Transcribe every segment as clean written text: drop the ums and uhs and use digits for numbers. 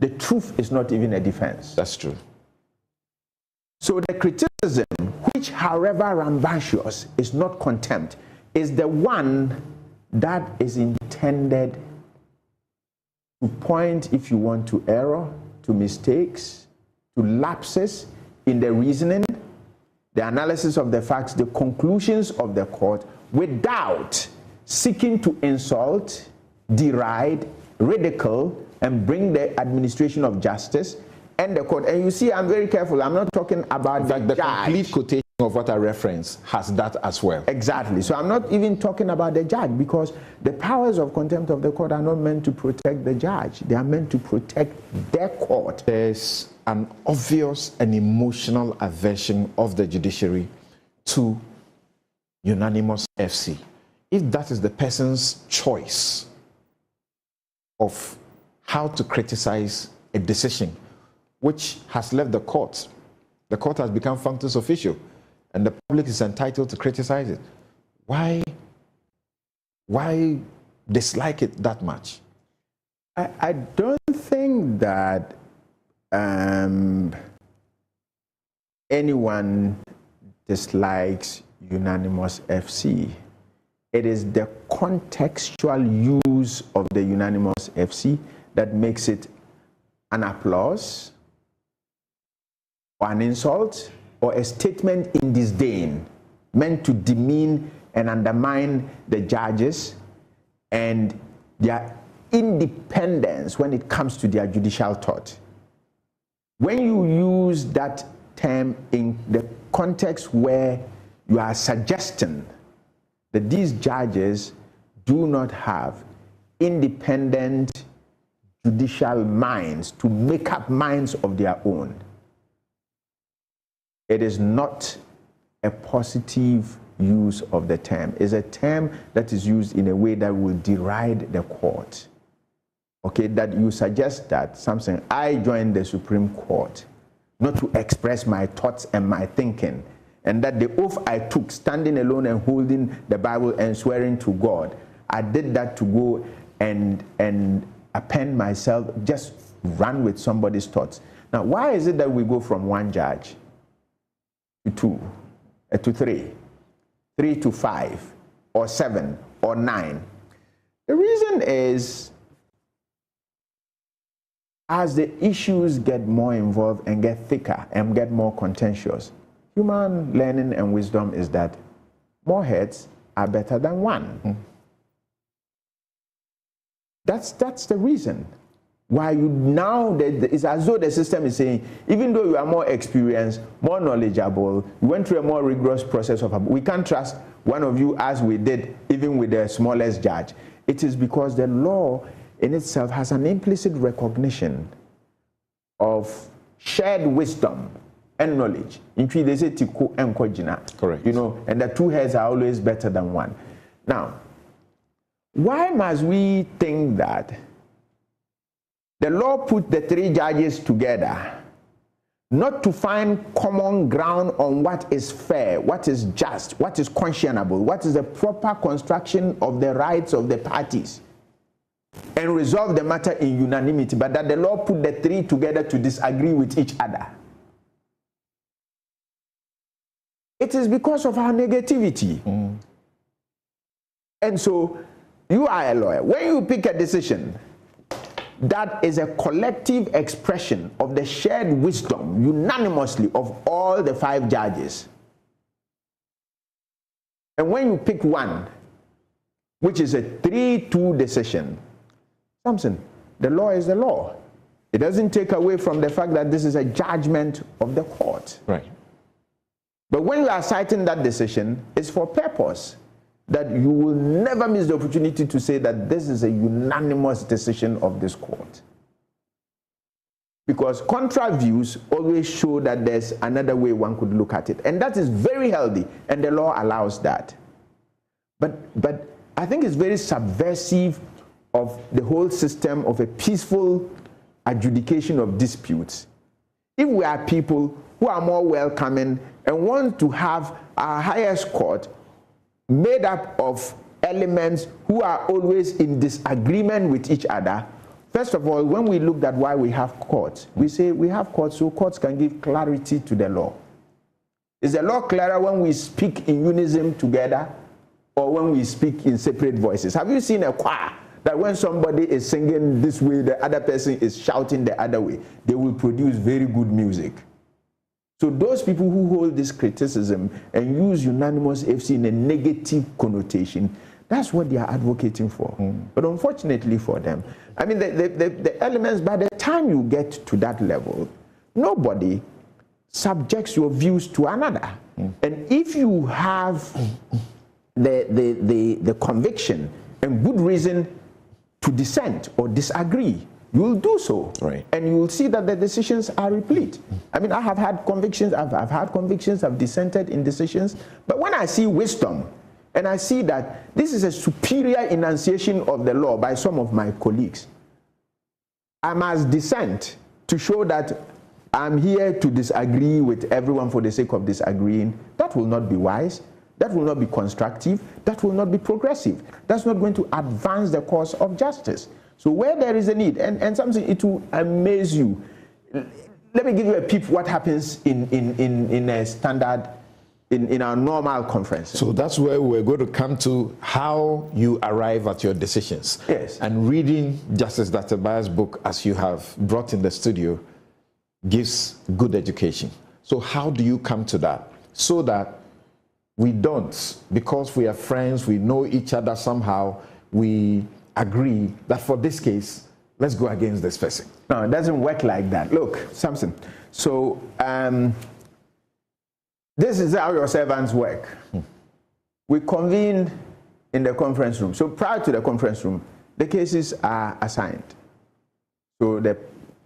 the truth is not even a defense. That's true. So the criticism, which however rambunctious is not contempt, is the one that is intended to point, if you want, to error, to mistakes, to lapses in the reasoning, the analysis of the facts, the conclusions of the court, without seeking to insult, deride, ridicule, and bring the administration of justice and the court. And you see, I'm very careful. I'm not talking about the complete quotation of what I reference has that as well. Exactly. So I'm not even talking about the judge, because the powers of contempt of the court are not meant to protect the judge. They are meant to protect their court. There's an obvious and emotional aversion of the judiciary to unanimous FC. If that is the person's choice of how to criticize a decision which has left the court has become functus officio, and the public is entitled to criticize it, why dislike it that much? I don't think that anyone dislikes unanimous FC. It is the contextual use of the unanimous FC that makes it an applause, or an insult, or a statement in disdain, meant to demean and undermine the judges and their independence when it comes to their judicial thought. When you use that term in the context where you are suggesting that these judges do not have independent judicial minds to make up minds of their own, it is not a positive use of the term. It's a term that is used in a way that will deride the court. Okay, that you suggest that something, I joined the Supreme Court not to express my thoughts and my thinking, and that the oath I took, standing alone and holding the Bible and swearing to God, I did that to go and append myself, just run with somebody's thoughts. Now, why is it that we go from one judge to two, to three to 5, or 7, or 9? The reason is, as the issues get more involved and get thicker and get more contentious, human learning and wisdom is that more heads are better than one. Mm. That's the reason why you now, it's as though the system is saying, even though you are more experienced, more knowledgeable, you went through a more rigorous process we can't trust one of you as we did even with the smallest judge. It is because the law in itself has an implicit recognition of shared wisdom and knowledge. In which they say tiku and kojina. Correct. You know, and the two heads are always better than one. Now, why must we think that the law put the 3 judges together not to find common ground on what is fair, what is just, what is conscionable, what is the proper construction of the rights of the parties, and resolve the matter in unanimity, but that the law put the 3 together to disagree with each other? It is because of our negativity. Mm. And so, you are a lawyer. When you pick a decision that is a collective expression of the shared wisdom unanimously of all the 5 judges, and when you pick one, which is a 3-2 decision, Samson, the law is the law. It doesn't take away from the fact that this is a judgment of the court. Right. But when you are citing that decision, it's for purpose that you will never miss the opportunity to say that this is a unanimous decision of this court. Because contra views always show that there's another way one could look at it. And that is very healthy, and the law allows that. But I think it's very subversive of the whole system of a peaceful adjudication of disputes if we are people who are more welcoming and want to have our highest court made up of elements who are always in disagreement with each other, First of all, when we looked at why we have courts, we say we have courts so courts can give clarity to the law. Is the law clearer when we speak in unison together or when we speak in separate voices? Have you seen a choir that when somebody is singing this way, the other person is shouting the other way? They will produce very good music. So those people who hold this criticism and use unanimous FC in a negative connotation, that's what they are advocating for. But unfortunately for them, I mean, the elements, by the time you get to that level, nobody subjects your views to another. And if you have the conviction and good reason to dissent or disagree, you will do so. Right. And you will see that the decisions are replete. I mean, I have had convictions, I've had convictions, I've dissented in decisions, but when I see wisdom, and I see that this is a superior enunciation of the law by some of my colleagues, I must dissent to show that I'm here to disagree with everyone for the sake of disagreeing. That will not be wise. That will not be constructive. That will not be progressive. That's not going to advance the cause of justice. So where there is a need, and something, it will amaze you. Let me give you a peep what happens in a standard, in our normal conference. So that's where we're going to come to how you arrive at your decisions. Yes. And reading Justice Dr. Bayer's book, as you have brought in the studio, gives good education. So how do you come to that? So that we don't, because we are friends, we know each other somehow, we agree that for this case, let's go against this person. No, it doesn't work like that. Look, Samson, so this is how your servants work. We convene in the conference room. So prior to the conference room, the cases are assigned. So the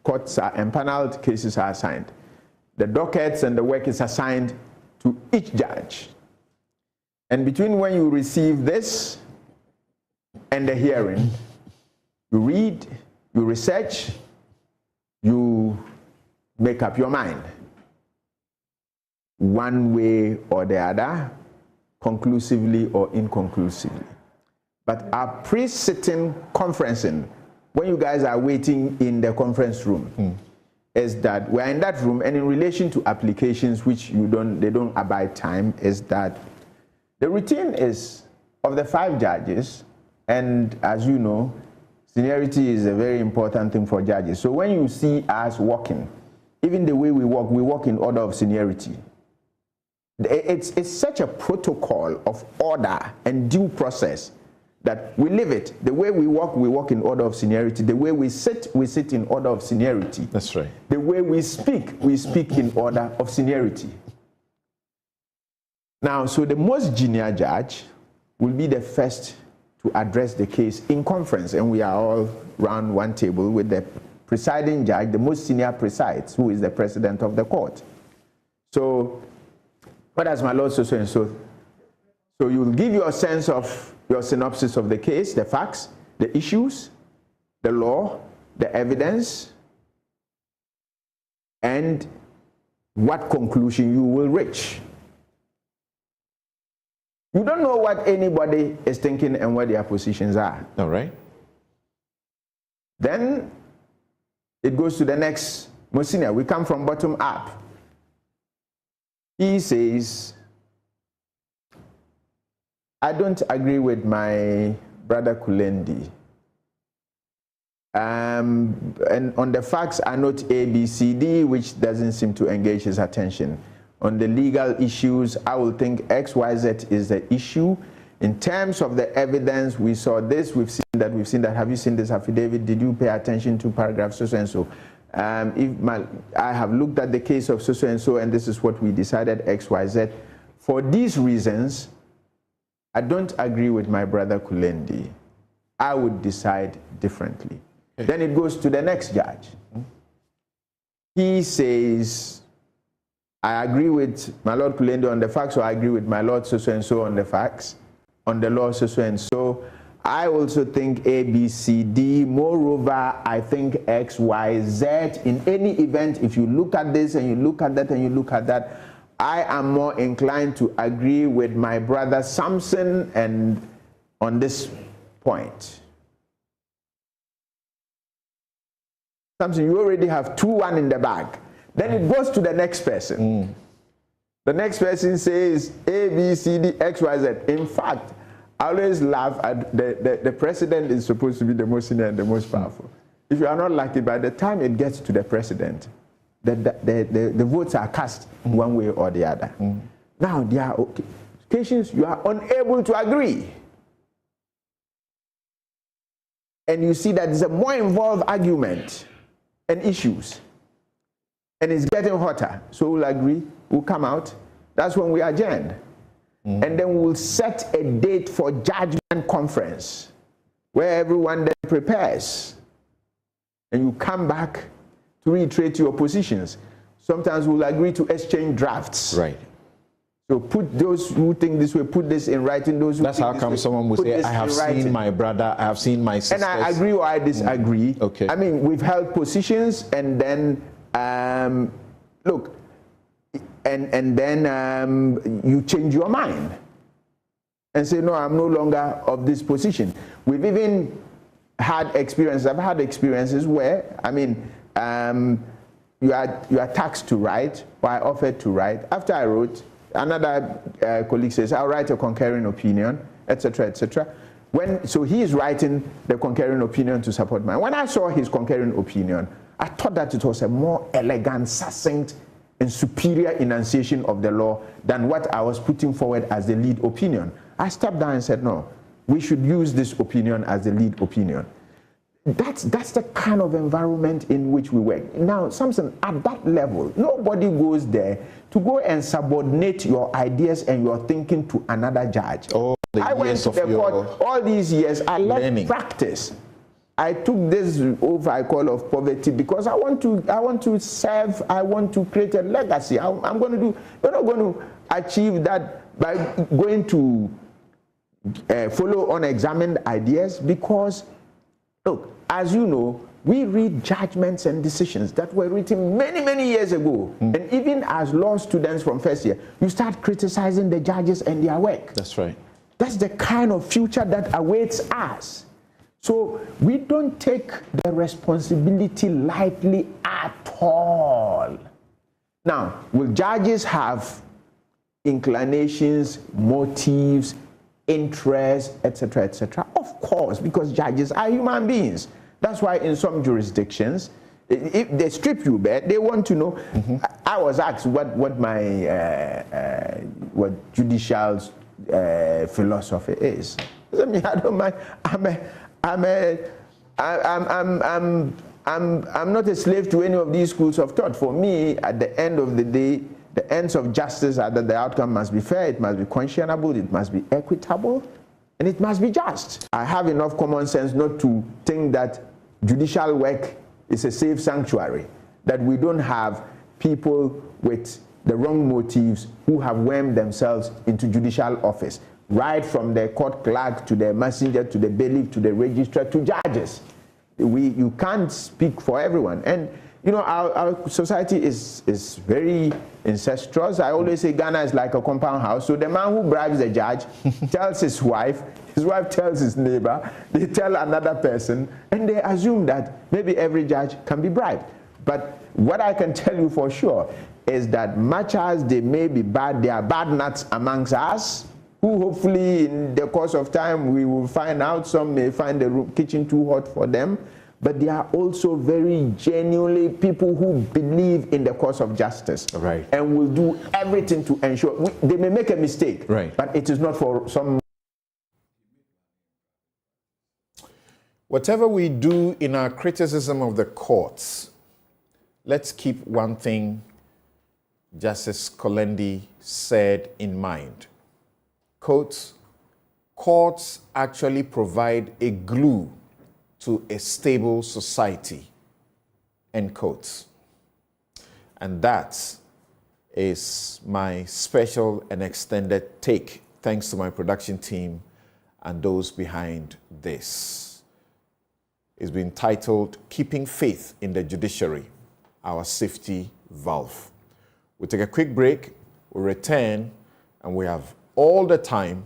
courts are empaneled, cases are assigned. The dockets and the work is assigned to each judge. And between when you receive this and the hearing, you read, you research, you make up your mind, one way or the other, conclusively or inconclusively. But our pre-sitting conferencing, when you guys are waiting in the conference room, is that we're in that room, and in relation to applications which they don't abide time, is that the routine is of the 5 judges, and as you know, seniority is a very important thing for judges. So when you see us walking, even the way we walk in order of seniority. It's such a protocol of order and due process that we live it. The way we walk in order of seniority. The way we sit in order of seniority. That's right. The way we speak in order of seniority. Now, so the most junior judge will be the first to address the case in conference, and we are all around one table with the presiding judge. The most senior presides, who is the president of the court. So, what does my lord so and so? So you will give your sense of your synopsis of the case, the facts, the issues, the law, the evidence, and what conclusion you will reach. You don't know what anybody is thinking and what their positions are. All right. Then it goes to the next most senior. We come from bottom up. He says, I don't agree with my brother Kulendi. And on the facts, I note A, B, C, D, which doesn't seem to engage his attention. On the legal issues, I will think X, Y, Z is the issue. In terms of the evidence, we saw this, we've seen that. Have you seen this affidavit? Did you pay attention to paragraph so and so? I have looked at the case of so and so, and this is what we decided, X, Y, Z. For these reasons, I don't agree with my brother Kulendi. I would decide differently. Okay. Then it goes to the next judge. He says, I agree with my lord Kulendi on the facts, or I agree with my lord so and so on the facts, on the law so and so. I also think A, B, C, D. Moreover, I think X, Y, Z. In any event, if you look at this and you look at that and you look at that, I am more inclined to agree with my brother Samson and on this point. something, you already have 2-1 in the bag. Then it goes to the next person. The next person says A, B, C, D, X, Y, Z. In fact, I always laugh at the president is supposed to be the most senior and the most powerful. If you are not lucky, by the time it gets to the president, the votes are cast one way or the other. Now, there are occasions you are unable to agree. And you see that it's a more involved argument and issues. And it's getting hotter. So we'll agree, we'll come out. That's when we adjourn. And then we'll set a date for judgment conference where everyone then prepares. And you come back to reiterate your positions. Sometimes we'll agree to exchange drafts. Right. So put those who think this way, put this in writing. Those who That's how come someone will say, I have seen my brother, I have seen my sister. And I agree or I disagree. Okay. I mean, we've held positions and then, look, and then you change your mind and say, no, I'm no longer of this position. We've even had experiences, I've had experiences where, I mean, you are tasked to write, or I offered to write. After I wrote, another colleague says, I'll write a concurring opinion, etc., etc. So he is writing the concurring opinion to support mine. When I saw his concurring opinion, I thought that it was a more elegant, succinct, and superior enunciation of the law than what I was putting forward as the lead opinion. I stepped down and said, no, we should use this opinion as the lead opinion. That's the kind of environment in which we work. Now, Samson, at that level, nobody goes there to go and subordinate your ideas and your thinking to another judge. I went to the court all these years. I learned practice. I took this oath I call of poverty because I want to serve. I want to create a legacy. I'm going to do. You're not going to achieve that by going to follow unexamined ideas because, look, as you know, we read judgments and decisions that were written many, many years ago. And even as law students from first year, you start criticizing the judges and their work. That's right. That's the kind of future that awaits us. So we don't take the responsibility lightly at all. Now, will judges have inclinations, motives, interests, etc., etc.? Of course, because judges are human beings. That's why in some jurisdictions, if they strip you bare, they want to know. I was asked what my what judicial philosophy is. I mean, I don't mind. I'm not a slave to any of these schools of thought. For me, at the end of the day, the ends of justice are that the outcome must be fair, it must be conscionable, it must be equitable, and it must be just. I have enough common sense not to think that judicial work is a safe sanctuary, that we don't have people with the wrong motives who have wormed themselves into judicial office, right from the court clerk to the messenger to the bailiff to the registrar to judges. You can't speak for everyone. And you know, our society is very incestuous. I always say Ghana is like a compound house. So the man who bribes the judge tells his wife tells his neighbor, they tell another person, and they assume that maybe every judge can be bribed. But what I can tell you for sure is that much as they may be bad, there are bad nuts amongst us, who hopefully in the course of time we will find out. Some may find the kitchen too hot for them. But there are also very genuinely people who believe in the cause of justice, right, and will do everything to ensure. They may make a mistake, right, but it is not for some. Whatever we do in our criticism of the courts, let's keep one thing Justice Kolendi said in mind. Quote, courts actually provide a glue to a stable society, end quotes. And that is my special and extended take, thanks to my production team and those behind this. It's been titled, Keeping Faith in the Judiciary, Our Safety Valve. We'll take a quick break, we'll return, and we have all the time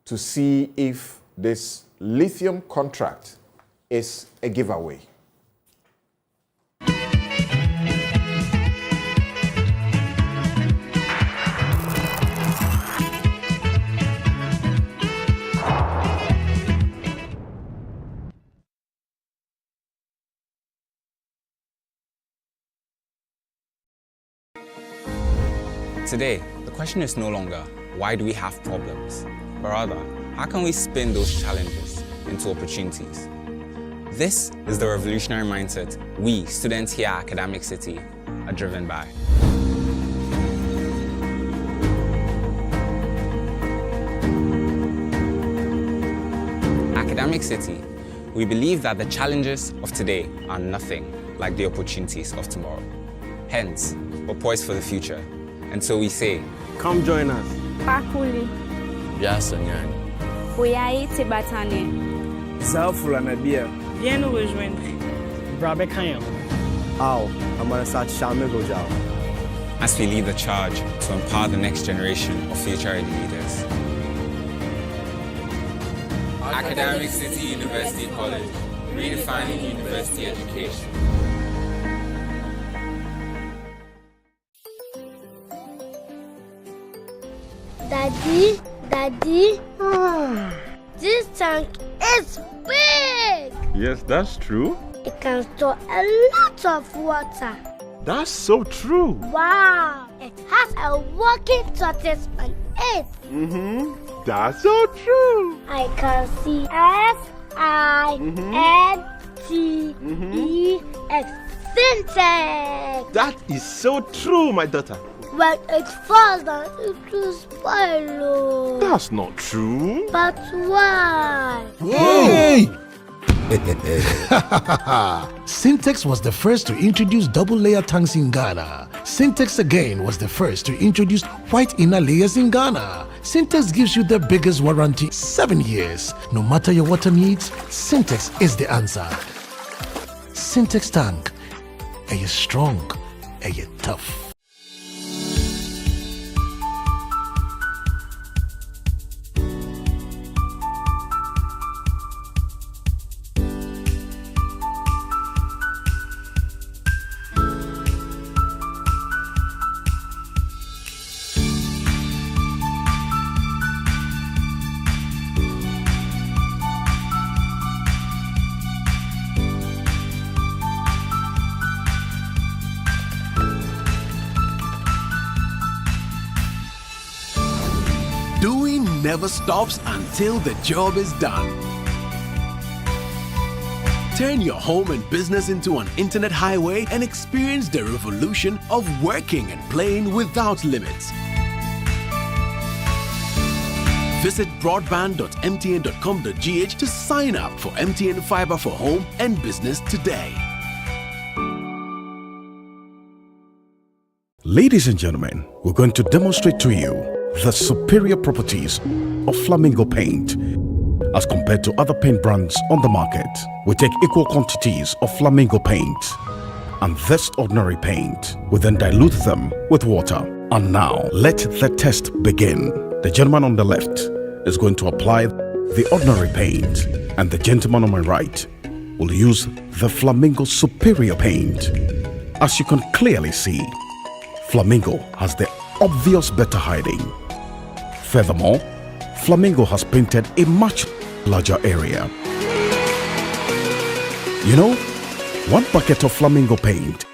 to see if this lithium contract is a giveaway. Today, the question is no longer, why do we have problems? But rather, how can we spin those challenges into opportunities? This is the revolutionary mindset we, students here at Academic City, are driven by. Academic City, we believe that the challenges of today are nothing like the opportunities of tomorrow. Hence, we're poised for the future. And so we say, come join us. Pakuli. Biasanyani. Oyai Tibatane. Zafula Nabia. Viens nous rejoindre. Brabe Kanyam. Aw, Amarasat Shamegojao. as we lead the charge to empower the next generation of future-ready leaders. Academic City University College, redefining university education. Daddy, this tank is big. Yes, that's true. It can store a lot of water. That's so true. Wow, it has a working tortoise on it. That's so true. I can see Sintex. Syntax. That is so true, my daughter. When it falls down, it will spoil. That's not true. But why? Hey! Syntex was the first to introduce double-layer tanks in Ghana. Syntex again was the first to introduce white inner layers in Ghana. Syntex gives you the biggest warranty, 7 years. No matter your water needs, Syntex is the answer. Syntex tank. Are you strong? Are you tough? Doing never stops until the job is done. Turn your home and business into an internet highway and experience the revolution of working and playing without limits. Visit broadband.mtn.com.gh to sign up for MTN Fiber for home and business today. Ladies and gentlemen, we're going to demonstrate to you the superior properties of Flamingo paint as compared to other paint brands on the market. We take equal quantities of Flamingo paint and this ordinary paint. We then dilute them with water. And now, let the test begin. The gentleman on the left is going to apply the ordinary paint, and the gentleman on my right will use the Flamingo superior paint. As you can clearly see, Flamingo has the obvious better hiding. Furthermore, Flamingo has painted a much larger area. You know, 1 bucket of Flamingo paint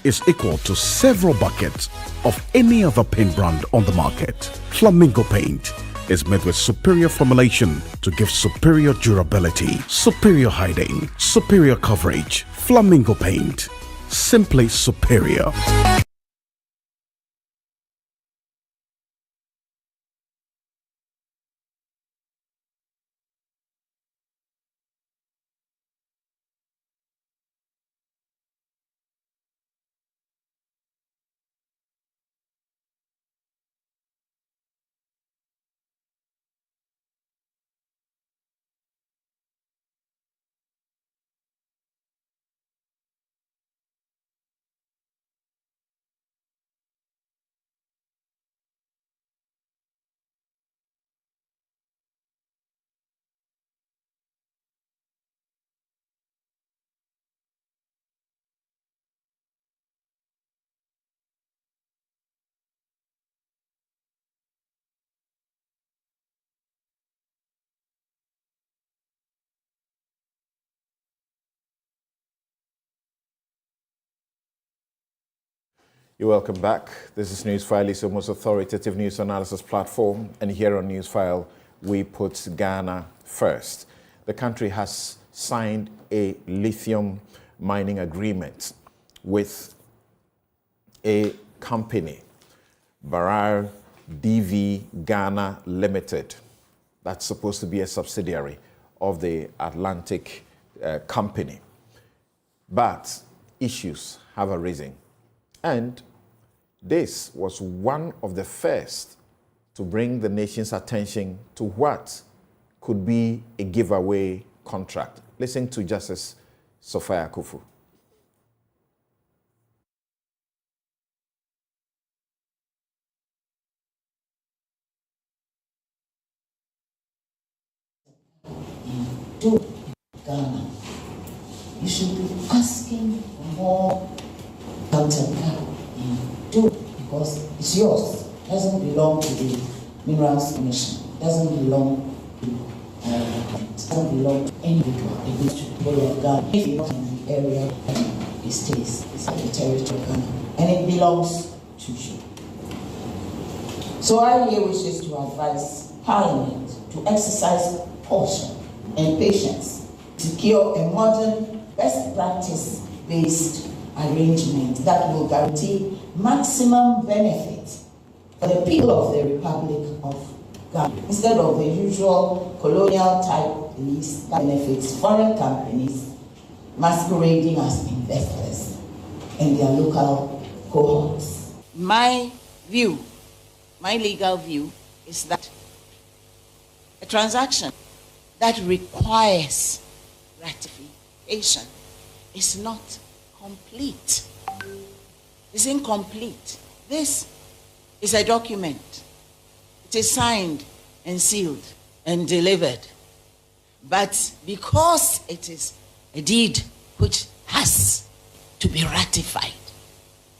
is equal to several buckets of any other paint brand on the market. Flamingo paint is made with superior formulation to give superior durability, superior hiding, superior coverage. Flamingo paint, simply superior. You're welcome back. This is Newsfile, it's your most authoritative news analysis platform. And here on Newsfile, we put Ghana first. The country has signed a lithium mining agreement with a company, Barar DV Ghana Limited. That's supposed to be a subsidiary of the Atlantic company. But issues have arisen. And this was one of the first to bring the nation's attention to what could be a giveaway contract. Listen to Justice Sophia Kufu. To Ghana, you should be asking for more counterpart in because it's yours. It doesn't belong to the Minerals Commission. It doesn't belong to it doesn't belong to any individual. It needs to people of Ghana. If you're not in the area, it stays. It's like the territory of Ghana. And it belongs to you. So I here wishes to advise Parliament to exercise caution and patience to secure a modern, best practice-based arrangement that will guarantee maximum benefit for the people of the Republic of Ghana, instead of the usual colonial type lease that benefits foreign companies masquerading as investors in their local cohorts. My view, my legal view, is that a transaction that requires ratification is not complete. It's incomplete. This is a document. It is signed and sealed and delivered. But because it is a deed which has to be ratified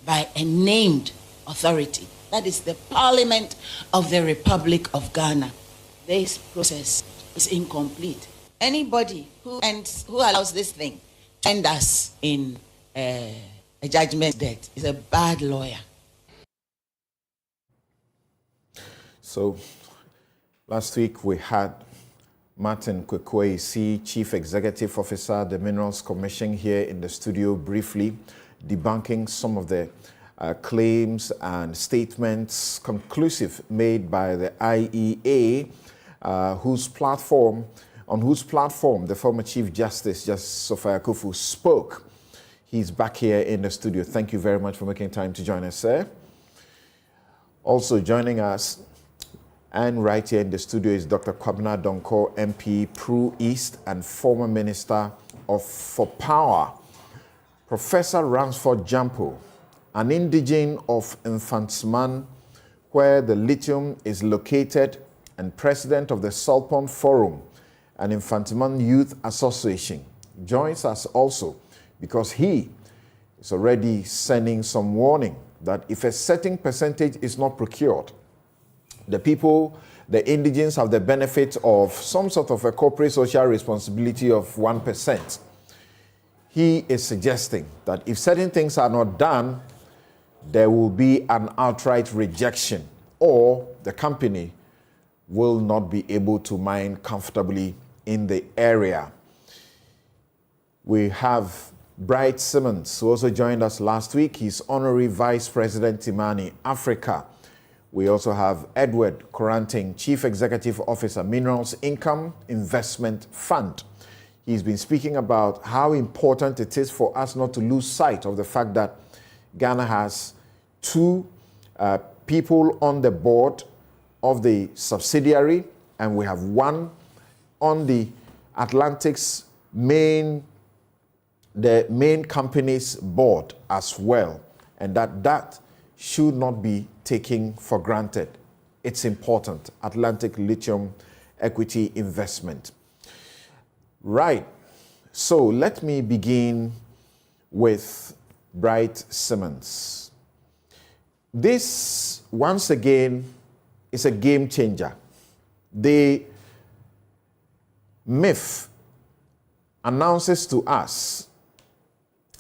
by a named authority, that is the Parliament of the Republic of Ghana, this process is incomplete. Anybody who allows this thing to end us in a judgment debt is a bad lawyer. So last week we had Martin Kwekwesi, Chief Executive Officer, the Minerals Commission, here in the studio briefly debunking some of the claims and statements conclusive made by the IEA, on whose platform the former Chief Justice Sophia Kufu spoke. He's back here in the studio. Thank you very much for making time to join us, sir. Also joining us and right here in the studio is Dr. Kwabena Donko, MP, Pru East, and former Minister for Power. Professor Ransford Jampo, an indigene of Infantsman, where the lithium is located, and president of the Salpon Forum and Infantsman Youth Association, joins us also because he is already sending some warning that if a certain percentage is not procured, the people, the indigenes, have the benefit of some sort of a corporate social responsibility of 1%. He is suggesting that if certain things are not done, there will be an outright rejection, or the company will not be able to mine comfortably in the area. We have Bright Simmons, who also joined us last week. He's Honorary Vice President Timani, Africa. We also have Edward Coranting, Chief Executive Officer, Minerals Income Investment Fund. He's been speaking about how important it is for us not to lose sight of the fact that Ghana has two people on the board of the subsidiary, and we have one on the Atlantic's the main company's board as well, and that should not be taken for granted. It's important. Atlantic Lithium Equity Investment. Right. So let me begin with Bright Simmons. This, once again, is a game changer. The MIIF announces to us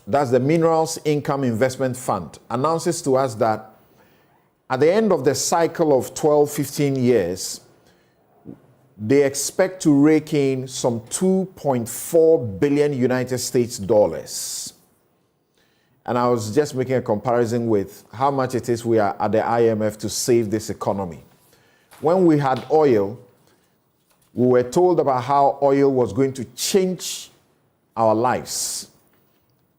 that's the Minerals Income Investment Fund, announces to us that at the end of the cycle of 12, 15 years, they expect to rake in some 2.4 billion United States dollars. And I was just making a comparison with how much it is we are at the IMF to save this economy. When we had oil, we were told about how oil was going to change our lives.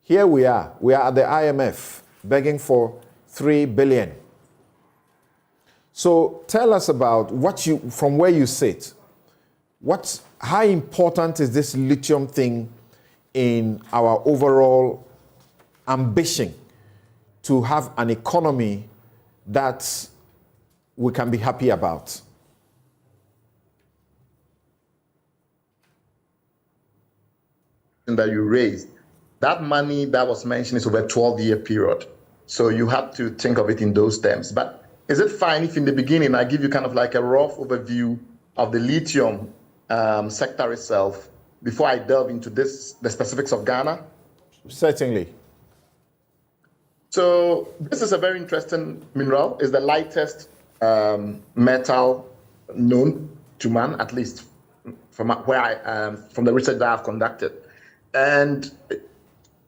Here we are at the IMF begging for 3 billion. So tell us about from where you sit, how important is this lithium thing in our overall ambition to have an economy that we can be happy about? That you raised, that money that was mentioned is over a 12-year period. So you have to think of it in those terms. But is it fine if in the beginning I give you kind of like a rough overview of the lithium sector itself before I delve into the specifics of Ghana? Certainly. So this is a very interesting mineral. It's the lightest metal known to man, at least from from the research that I've conducted. And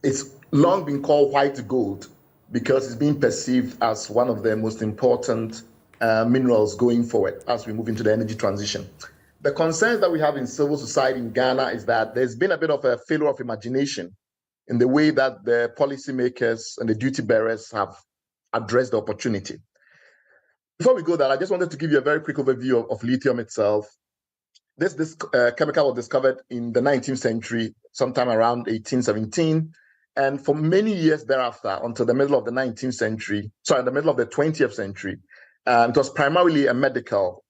it's long been called white gold because it's being perceived as one of the most important minerals going forward as we move into the energy transition. The concerns that we have in civil society in Ghana is that there's been a bit of a failure of imagination in the way that the policymakers and the duty bearers have addressed the opportunity. Before we go there, I just wanted to give you a very quick overview of lithium itself. This chemical was discovered in the 19th century, sometime around 1817. And for many years thereafter, until the middle of the 19th century, the middle of the 20th century, it was primarily a medical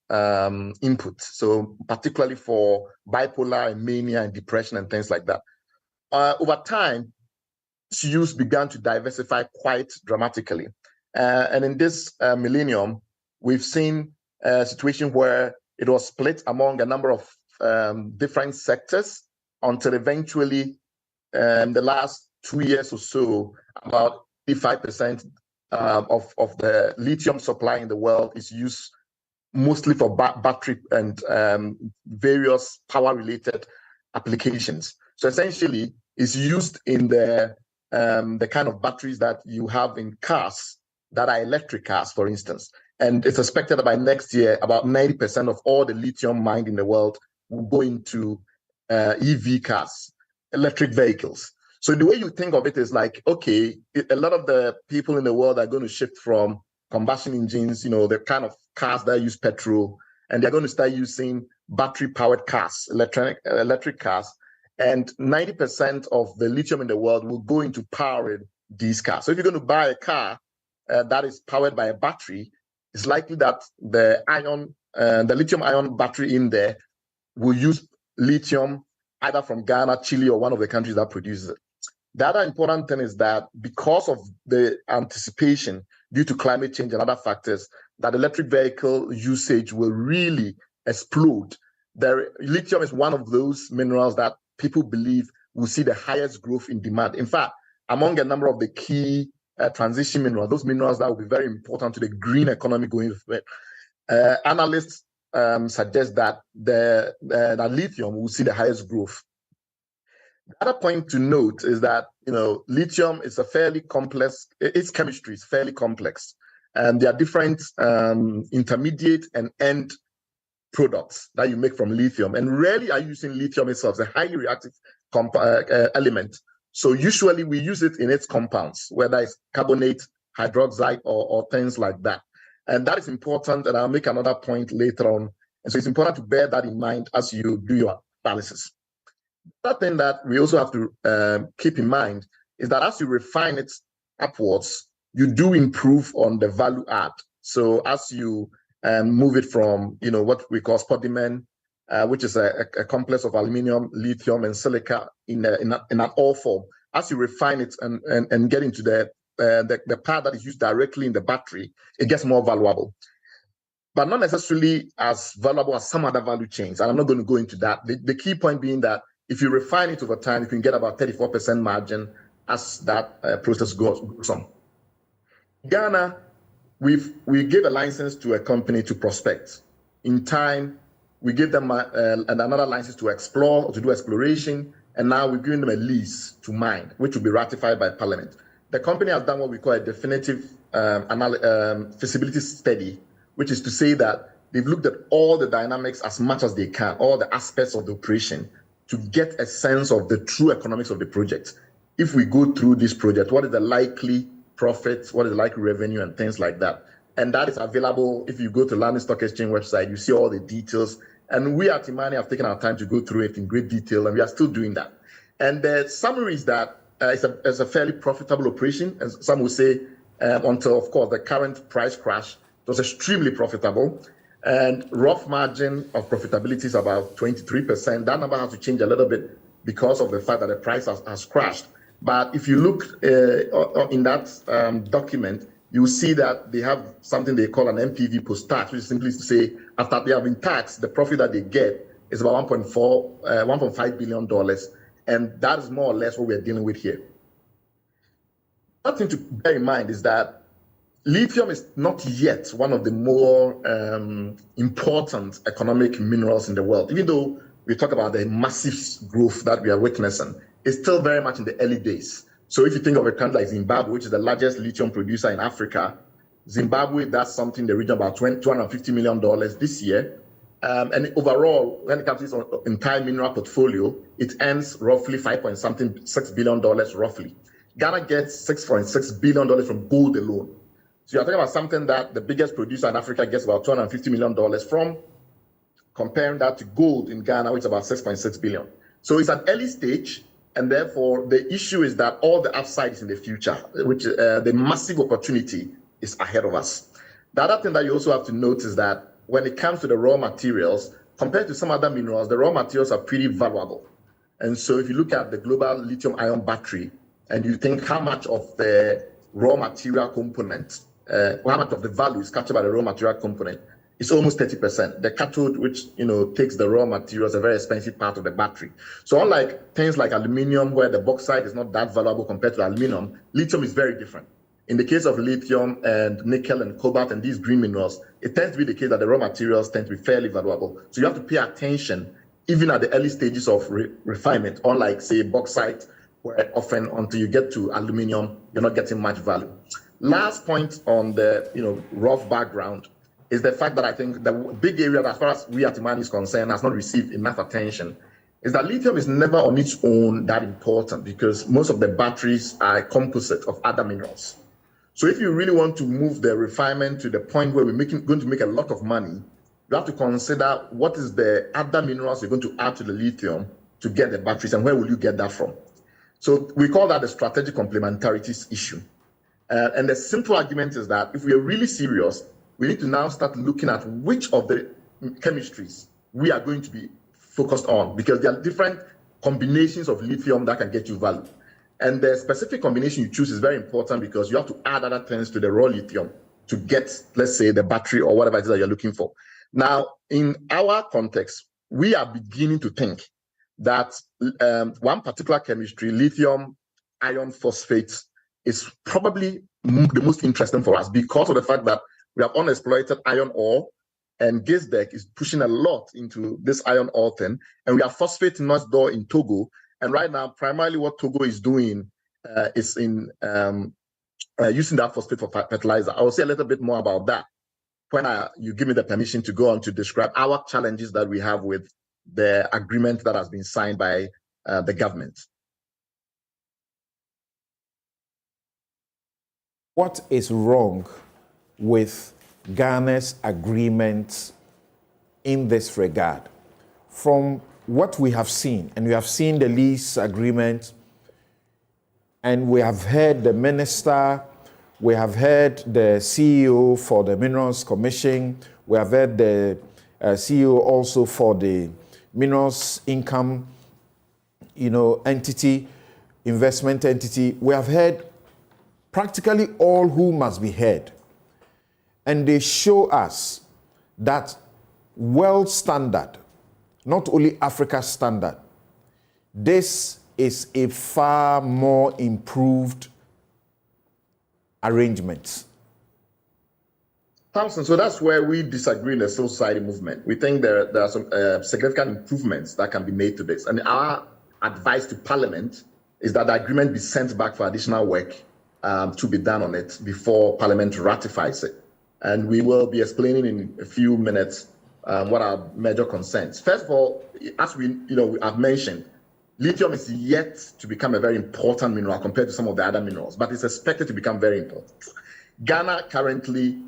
input. So particularly for bipolar and mania and depression and things like that. Over time, its use began to diversify quite dramatically. And in this millennium, we've seen a situation where it was split among a number of different sectors until eventually, the last 2 years or so, about 85% of the lithium supply in the world is used mostly for battery and various power-related applications. So essentially, it's used in the kind of batteries that you have in cars that are electric cars, for instance. And it's expected that by next year, about 90% of all the lithium mined in the world will go into EV cars, electric vehicles. So the way you think of it is like, okay, a lot of the people in the world are going to shift from combustion engines, the kind of cars that use petrol, and they're going to start using battery-powered cars, electric cars. And 90% of the lithium in the world will go into powering these cars. So if you're going to buy a car that is powered by a battery, it's likely that the lithium-ion battery in there will use lithium either from Ghana, Chile, or one of the countries that produces it. The other important thing is that because of the anticipation due to climate change and other factors, that electric vehicle usage will really explode. Lithium is one of those minerals that people believe will see the highest growth in demand. In fact, among a number of the key transition minerals, those minerals that will be very important to the green economy going forward, analysts suggest that that lithium will see the highest growth. The other point to note is that lithium is a fairly complex. Its chemistry is fairly complex, and there are different intermediate and end products that you make from lithium. And rarely are you using lithium itself. It's a highly reactive element. So usually we use it in its compounds, whether it's carbonate, hydroxide, or things like that. And that is important, and I'll make another point later on. And so it's important to bear that in mind as you do your analysis. The thing that we also have to keep in mind is that as you refine it upwards, you do improve on the value add. So as you move it from what we call spodumene, which is a complex of aluminium, lithium, and silica in an ore form, as you refine it and get into the part that is used directly in the battery, it gets more valuable, but not necessarily as valuable as some other value chains. And I'm not going to go into that. The key point being that if you refine it over time, you can get about 34% margin as that process goes on. Ghana, we gave a license to a company to prospect. In time, we gave them another license to explore or to do exploration, and now we're giving them a lease to mine, which will be ratified by Parliament. The company has done what we call a definitive feasibility study, which is to say that they've looked at all the dynamics as much as they can, all the aspects of the operation, to get a sense of the true economics of the project. If we go through this project, what is the likely profit, what is the likely revenue, and things like that. And that is available if you go to London Stock Exchange website, you see all the details. And we at Imani have taken our time to go through it in great detail, and we are still doing that. And the summary is that it's a fairly profitable operation, as some will say, until, of course, the current price crash. It was extremely profitable. And rough margin of profitability is about 23%. That number has to change a little bit because of the fact that the price has crashed. But if you look in that document, you will see that they have something they call an MPV post-tax, which is simply to say, after they have been taxed, the profit that they get is about $1.5 billion. And that is more or less what we're dealing with here. One thing to bear in mind is that lithium is not yet one of the more important economic minerals in the world. Even though we talk about the massive growth that we are witnessing, it's still very much in the early days. So if you think of a country like Zimbabwe, which is the largest lithium producer in Africa, Zimbabwe, that's something in the region about $250 million this year. And overall, when it comes to its entire mineral portfolio, it earns roughly $6 billion roughly. Ghana gets $6.6 billion from gold alone. So you're talking about something that the biggest producer in Africa gets about $250 million from. Comparing that to gold in Ghana, which is about $6.6 billion. So it's an early stage. And therefore, the issue is that all the upside is in the future, which the massive opportunity is ahead of us. The other thing that you also have to note is that when it comes to the raw materials, compared to some other minerals, the raw materials are pretty valuable. And so if you look at the global lithium-ion battery, and you think how much of the raw material component, how much of the value is captured by the raw material component, it's almost 30%. The cathode, which takes the raw materials, a very expensive part of the battery. So unlike things like aluminium, where the bauxite is not that valuable compared to aluminium, lithium is very different. In the case of lithium and nickel and cobalt and these green minerals, it tends to be the case that the raw materials tend to be fairly valuable. So you have to pay attention, even at the early stages of refinement, unlike, say, bauxite, where often until you get to aluminium, you're not getting much value. Last point on the rough background is the fact that I think the big area, as far as we at Imani is concerned, has not received enough attention, is that lithium is never on its own that important because most of the batteries are a composite of other minerals. So if you really want to move the refinement to the point where we're going to make a lot of money, you have to consider what is the other minerals you're going to add to the lithium to get the batteries, and where will you get that from? So we call that the strategic complementarities issue. And the simple argument is that if we are really serious, we need to now start looking at which of the chemistries we are going to be focused on, because there are different combinations of lithium that can get you value. And the specific combination you choose is very important because you have to add other things to the raw lithium to get, let's say, the battery or whatever it is that you're looking for. Now, in our context, we are beginning to think that one particular chemistry, lithium iron phosphate, is probably the most interesting for us because of the fact that we have unexploited iron ore, and Gazdec is pushing a lot into this iron ore thing, and we have phosphate North Door in Togo. And right now, primarily what Togo is doing is in using that phosphate for fertilizer. I will say a little bit more about that when you give me the permission to go on to describe our challenges that we have with the agreement that has been signed by the government. What is wrong with Ghana's agreement in this regard? From what we have seen, and we have seen the lease agreement, and we have heard the minister, we have heard the CEO for the Minerals Commission, we have heard the CEO also for the Minerals Income, entity, investment entity. We have heard practically all who must be heard. And they show us that world standard, not only Africa standard, this is a far more improved arrangement. Thompson, so that's where we disagree in the civil society movement. We think there are some significant improvements that can be made to this. And our advice to Parliament is that the agreement be sent back for additional work to be done on it before Parliament ratifies it. And we will be explaining in a few minutes what are major concerns. First of all, as I've mentioned, lithium is yet to become a very important mineral compared to some of the other minerals, but it's expected to become very important. Ghana currently,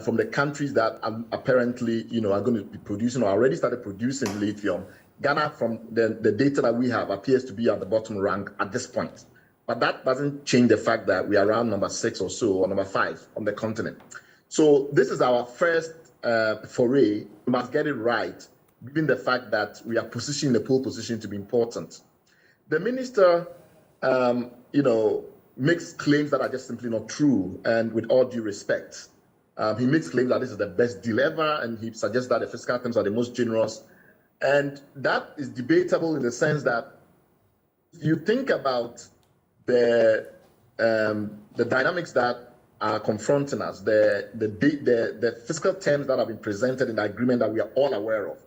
from the countries that are apparently, are going to be producing or already started producing lithium, Ghana, from the data that we have, appears to be at the bottom rank at this point. But that doesn't change the fact that we are around number 6 or so, or number 5 on the continent. So this is our first foray. We must get it right, given the fact that we are positioned in the pole position to be important. The minister, makes claims that are just simply not true, and with all due respect. He makes claims that this is the best deal ever, and he suggests that the fiscal terms are the most generous. And that is debatable in the sense that you think about the dynamics that are confronting us, the fiscal terms that have been presented in the agreement that we are all aware of.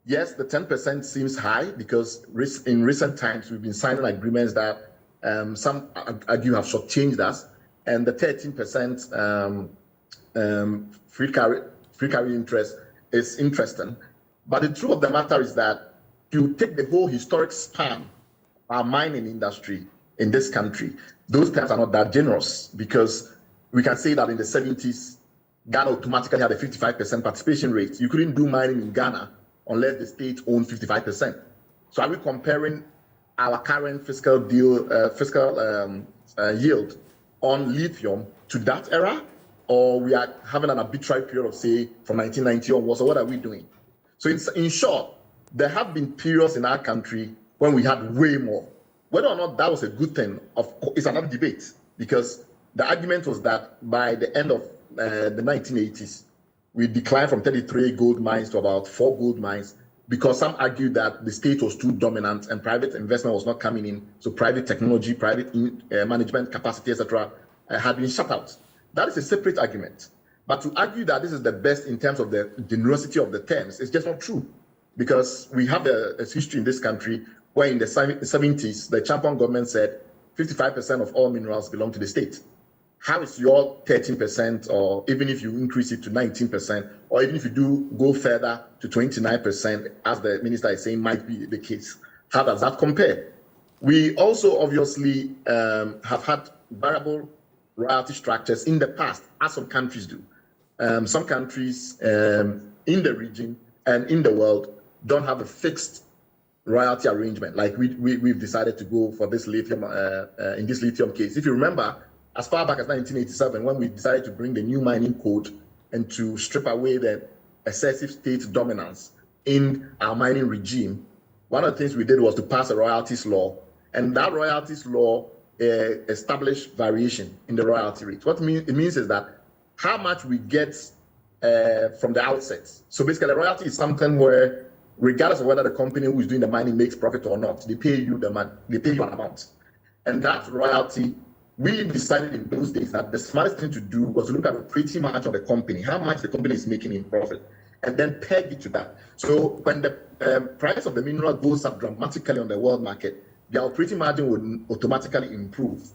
Yes, the 10% seems high because in recent times we've been signing agreements that some argue have shortchanged us, and the 13% free carry interest is interesting. But the truth of the matter is that you take the whole historic span of our mining industry in this country, those terms are not that generous, because we can say that in the 70s, Ghana automatically had a 55% participation rate. You couldn't do mining in Ghana unless the state owned 55%. So are we comparing our current fiscal yield on lithium to that era? Or we are having an arbitrary period of, say, from 1990 onwards, or what are we doing? So in short, there have been periods in our country when we had way more. Whether or not that was a good thing, it's another debate, because the argument was that by the end of the 1980s, we declined from 33 gold mines to about 4 gold mines, because some argued that the state was too dominant and private investment was not coming in. So private technology, private management capacity, etc., had been shut out. That is a separate argument. But to argue that this is the best in terms of the generosity of the terms is just not true, because we have a history in this country where in the 70s, the Champion government said 55% of all minerals belong to the state. How is your 13%, or even if you increase it to 19%, or even if you do go further to 29%, as the minister is saying might be the case, how does that compare? We also obviously have had variable royalty structures in the past, as some countries do. Some countries in the region and in the world don't have a fixed royalty arrangement, like we've decided to go for this lithium, in this lithium case. If you remember, as far back as 1987, when we decided to bring the new mining code and to strip away the excessive state dominance in our mining regime, one of the things we did was to pass a royalties law, and that royalties law established variation in the royalty rate. What it means is that how much we get from the outset. So basically, the royalty is something where, regardless of whether the company who is doing the mining makes profit or not, they pay you they pay you an amount. And that royalty, we decided in those days that the smartest thing to do was to look at the operating margin of the company, how much the company is making in profit, and then peg it to that. So when the price of the mineral goes up dramatically on the world market, the operating margin would automatically improve,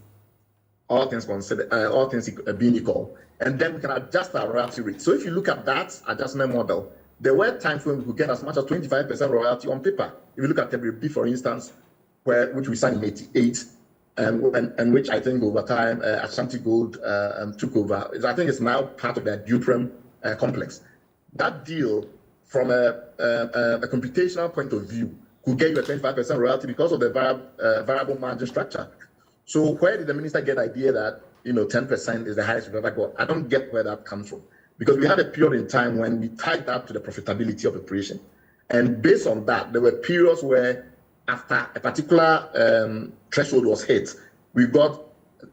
all things considered, all things being equal, and then we can adjust our royalty rate. So if you look at that adjustment model, there were times when we could get as much as 25% royalty on paper. If you look at WB, for instance, which we signed in '88, and which I think over time Ashanti Gold took over. I think it's now part of the Downstream complex. That deal, from a computational point of view, could get you a 25% royalty because of the variable margin structure. So where did the minister get the idea that 10% is the highest we've ever got? I don't get where that comes from, because we had a period in time when we tied that to the profitability of operation, and based on that, there were periods where after a particular threshold was hit, we got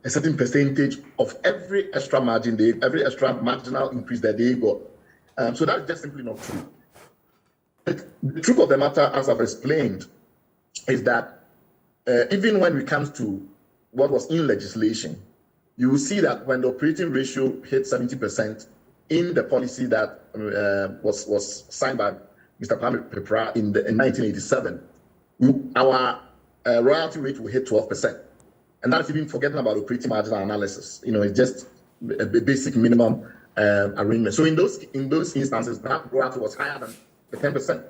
a certain percentage of every extra margin, every extra marginal increase that they got. So that's just simply not true. The truth of the matter, as I've explained, is that even when it comes to what was in legislation, you will see that when the operating ratio hit 70% in the policy that was signed by Mr. Kwame Pepra in 1987, our royalty rate will hit 12%. And that's even forgetting about operating marginal analysis. It's just a basic minimum arrangement. So in those instances, that royalty was higher than the 10%.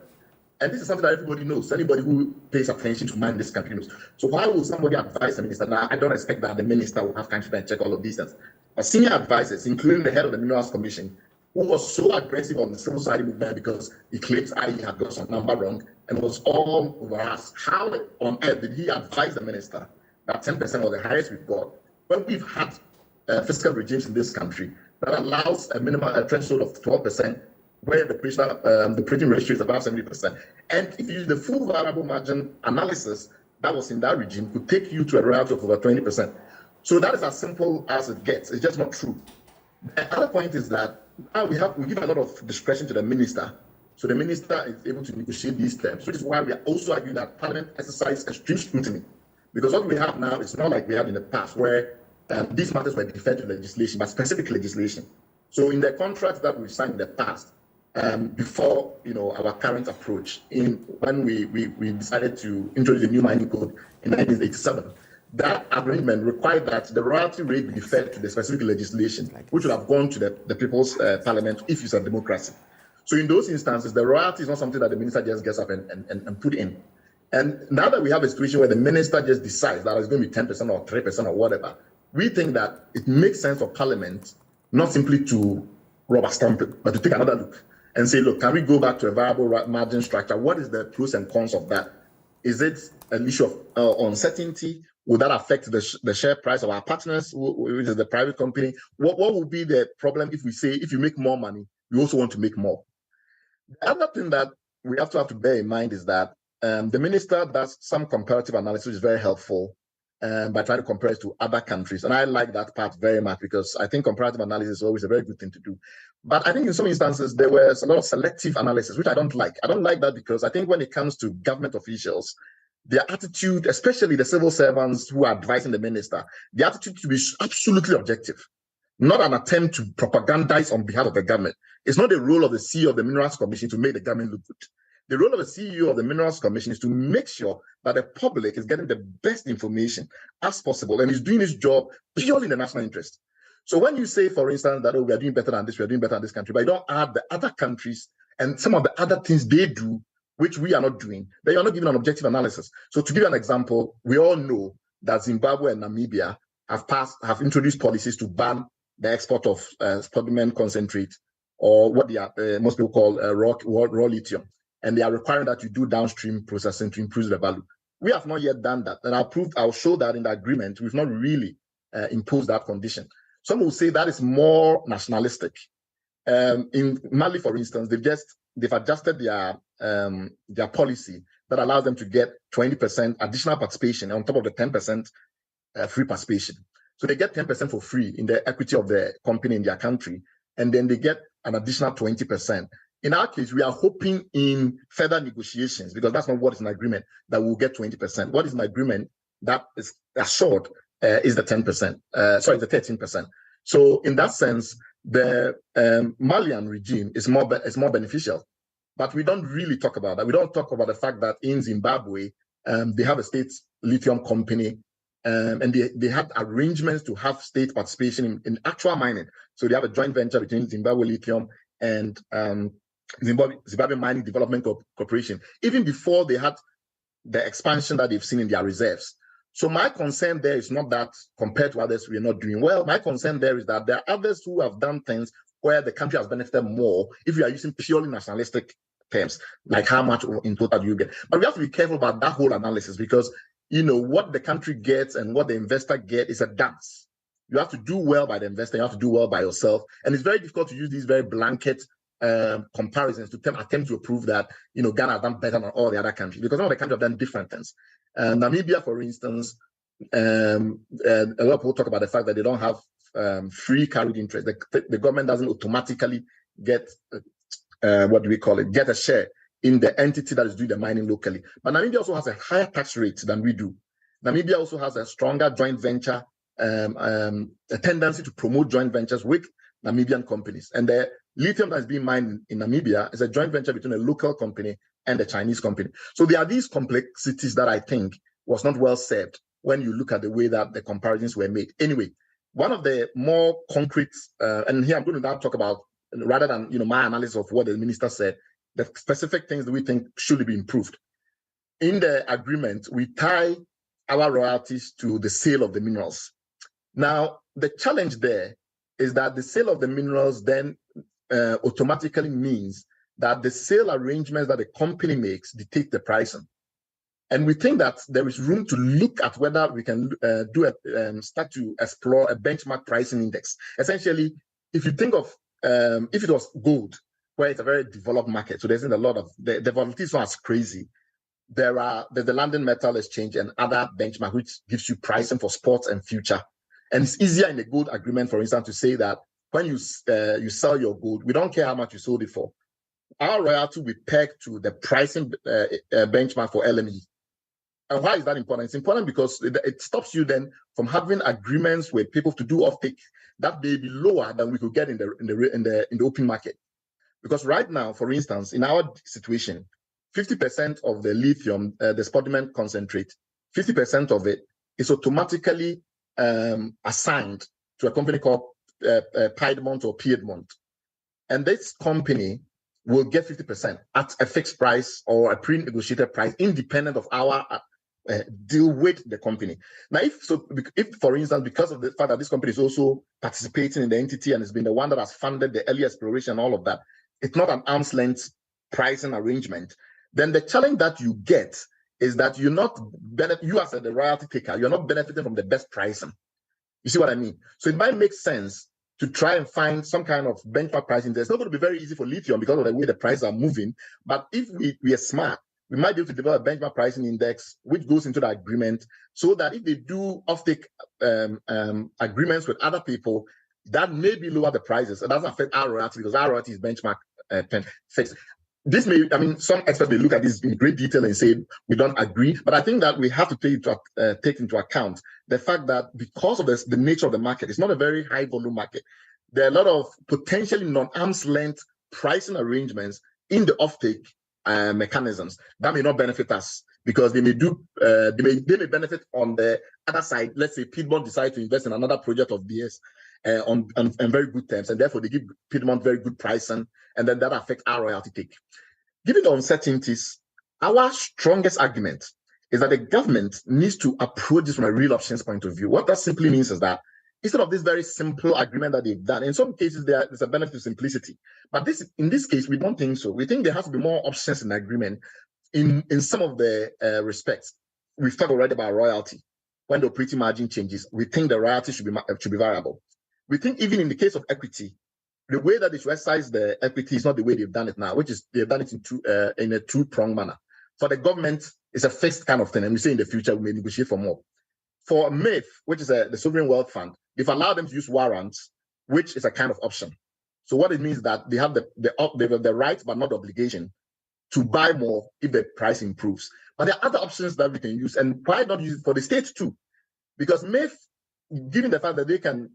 And this is something that everybody knows. Anybody who pays attention to mind this country knows. So why would somebody advise the minister? Now, I don't expect that the minister will have time to check all of these things. But senior advisors, including the head of the Minerals Commission, who was so aggressive on the civil society movement because he claims IE had got some number wrong and was all over us. How on earth did he advise the minister that 10% was the highest we've got when we've had fiscal regimes in this country that allows a minimum threshold of 12%, where the operating ratio is above 70%. And if you use the full variable margin analysis that was in that regime, could take you to a royalty of over 20%. So that is as simple as it gets. It's just not true. The other point is that now we give a lot of discretion to the minister. So the minister is able to negotiate these terms, which is why we are also arguing that Parliament exercise extreme scrutiny. Because what we have now is not like we had in the past, where these matters were deferred to legislation, but specific legislation. So in the contracts that we've signed in the past, before our current approach, when we decided to introduce a new mining code in 1987, that arrangement required that the royalty rate be deferred to the specific legislation, which would have gone to the People's Parliament if it's a democracy. So in those instances, the royalty is not something that the minister just gets up and put in. And now that we have a situation where the minister just decides that it's going to be 10% or 3% or whatever, we think that it makes sense for Parliament not simply to rubber stamp it, but to take another look and say, look, can we go back to a variable margin structure? What is the pros and cons of that? Is it an issue of uncertainty? Will that affect the share price of our partners, which is the private company? What would be the problem if we say, if you make more money, you also want to make more? The other thing that we have to bear in mind is that the minister does some comparative analysis, which is very helpful, by trying to compare it to other countries. And I like that part very much because I think comparative analysis is always a very good thing to do. But I think in some instances, there was a lot of selective analysis, which I don't like. I don't like that because I think when it comes to government officials, their attitude, especially the civil servants who are advising the minister, the attitude to be absolutely objective, not an attempt to propagandize on behalf of the government. It's not the role of the CEO of the Minerals Commission to make the government look good. The role of the CEO of the Minerals Commission is to make sure that the public is getting the best information as possible and is doing his job purely in the national interest. So when you say, for instance, that we are doing better than this, we are doing better than this country, but you don't add the other countries and some of the other things they do, which we are not doing, then you're not giving an objective analysis. So to give you an example, we all know that Zimbabwe and Namibia have introduced policies to ban the export of spodumene concentrate, or what most people call raw lithium. And they are requiring that you do downstream processing to improve the value. We have not yet done that. And I'll show that in the agreement, we've not really imposed that condition. Some will say that is more nationalistic. In Mali, for instance, they've adjusted their policy that allows them to get 20% additional participation on top of the 10% free participation. So they get 10% for free in the equity of the company in their country, and then they get an additional 20%. In our case, we are hoping in further negotiations, because that's not what is in agreement, that we'll get 20%. What is in agreement that is assured is the 10%. The 13%. So in that sense, the Malian regime is more beneficial. But we don't really talk about that. We don't talk about the fact that in Zimbabwe, they have a state lithium company, and they had arrangements to have state participation in actual mining. So they have a joint venture between Zimbabwe Lithium and Zimbabwe Mining Development Corporation, even before they had the expansion that they've seen in their reserves. So my concern there is not that compared to others, we are not doing well. My concern there is that there are others who have done things where the country has benefited more if we are using purely nationalistic terms, like how much in total do you get. But we have to be careful about that whole analysis, because what the country gets and what the investor gets is a dance. You have to do well by the investor, you have to do well by yourself. And it's very difficult to use these very blanket comparisons to attempt to prove that Ghana has done better than all the other countries, because all the countries have done different things. Namibia, for instance, a lot of people talk about the fact that they don't have free carried interest. The government doesn't automatically get get a share in the entity that is doing the mining locally. But Namibia also has a higher tax rate than we do. Namibia also has a stronger joint venture, a tendency to promote joint ventures with Namibian companies. And the lithium that's being mined in Namibia is a joint venture between a local company and a Chinese company. So there are these complexities that I think was not well served when you look at the way that the comparisons were made. Anyway, one of the more concrete, and here I'm going to now talk about, rather than my analysis of what the minister said, the specific things that we think should be improved. In the agreement, we tie our royalties to the sale of the minerals. Now, the challenge there is that the sale of the minerals then automatically means that the sale arrangements that the company makes dictate the pricing. And we think that there is room to look at whether we can start to explore a benchmark pricing index. Essentially, if you think of, if it was gold, where it's a very developed market, so there isn't a lot of, the volatility is not as crazy. There's the London Metal Exchange and other benchmark, which gives you pricing for sports and future. And it's easier in the gold agreement, for instance, to say that when you sell your gold, we don't care how much you sold it for. Our royalty will peg to the pricing benchmark for LME. And why is that important? It's important because it stops you then from having agreements with people to do offtake that may be lower than we could get in the open market. Because right now, for instance, in our situation, 50% of the lithium, the spodumene concentrate, 50% of it is automatically assigned to a company called Piedmont or Piedmont. And this company will get 50% at a fixed price or a pre-negotiated price, independent of our deal with the company. Now, if, for instance, because of the fact that this company is also participating in the entity and has been the one that has funded the early exploration and all of that, it's not an arm's length pricing arrangement, then the challenge that you get is that you as the royalty taker, you're not benefiting from the best pricing. You see what I mean? So it might make sense to try and find some kind of benchmark pricing. It's not going to be very easy for lithium because of the way the prices are moving. But if we are smart, we might be able to develop a benchmark pricing index, which goes into the agreement, so that if they do offtake agreements with other people, that may be lower the prices. It doesn't affect our royalty because our royalty is benchmark fixed. This may, some experts may look at this in great detail and say we don't agree, but I think that we have to take into account the fact that because of the nature of the market, it's not a very high volume market. There are a lot of potentially non-arm's length pricing arrangements in the offtake mechanisms that may not benefit us because they may benefit on the other side. Let's say Piedmont decide to invest in another project of theirs on very good terms, and therefore they give Piedmont very good pricing, and then that affects our royalty take. Given the uncertainties, our strongest argument is that the government needs to approach this from a real options point of view. What that simply means is that instead of this very simple agreement that they've done, in some cases there's a benefit to simplicity. But in this case, we don't think so. We think there has to be more options in the agreement in some of the respects. We've talked already about royalty. When the operating margin changes, we think the royalty should be variable. We think even in the case of equity, the way that they should exercise the equity is not the way they've done it now, which is they've done it in a two-pronged manner. For the government, it's a fixed kind of thing, and we say in the future we may negotiate for more. For MIIF, which is the Sovereign Wealth Fund, they've allowed them to use warrants, which is a kind of option. So what it means is that they have the right but not the obligation to buy more if the price improves. But there are other options that we can use, and why not use it for the state too? Because MIIF, given the fact that they can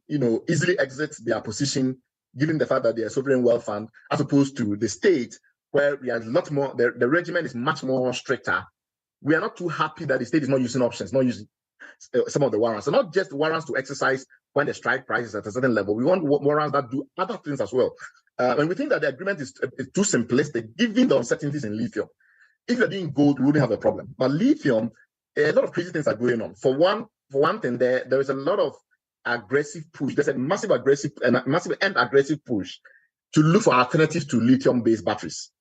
easily exit their position, given the fact that they are a sovereign wealth fund, as opposed to the state, where we are a lot more, the regimen is much more stricter. We are not too happy that the state is not using options, not using some of the warrants. So not just warrants to exercise when the strike price is at a certain level. We want warrants that do other things as well. And we think that the agreement is too simplistic, given the uncertainties in lithium. If you're doing gold, we wouldn't have a problem. But lithium, a lot of crazy things are going on. For one thing, there is a lot of aggressive push. There's a massive and aggressive push to look for alternatives to lithium-based batteries.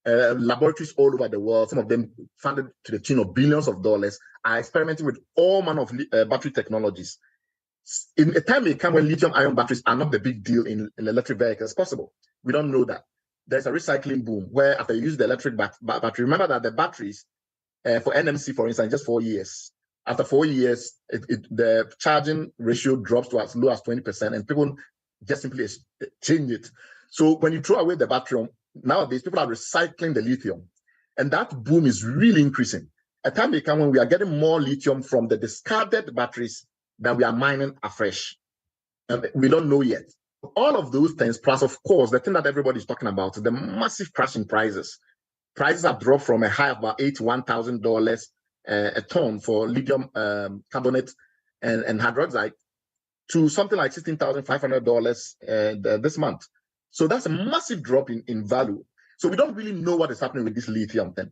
Laboratories all over the world, some of them funded to the tune of billions of dollars, are experimenting with all manner of battery technologies. In a time may come when lithium-ion batteries are not the big deal in electric vehicles possible. We don't know that. There's a recycling boom where after you use the electric battery, remember that the batteries for NMC, for instance, just 4 years. After 4 years, the charging ratio drops to as low as 20%, and people just simply change it. So when you throw away the battery, nowadays people are recycling the lithium, and that boom is really increasing. a time may come when we are getting more lithium from the discarded batteries than we are mining afresh. And we don't know yet. All of those things, plus, of course, the thing that everybody's talking about, the massive crash in prices. Prices have dropped from a high of about $81,000 a ton for lithium carbonate and hydroxide to something like $16,500 this month. So that's a massive drop in value. So we don't really know what is happening with this lithium thing.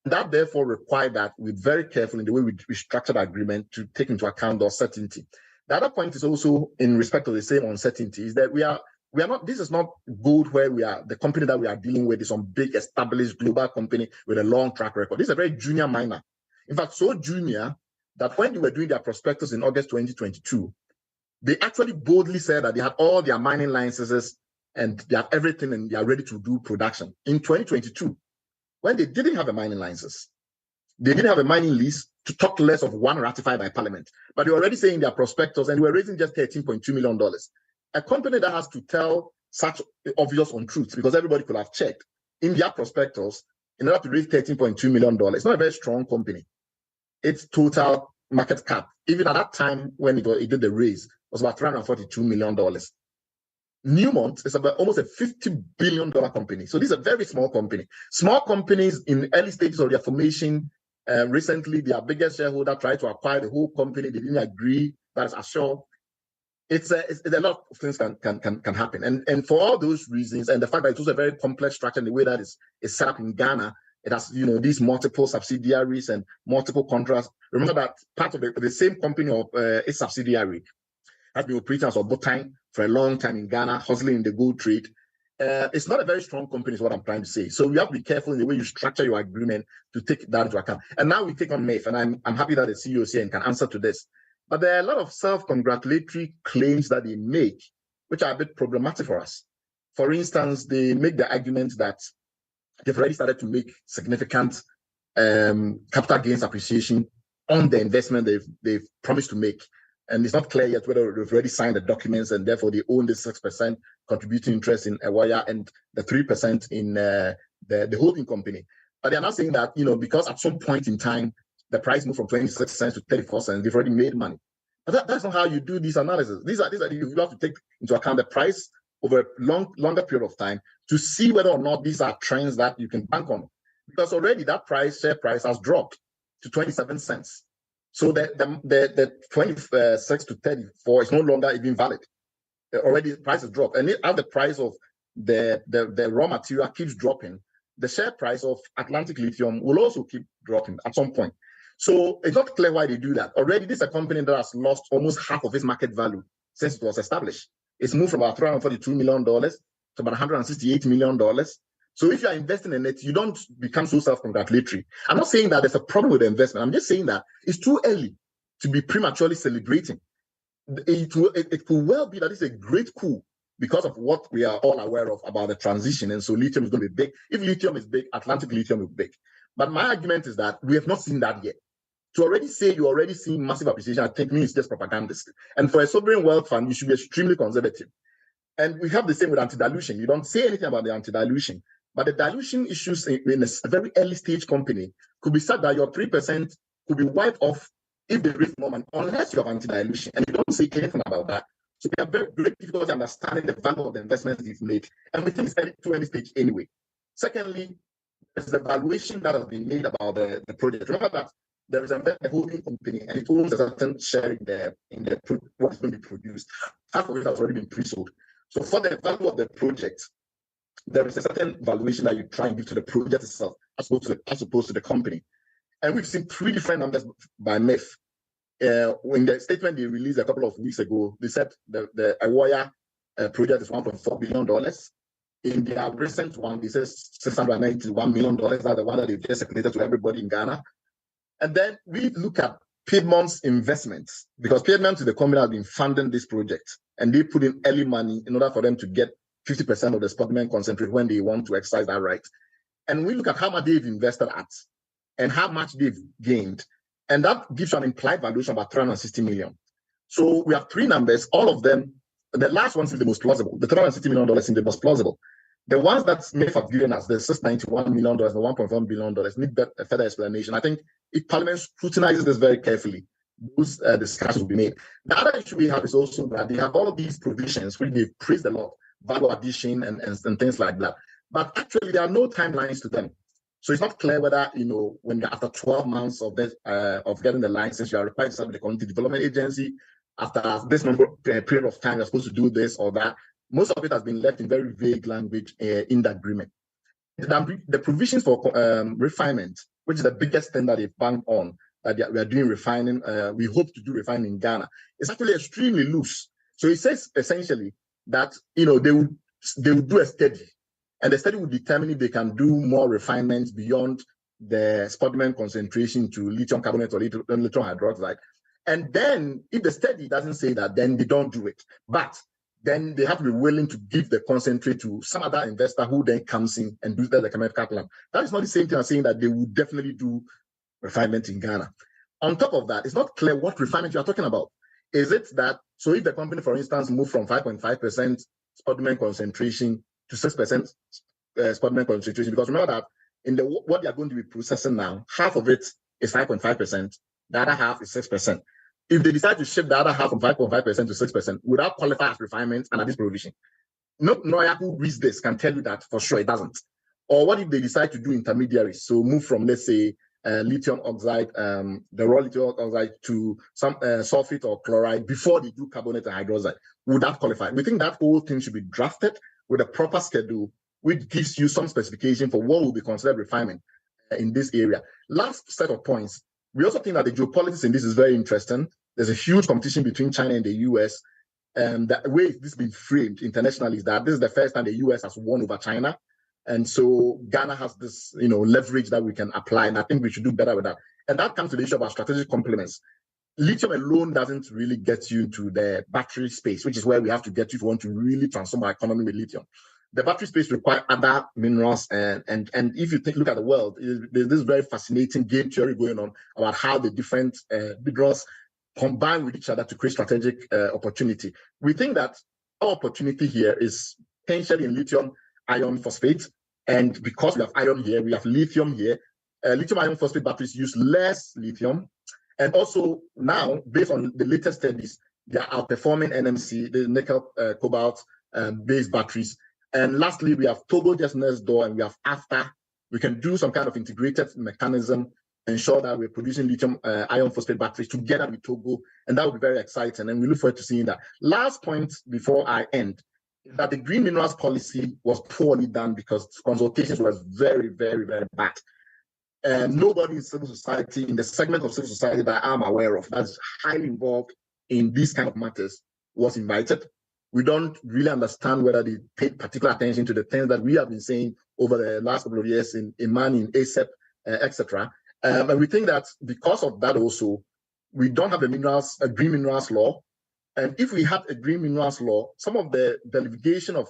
That therefore requires that we're very careful in the way we structure the agreement to take into account the uncertainty. The other point is also in respect to the same uncertainty is that we are not, this is not good where we are, the company that we are dealing with is some big established global company with a long track record. This is a very junior miner. In fact, so junior that when they were doing their prospectus in August 2022, they actually boldly said that they had all their mining licenses and they have everything and they are ready to do production. In 2022, when they didn't have a mining license, they didn't have a mining lease, to talk less of one ratified by Parliament. But they were already saying their prospectus and they were raising just $13.2 million. A company that has to tell such obvious untruths, because everybody could have checked in their prospectus in order to raise $13.2 million. It's not a very strong company. Its total market cap, even at that time when it did the raise, was about $342 million. Newmont is about almost a $50 billion company. So this is a very small company. Small companies in early stages of their formation, recently their biggest shareholder tried to acquire the whole company. They didn't agree. That's assured. It's a lot of things can happen. And for all those reasons, and the fact that it's also a very complex structure in the way that is set up in Ghana, it has, these multiple subsidiaries and multiple contracts. Remember that part of the same company of its subsidiary has been operating as a botine for a long time in Ghana, hustling in the gold trade. It's not a very strong company is what I'm trying to say. So you have to be careful in the way you structure your agreement to take that into account. And now we take on MIIF, and I'm happy that the CEO is here and can answer to this. But there are a lot of self-congratulatory claims that they make, which are a bit problematic for us. For instance, they make the argument that they've already started to make significant capital gains appreciation on the investment they've promised to make. And it's not clear yet whether they've already signed the documents and therefore they own the 6% contributing interest in Awaya and the 3% in the holding company. But they're not saying that, because at some point in time, the price moved from 26 cents to 34 cents, they've already made money. But that's not how you do these analysis. These are you have to take into account the price over a longer period of time to see whether or not these are trends that you can bank on. Because already that share price has dropped to 27 cents. So the 26 to 34 is no longer even valid. Already the price has dropped. And as the price of the raw material keeps dropping, the share price of Atlantic Lithium will also keep dropping at some point. So it's not clear why they do that. Already this is a company that has lost almost half of its market value since it was established. It's moved from about $342 million to about $168 million. So if you are investing in it, you don't become so self-congratulatory. I'm not saying that there's a problem with the investment. I'm just saying that it's too early to be prematurely celebrating. It could well be that it's a great coup because of what we are all aware of about the transition. And so lithium is going to be big. If lithium is big, Atlantic Lithium is big. But my argument is that we have not seen that yet. To already say you already see massive appreciation, I think means just propagandist. And for a sovereign wealth fund, you should be extremely conservative. And we have the same with anti-dilution. You don't say anything about the anti-dilution. But the dilution issues in a very early stage company could be said that your 3% could be wiped off if they raise more money, unless you have anti-dilution. And you don't say anything about that. So we have very great difficulty understanding the value of the investments you've made. And we think it's too early stage anyway. Secondly, there's the valuation that has been made about the project. Remember that there is a holding company and it owns a certain share in what's going to be produced. Half of it has already been pre-sold. So for the value of the project, there is a certain valuation that you try and give to the project itself as opposed to the company. And we've seen three different numbers by MIIF. In the statement they released a couple of weeks ago, they said the Awaya project is $1.4 billion. In their recent one, they said $691 million. That's the one that they've just circulated to everybody in Ghana. And then we look at Piedmont's investments, because Piedmont is the company that has been funding this project, and they put in early money in order for them to get 50% of the spodumene concentrate when they want to exercise that right. And we look at how much they've invested at and how much they've gained. And that gives you an implied valuation of about $360 million. So we have three numbers, all of them. The last one is the most plausible. The $360 million is the most plausible. The ones that MIIF have given us, the $691 million, the $1.1 billion, need a further explanation. I think if Parliament scrutinizes this very carefully, those discussions will be made. The other issue we have is also that they have all of these provisions which they've praised a lot, value addition and things like that. But actually, there are no timelines to them. So it's not clear whether, when you're after 12 months of getting the license, you are required to serve the Community Development Agency. After this period of time, you're supposed to do this or that. Most of it has been left in very vague language in the agreement. The provisions for refinement, which is the biggest thing that they've banked on, that we are doing refining, we hope to do refining in Ghana, is actually extremely loose. So it says essentially that they would do a study, and the study would determine if they can do more refinements beyond the spodumene concentration to lithium carbonate or lithium hydroxide. And then if the study doesn't say that, then they don't do it. But then they have to be willing to give the concentrate to some other investor who then comes in and does the chemical plant. That is not the same thing as saying that they will definitely do refinement in Ghana. On top of that, it's not clear what refinement you are talking about. Is it that, so if the company, for instance, moved from 5.5% spodumene concentration to 6% spodumene concentration, because remember that in what they are going to be processing now, half of it is 5.5%, the other half is 6%. If they decide to shift the other half from 5.5% to 6%, would that qualify as refinement under this provision? No lawyer who reads this can tell you that for sure it doesn't. Or what if they decide to do intermediaries? So move from, let's say, lithium oxide, the raw lithium oxide to some sulfate or chloride before they do carbonate and hydroxide. Would that qualify? We think that whole thing should be drafted with a proper schedule, which gives you some specification for what will be considered refinement in this area. Last set of points. We also think that the geopolitics in this is very interesting. There's a huge competition between China and the US. The way this has been framed internationally is that this is the first time the US has won over China. And so Ghana has this, leverage that we can apply. And I think we should do better with that. And that comes to the issue about strategic complements. Lithium alone doesn't really get you to the battery space, which is where we have to get you if we want to really transform our economy with lithium. The battery space requires other minerals, and if you look at the world, there's this very fascinating game theory going on about how the different minerals combine with each other to create strategic opportunity. We think that our opportunity here is potentially in lithium iron phosphate, and because we have iron here, we have lithium here. Lithium iron phosphate batteries use less lithium, and also now, based on the latest studies, they are outperforming NMC, the nickel cobalt based batteries. And lastly, we have Togo just next door, and we have AFTA. We can do some kind of integrated mechanism, ensure that we're producing lithium iron phosphate batteries together with Togo, and that would be very exciting, and we look forward to seeing that. Last point before I end, that the green minerals policy was poorly done because consultations was very, very, very bad. And nobody in civil society, in the segment of civil society that I'm aware of, that's highly involved in these kind of matters, was invited. We don't really understand whether they paid particular attention to the things that we have been saying over the last couple of years in Imani, in ASEP, etc. And we think that because of that also, we don't have a green minerals law. And if we had a green minerals law, some of the delegation of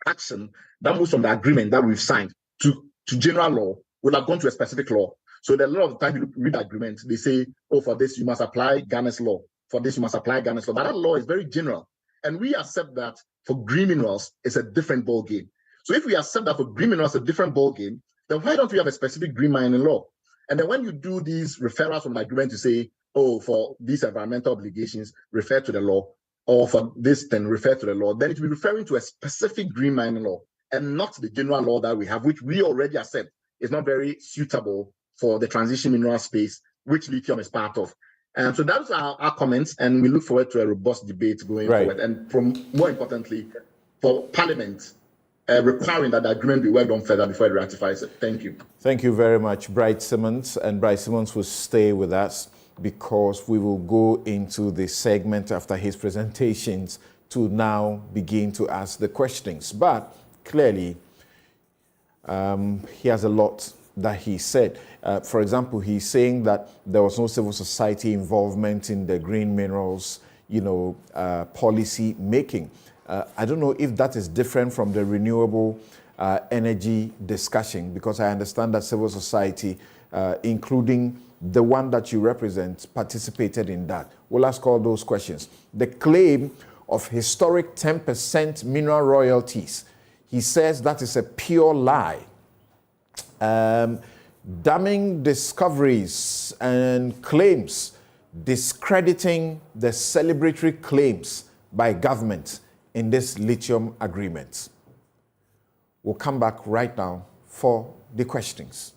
action that moves from the agreement that we've signed to general law would have gone to a specific law. So a lot of the time you read the agreement, they say, oh, for this you must apply Ghana's law. For this you must apply Ghana's law. But that law is very general. And we accept that for green minerals, it's a different ball game. So if we accept that for green minerals, a different ball game, then why don't we have a specific green mining law? And then when you do these referrals from the agreement to say, oh, for these environmental obligations, refer to the law, or for this, then refer to the law, then it will be referring to a specific green mining law and not the general law that we have, which we already accept is not very suitable for the transition mineral space, which lithium is part of. And so those are our comments, and we look forward to a robust debate going forward. And more importantly, for Parliament, requiring that the agreement be worked on further before it ratifies it. Thank you. Thank you very much, Bright Simmons. And Bright Simmons will stay with us because we will go into the segment after his presentations to now begin to ask the questions. But clearly, he has a lot that he said. For example, he's saying that there was no civil society involvement in the green minerals, policy making. I don't know if that is different from the renewable energy discussion, because I understand that civil society, including the one that you represent, participated in that. We'll ask all those questions. The claim of historic 10% mineral royalties. He says that is a pure lie. Damning discoveries and claims discrediting the celebratory claims by government in this lithium agreement. We'll come back right now for the questions.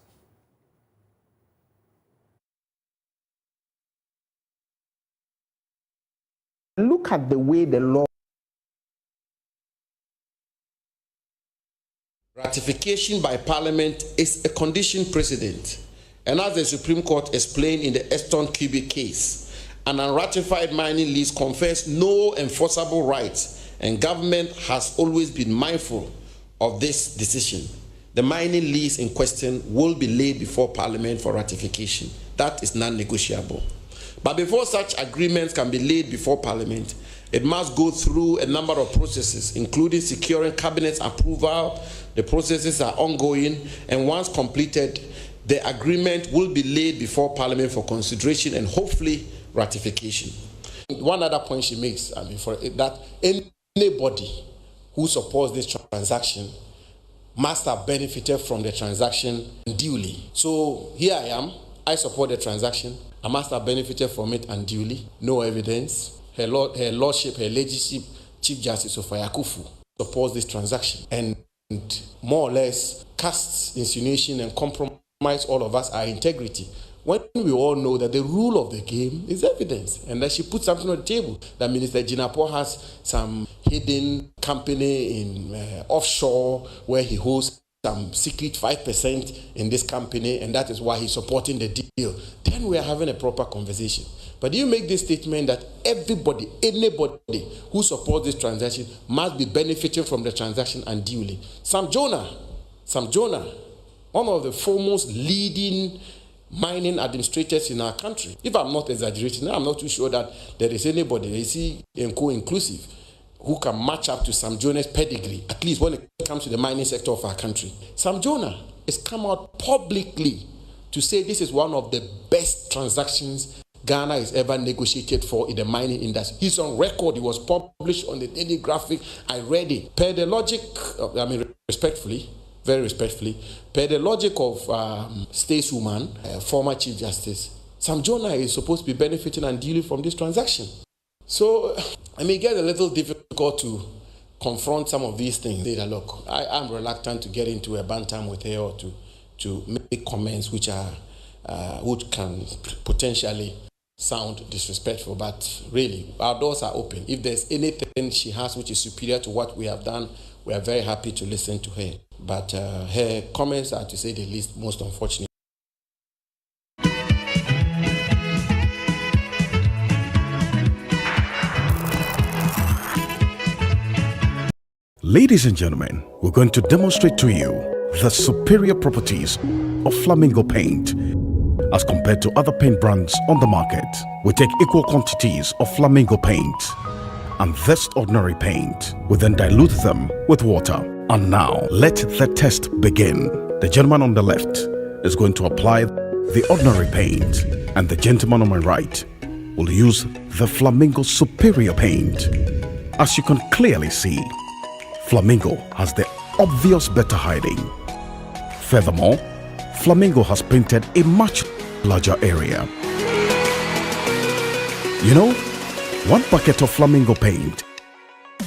Look at the way the law. Ratification by Parliament is a condition precedent, and as the Supreme Court explained in the Eston Cubic case, an unratified mining lease confers no enforceable rights, and government has always been mindful of this decision. The mining lease in question will be laid before Parliament for ratification. That is non-negotiable. But before such agreements can be laid before Parliament, it must go through a number of processes, including securing Cabinet's approval. The processes are ongoing, and once completed, the agreement will be laid before Parliament for consideration and hopefully ratification. One other point she makes, that anybody who supports this transaction must have benefited from the transaction duly. So here I am, I support the transaction. I must have benefited from it unduly. No evidence. Her Lordship, her Ladyship, Chief Justice Sophia Akufu supports this transaction and more or less casts insinuation and compromise all of us our integrity. When we all know that the rule of the game is evidence, and that she put something on the table, that Minister Jinapor has some hidden company in offshore where he holds some secret 5% in this company, and that is why he's supporting the deal, then we are having a proper conversation. But you make this statement that everybody, anybody who supports this transaction must be benefiting from the transaction unduly. Sam Jonah, one of the foremost leading mining administrators in our country. If I'm not exaggerating, I'm not too sure that there is anybody, inclusive, who can match up to Sam Jonah's pedigree, at least when it comes to the mining sector of our country. Sam Jonah has come out publicly to say this is one of the best transactions Ghana has ever negotiated for in the mining industry. He's on record. It was published on the Daily Graphic. I read it. Per the logic, respectfully, very respectfully, per the logic of stateswoman, former Chief Justice, Sam Jonah is supposed to be benefiting unduly from this transaction. So, it get a little difficult to confront some of these things. Look, I'm reluctant to get into a bantam with her or to make comments which can potentially sound disrespectful. But really, our doors are open. If there's anything she has which is superior to what we have done, we are very happy to listen to her. But her comments are, to say the least, most unfortunate. Ladies and gentlemen, we're going to demonstrate to you the superior properties of Flamingo paint as compared to other paint brands on the market. We take equal quantities of Flamingo paint and this ordinary paint. We then dilute them with water. And now, let the test begin. The gentleman on the left is going to apply the ordinary paint, and the gentleman on my right will use the Flamingo superior paint. As you can clearly see, Flamingo has the obvious better hiding. Furthermore, Flamingo has painted a much larger area. You know, one bucket of Flamingo paint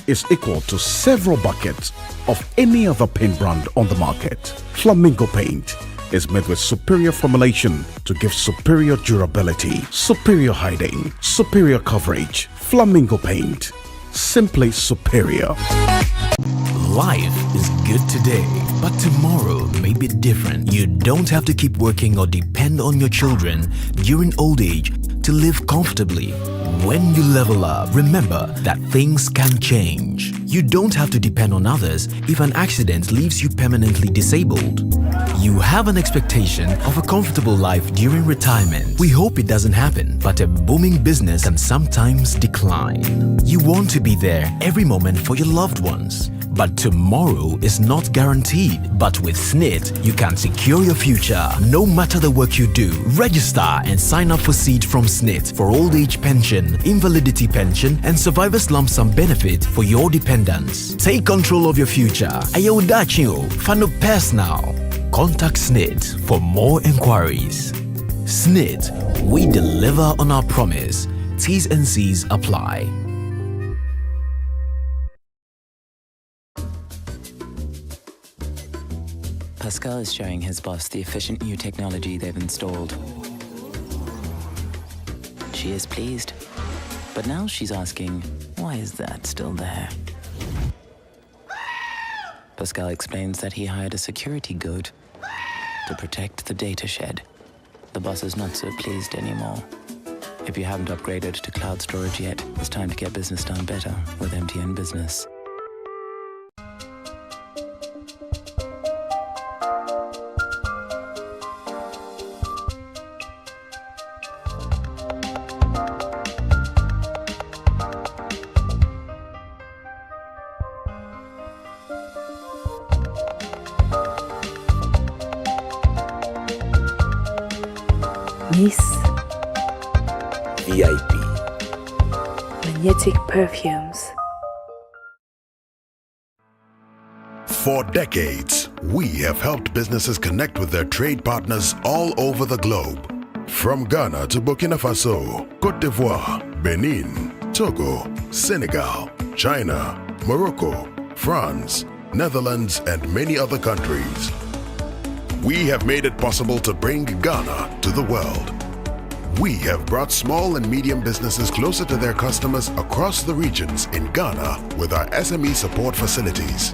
is equal to several buckets of any other paint brand on the market. Flamingo paint is made with superior formulation to give superior durability, superior hiding, superior coverage. Flamingo paint, simply superior. Life is good today, but tomorrow may be different. You don't have to keep working or depend on your children during old age to live comfortably. When you level up, remember that things can change. You don't have to depend on others if an accident leaves you permanently disabled. You have an expectation of a comfortable life during retirement. We hope it doesn't happen, but a booming business can sometimes decline. You want to be there every moment for your loved ones, But tomorrow is not guaranteed. But with SNIT, you can secure your future. No matter the work you do, register and sign up for SEED from SNIT for old age pension, invalidity pension, and survivor's lump sum benefit for your dependents. Take control of your future. Ayo Dachio, Fano Pass now. Contact SNIT for more inquiries. SNIT, we deliver on our promise. T's and C's apply. Pascal is showing his boss the efficient new technology they've installed. She is pleased, but now she's asking, why is that still there? Pascal explains that he hired a security guard to protect the data shed. The boss is not so pleased anymore. If you haven't upgraded to cloud storage yet, it's time to get business done better with MTN Business. Miss VIP. Magnetic Perfumes. For decades, we have helped businesses connect with their trade partners all over the globe. From Ghana to Burkina Faso, Côte d'Ivoire, Benin, Togo, Senegal, China, Morocco, France, Netherlands, and many other countries. We have made it possible to bring Ghana to the world. We have brought small and medium businesses closer to their customers across the regions in Ghana with our SME support facilities.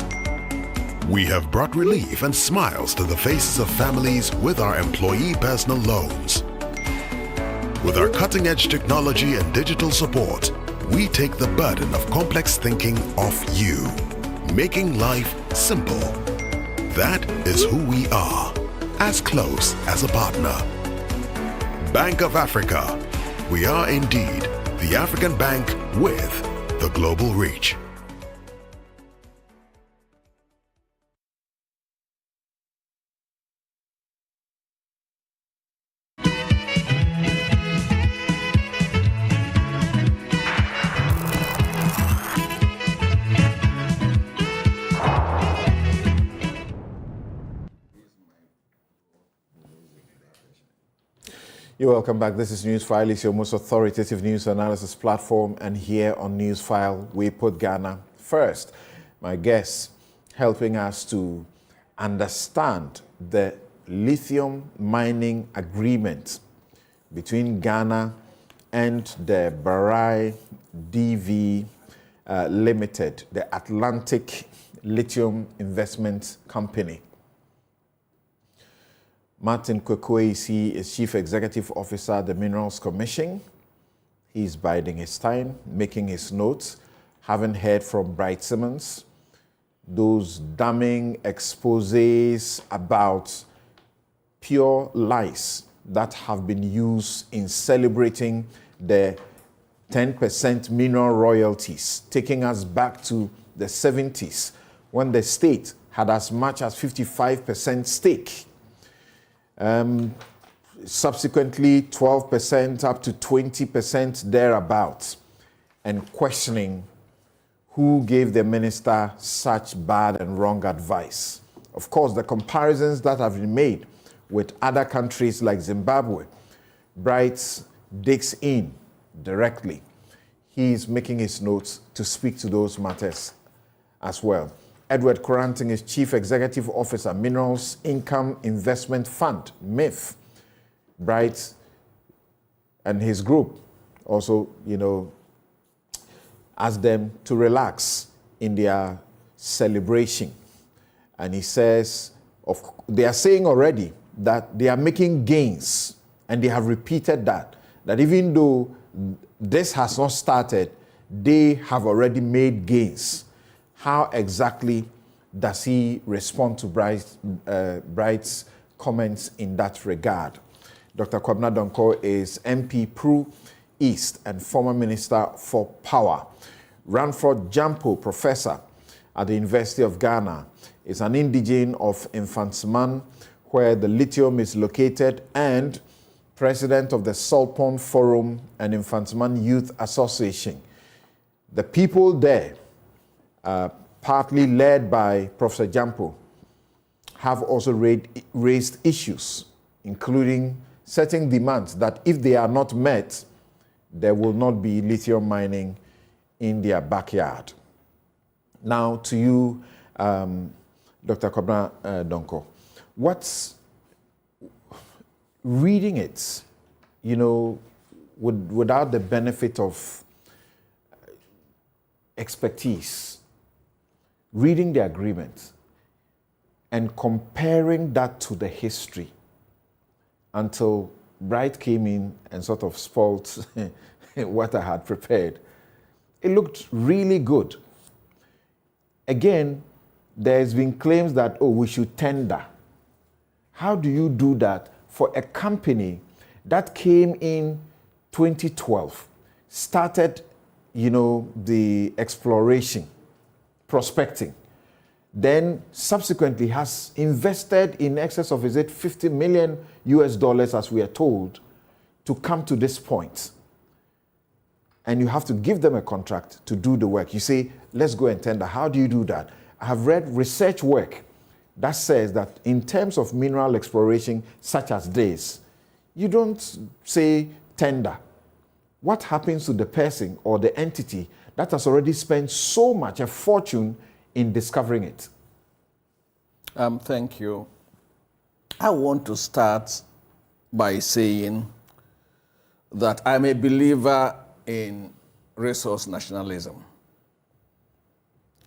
We have brought relief and smiles to the faces of families with our employee personal loans. With our cutting-edge technology and digital support, we take the burden of complex thinking off you, making life simple. That is who we are, as close as a partner. Bank of Africa. We are indeed the African bank with the global reach. You're welcome back. This is Newsfile. It's your most authoritative news analysis platform. And here on Newsfile, we put Ghana first. My guest helping us to understand the lithium mining agreement between Ghana and the Barai DV Limited, the Atlantic Lithium Investment Company. Martin Kwekwesi is Chief Executive Officer at the Minerals Commission. He's biding his time, making his notes, having heard from Bright Simmons, those damning exposés about pure lies that have been used in celebrating the 10% mineral royalties, taking us back to the 70s when the state had as much as 55% stake. Subsequently 12% up to 20% thereabouts, and questioning who gave the minister such bad and wrong advice. Of course, the comparisons that have been made with other countries like Zimbabwe, Bright digs in directly. He's making his notes to speak to those matters as well. Edward Coranting is Chief Executive Officer, Minerals Income Investment Fund, MIIF. Bright and his group also, asked them to relax in their celebration. And he says, they are saying already that they are making gains, and they have repeated that even though this has not started, they have already made gains. How exactly does he respond to Bright's comments in that regard? Dr. Kwabena Donkor is MP Pro East and former Minister for Power. Ranford Jampo, Professor at the University of Ghana. It's an indigene of Infantsman, where the Lithium is located, and president of the Saltpond Forum and Infantsman Youth Association. The people there, partly led by Professor Jampo, have also raised issues, including certain demands that if they are not met, there will not be lithium mining in their backyard. Now to you, Dr. Kwabena Donkor, what's reading it, you know, without the benefit of expertise, reading the agreement and comparing that to the history until Bright came in and sort of spoiled what I had prepared. It looked really good. Again, there's been claims that, oh, we should tender. How do you do that for a company that came in 2012, started, you know, the exploration, prospecting, then subsequently has invested in excess of, is it $50 million US, as we are told, to come to this point? And you have to give them a contract to do the work. You say, let's go and tender. How do you do that? I have read research work that says that in terms of mineral exploration such as this, you don't say tender. What happens to the person or the entity that has already spent so much, a fortune, in discovering it? Thank you. I want to start by saying that I'm a believer in resource nationalism.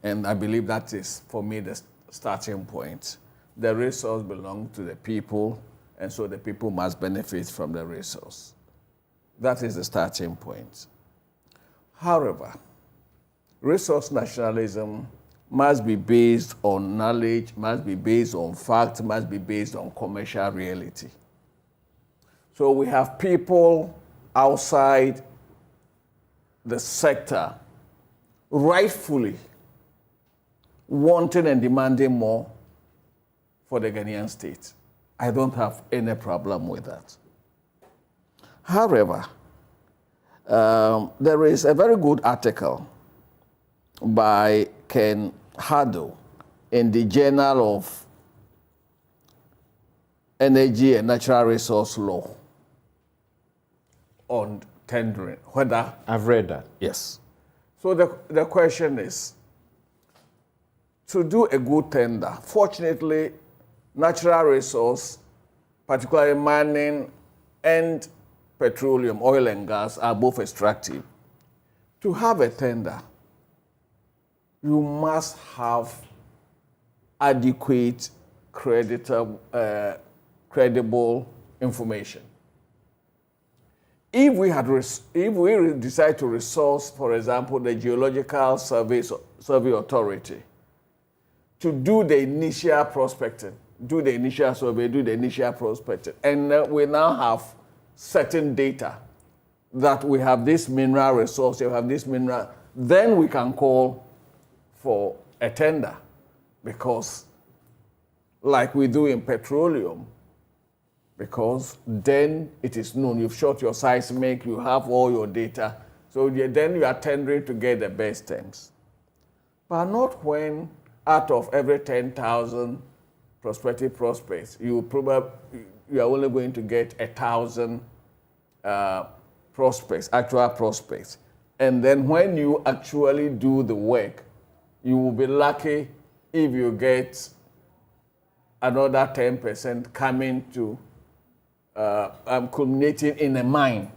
And I believe that is, for me, the starting point. The resource belongs to the people, and so the people must benefit from the resource. That is the starting point. However, resource nationalism must be based on knowledge, must be based on fact, must be based on commercial reality. So we have people outside the sector rightfully wanting and demanding more for the Ghanaian state. I don't have any problem with that. However, there is a very good article by Ken Hado in the Journal of Energy and Natural Resource Law on tendering. Whether I've read that. Yes. So the question is, to do a good tender, fortunately, natural resource, particularly mining and petroleum, oil and gas, are both extractive. To have a tender, you must have adequate, credible information. If we decide to resource, for example, the Geological Survey Authority to do the initial prospecting, do the initial survey, do the initial prospecting, and we now have certain data that we have this mineral resource, we have this mineral, then we can call for a tender, because like we do in petroleum, because then it is known, you've shot your seismic, you have all your data, so then you are tendering to get the best terms. But not when out of every 10,000 prospective prospects, you are only going to get 1,000 prospects, actual prospects. And then when you actually do the work, you will be lucky if you get another 10% coming to culminating in a mine.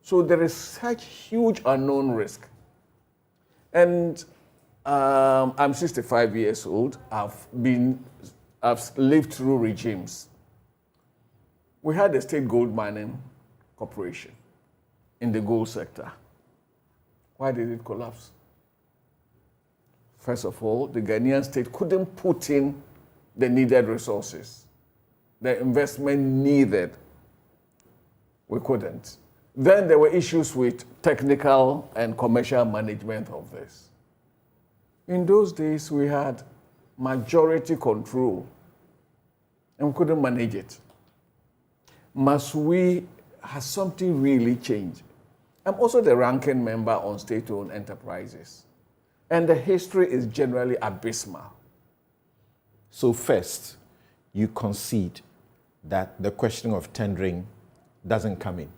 So there is such huge unknown risk. And I'm 65 years old. I've lived through regimes. We had the State Gold Mining Corporation in the gold sector. Why did it collapse? First of all, the Ghanaian state couldn't put in the needed resources, the investment needed. We couldn't. Then there were issues with technical and commercial management of this. In those days, we had majority control and we couldn't manage it. Has something really changed? I'm also the ranking member on state-owned enterprises, and the history is generally abysmal. So first, you concede that the question of tendering doesn't come in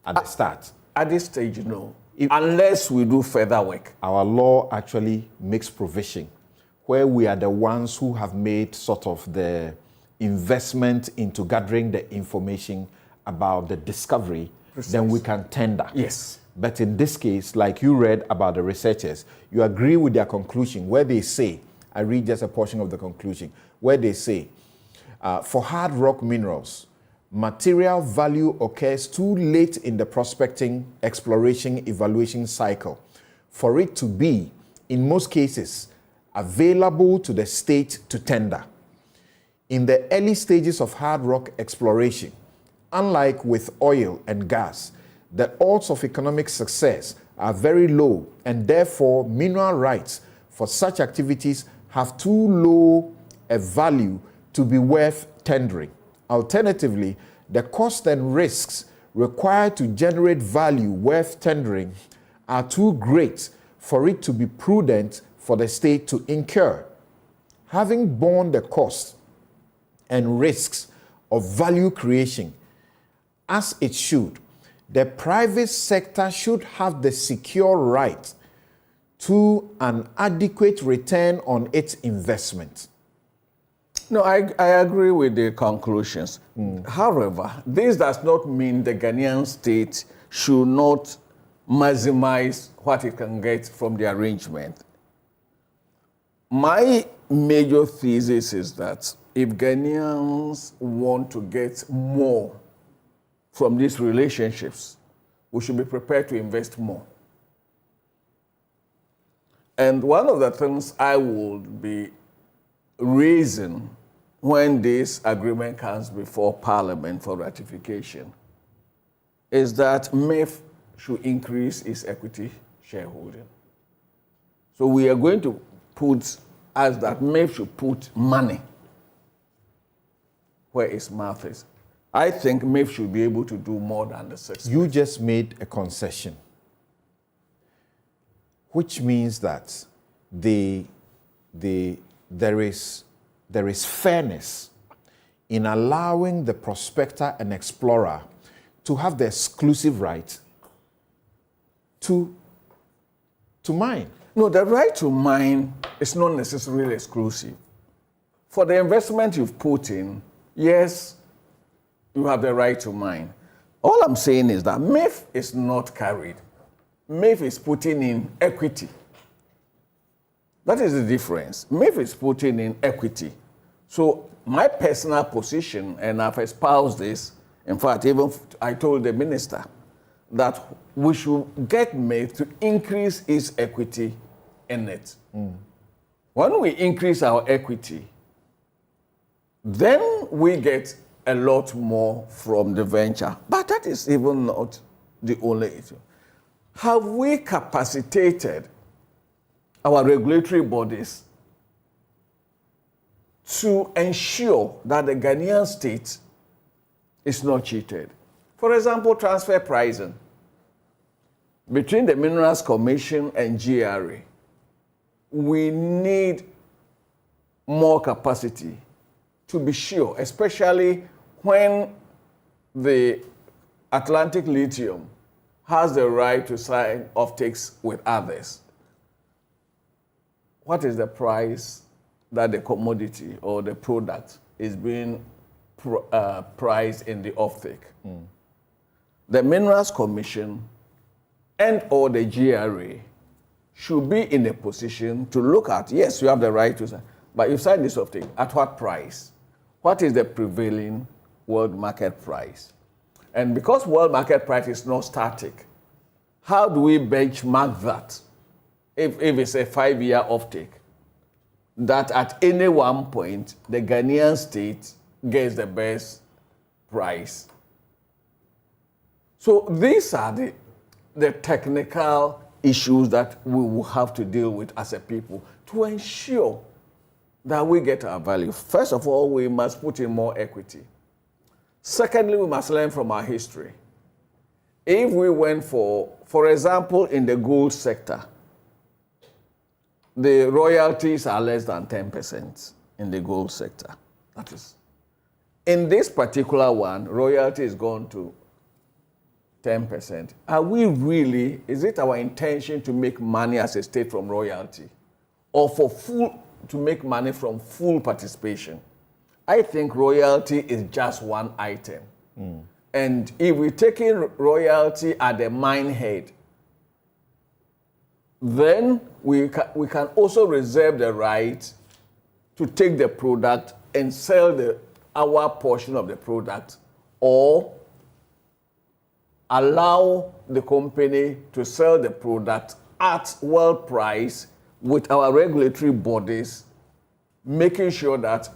at the start. At this stage, no. Unless we do further work. Our law actually makes provision where we are the ones who have made sort of the investment into gathering the information about the discovery, then we can tender. Yes. But in this case, like you read about the researchers, you agree with their conclusion where they say, I read just a portion of the conclusion, where they say, for hard rock minerals, material value occurs too late in the prospecting, exploration, evaluation cycle for it to be, in most cases, available to the state to tender. In the early stages of hard rock exploration, unlike with oil and gas, the odds of economic success are very low, and therefore mineral rights for such activities have too low a value to be worth tendering. Alternatively, the costs and risks required to generate value worth tendering are too great for it to be prudent for the state to incur. Having borne the costs and risks of value creation, as it should, the private sector should have the secure right to an adequate return on its investment. No, I agree with the conclusions. However, this does not mean the Ghanaian state should not maximize what it can get from the arrangement. My major thesis is that if Ghanaians want to get more from these relationships, we should be prepared to invest more. And one of the things I would be raising when this agreement comes before Parliament for ratification is that MIIF should increase its equity shareholding. So we are going to put as that MIIF should put money where its mouth is. I think MIIF should be able to do more than the 6%. You just made a concession, which means that there is fairness in allowing the prospector and explorer to have the exclusive right to mine. No, the right to mine is not necessarily exclusive. For the investment you've put in, yes, you have the right to mine. All I'm saying is that MIIF is not carried. MIIF is putting in equity. That is the difference. MIIF is putting in equity. So my personal position, and I've espoused this, in fact, even I told the minister, that we should get MIIF to increase its equity in it. When we increase our equity, then we get a lot more from the venture. But that is even not the only issue. Have we capacitated our regulatory bodies to ensure that the Ghanaian state is not cheated? For example, transfer pricing. Between the Minerals Commission and GRA, we need more capacity to be sure, especially when the Atlantic Lithium has the right to sign offtakes with others. What is the price that the commodity or the product is being priced in the offtake? The Minerals Commission and or the GRA should be in a position to look at, yes, you have the right to sign, but you sign this offtake, at what price? What is the prevailing world market price? And because world market price is not static, how do we benchmark that? If it's a 5-year offtake, that at any one point, the Ghanaian state gets the best price. So these are the technical issues that we will have to deal with as a people to ensure that we get our value. First of all, we must put in more equity. Secondly, we must learn from our history. If we went for example, in the gold sector, the royalties are less than 10% in the gold sector. That is. In this particular one, royalty is gone to 10%. Are we really, is it our intention to make money as a state from royalty? Or to make money from full participation? I think royalty is just one item. And if we take in royalty at the mine head, then we can also reserve the right to take the product and sell our portion of the product, or allow the company to sell the product at world price with our regulatory bodies, making sure that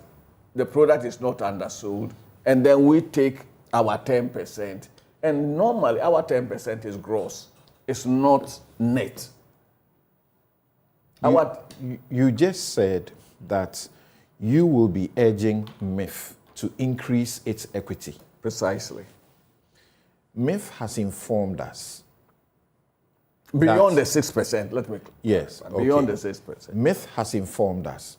the product is not undersold, and then we take our 10%. And normally our 10% is gross. It's not net. You just said that you will be urging MIIF to increase its equity. Precisely. MIIF has informed us. Beyond the 6%, let me. Yes. Beyond the 6%. MIIF has informed us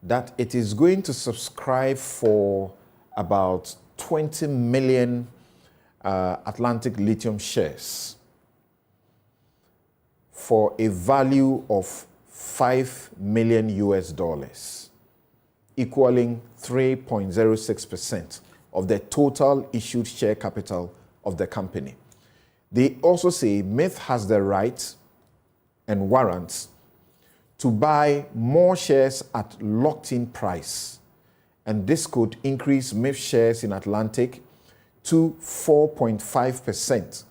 that it is going to subscribe for about 20 million Atlantic Lithium shares for a value of $5 million, equaling 3.06% of the total issued share capital of the company. They also say MIIF has the right and warrants to buy more shares at locked-in price, and this could increase MIIF shares in Atlantic to 4.5%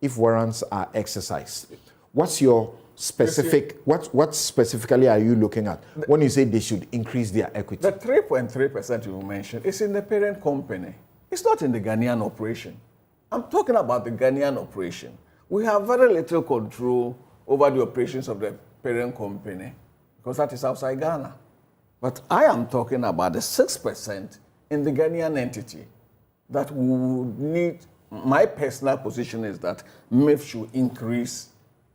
if warrants are exercised. What's your specific, what specifically are you looking at when you say they should increase their equity? The 3.3% you mentioned is in the parent company. It's not in the Ghanaian operation. I'm talking about the Ghanaian operation. We have very little control over the operations of the parent company because that is outside Ghana. But I am talking about the 6% in the Ghanaian entity that we would need. My personal position is that MIIF should increase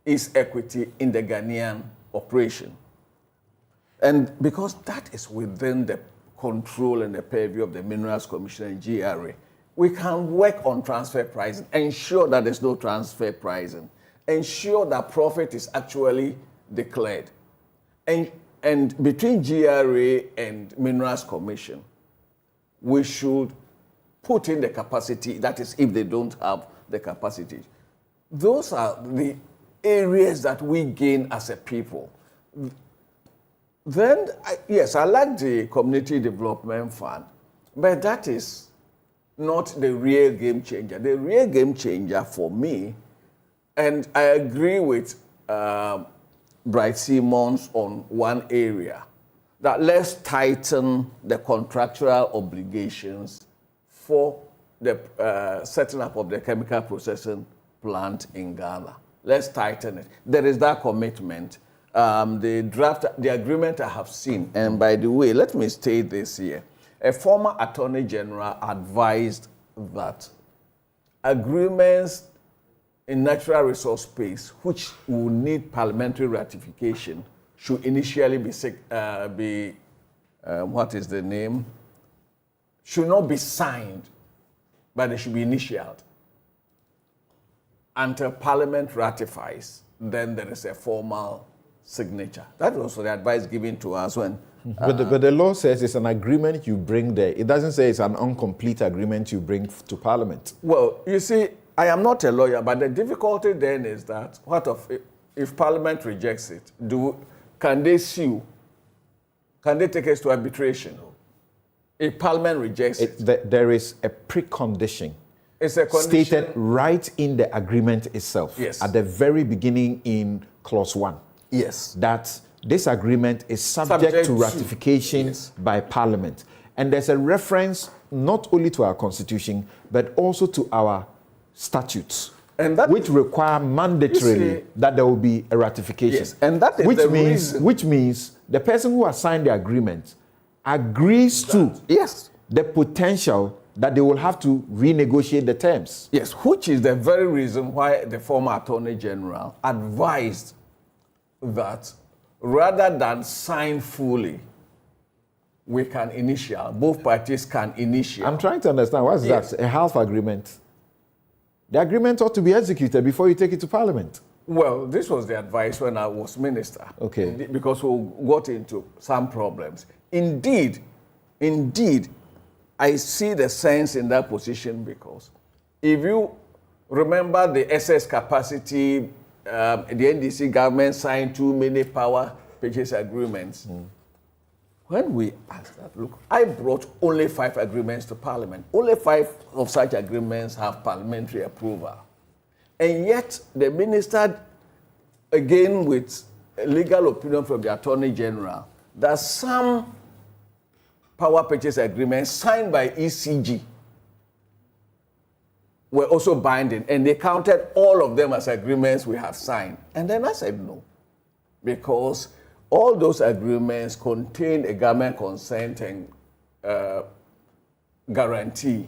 its equity in the Ghanaian operation. And because that is within the control and the purview of the Minerals Commission and GRA, we can work on transfer pricing, ensure that there's no transfer pricing, ensure that profit is actually declared. And between GRA and Minerals Commission, we should put in the capacity, that is if they don't have the capacity. Those are the areas that we gain as a people. Then, yes, I like the Community Development Fund, but that is not the real game changer. The real game changer for me, and I agree with Bright Simmons on one area, that let's tighten the contractual obligations for the setting up of the chemical processing plant in Ghana. Let's tighten it. There is that commitment. The agreement I have seen, and by the way, let me state this here. A former Attorney General advised that agreements in natural resource space, which will need parliamentary ratification, should initially be what is the name? Should not be signed, but they should be initialed. Until Parliament ratifies, then there is a formal signature. That was also the advice given to us when... But the law says it's an agreement you bring there. It doesn't say it's an incomplete agreement you bring to Parliament. Well, you see, I am not a lawyer, but the difficulty then is that if Parliament rejects it, can they sue? Can they take us to arbitration? If Parliament rejects it... There is a precondition. It's a condition stated right in the agreement itself. Yes. At the very beginning in clause 1. Yes. That this agreement is subject to ratification by Parliament. And there's a reference not only to our constitution, but also to our statutes. And that which require mandatorily that there will be a ratification. Yes, and that is the reason. Which means the person who has signed the agreement agrees to the potential that they will have to renegotiate the terms. Yes, which is the very reason why the former Attorney General advised that rather than sign fully, we can initial, both parties can initial. I'm trying to understand, what's that? A half agreement? The agreement ought to be executed before you take it to Parliament. Well, this was the advice when I was minister. Okay. Because we got into some problems. Indeed, I see the sense in that position because if you remember the excess capacity, the NDC government signed too many power purchase agreements. When we asked that, look, I brought only 5 agreements to Parliament. Only 5 of such agreements have parliamentary approval. And yet, the minister, again with a legal opinion from the Attorney General, that some power purchase agreements signed by ECG were also binding, and they counted all of them as agreements we have signed. And then I said no, because all those agreements contain a government consent and guarantee.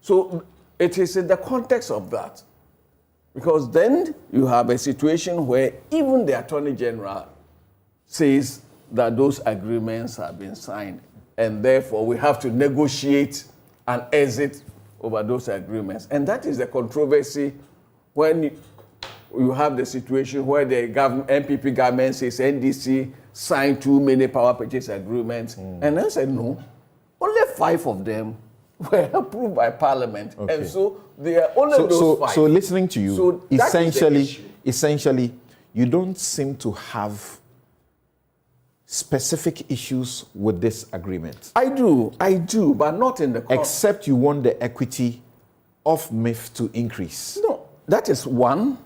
So it is in the context of that. Because then you have a situation where even the Attorney General says that those agreements have been signed, and therefore we have to negotiate and exit over those agreements. And that is the controversy when you have the situation where the MPP government says NDC signed too many power purchase agreements. And I said, no, only 5 of them were approved by Parliament. Okay. And so they are only those 5. So listening to you, essentially, you don't seem to have specific issues with this agreement. I do, but not in the except you want the equity of MIIF to increase. No, that is one.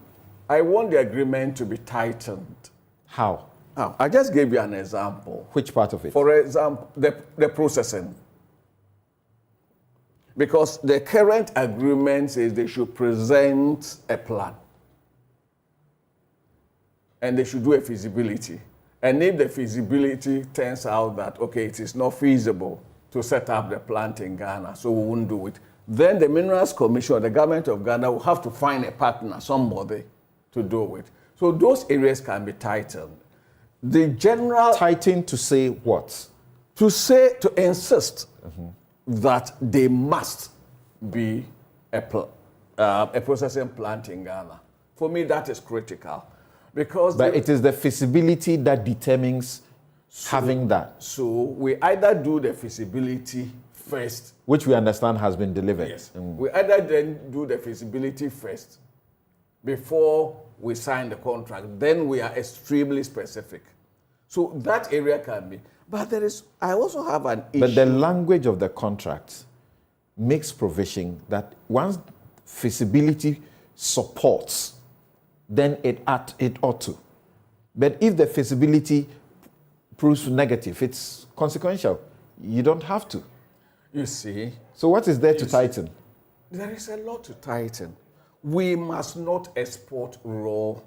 I want the agreement to be tightened. How? I just gave you an example. Which part of it? For example, the processing. Because the current agreement says they should present a plan. And they should do a feasibility. And if the feasibility turns out that, okay, it is not feasible to set up the plant in Ghana, so we won't do it, then the Minerals Commission, the government of Ghana, will have to find a partner, somebody, to do it. So those areas can be tightened. The general... Tightened to say what? To insist that they must be a processing plant in Ghana. For me, that is critical. But it is the feasibility that determines having that. So we either do the feasibility first. Which we understand has been delivered. Yes. We either then do the feasibility first before we sign the contract. Then we are extremely specific. So that area can be. But I also have an issue. But the language of the contract makes provision that once feasibility supports, then it ought to. But if the feasibility proves negative, it's consequential. You don't have to. You see. So what is there to tighten? There is a lot to tighten. We must not export the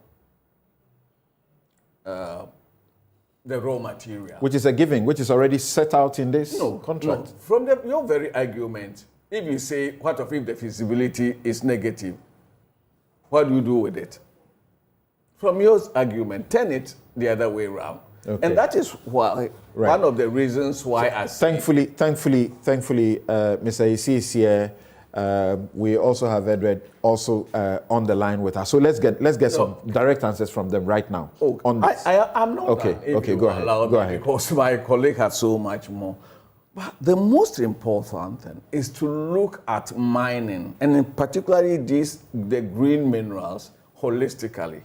raw material. Which is a given, which is already set out in this contract. No. From your very argument, if you say, what if the feasibility is negative? What do you do with it? From your argument, turn it the other way around. Okay. And that is why one of the reasons why thankfully, Mr. Isi is here. We also have Edward also on the line with us. So let's get some direct answers from them right now. On this. I'm not. Okay, go ahead. Because my colleague has so much more. But the most important thing is to look at mining, and in particularly the green minerals, holistically.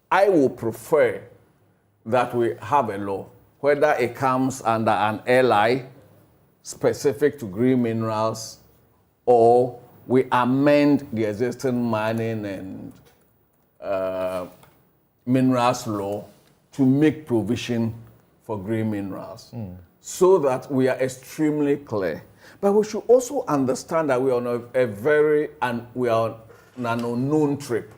I would prefer that we have a law, whether it comes under an LI specific to green minerals, or we amend the existing mining and minerals law to make provision for green minerals, so that we are extremely clear. But we should also understand that we are on an unknown trip.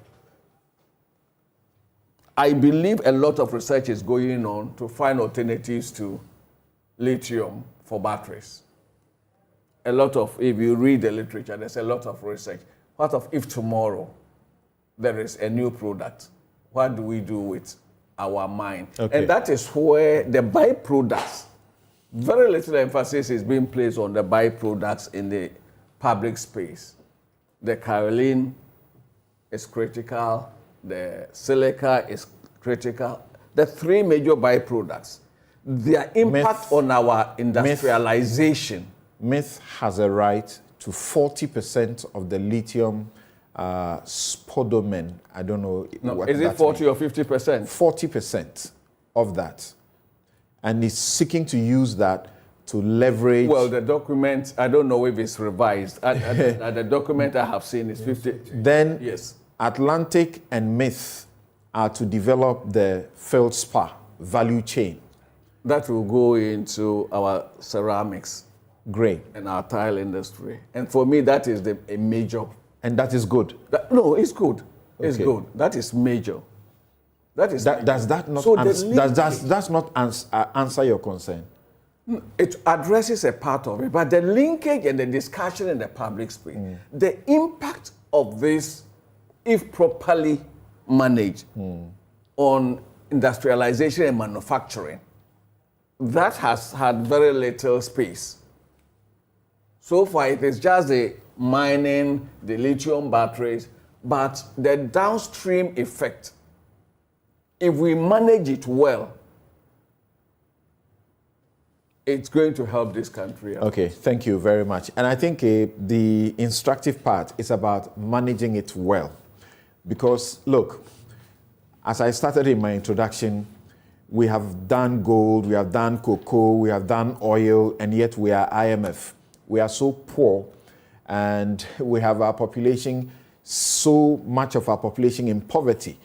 I believe a lot of research is going on to find alternatives to lithium for batteries. A lot of, if you read the literature, there's a lot of research. What if tomorrow there is a new product? What do we do with our mind? Okay. And that is where the byproducts, very little emphasis is being placed on the byproducts in the public space. The kaolin is critical, the silica is critical. The three major byproducts, their impact on our industrialization. MIIF has a right to 40% of the lithium spodumene. I don't know. No, is it 40 or 50%? 40% of that. And is seeking to use that to leverage. Well, the document, I don't know if it's revised. The document I have seen is 50. Then yes. Atlantic and MIIF are to develop the feldspar value chain. That will go into our ceramics. Great. And our tile industry. And for me, that is a major. And that is good? No, it's good. It's Okay. good. That is major. That is major. Does that not, So does not answer your concern? It addresses a part of it, but the linkage and the discussion in the public space, the impact of this, if properly managed, on industrialization and manufacturing, that has had very little space. So far, it is just the mining, the lithium batteries, but the downstream effect, if we manage it well, it's going to help this country out. Okay, thank you very much. And I think the instructive part is about managing it well. Because, look, as I started in my introduction, we have done gold, we have done cocoa, we have done oil, and yet we are IMF. We are so poor, and we have our population, so much of our population in poverty.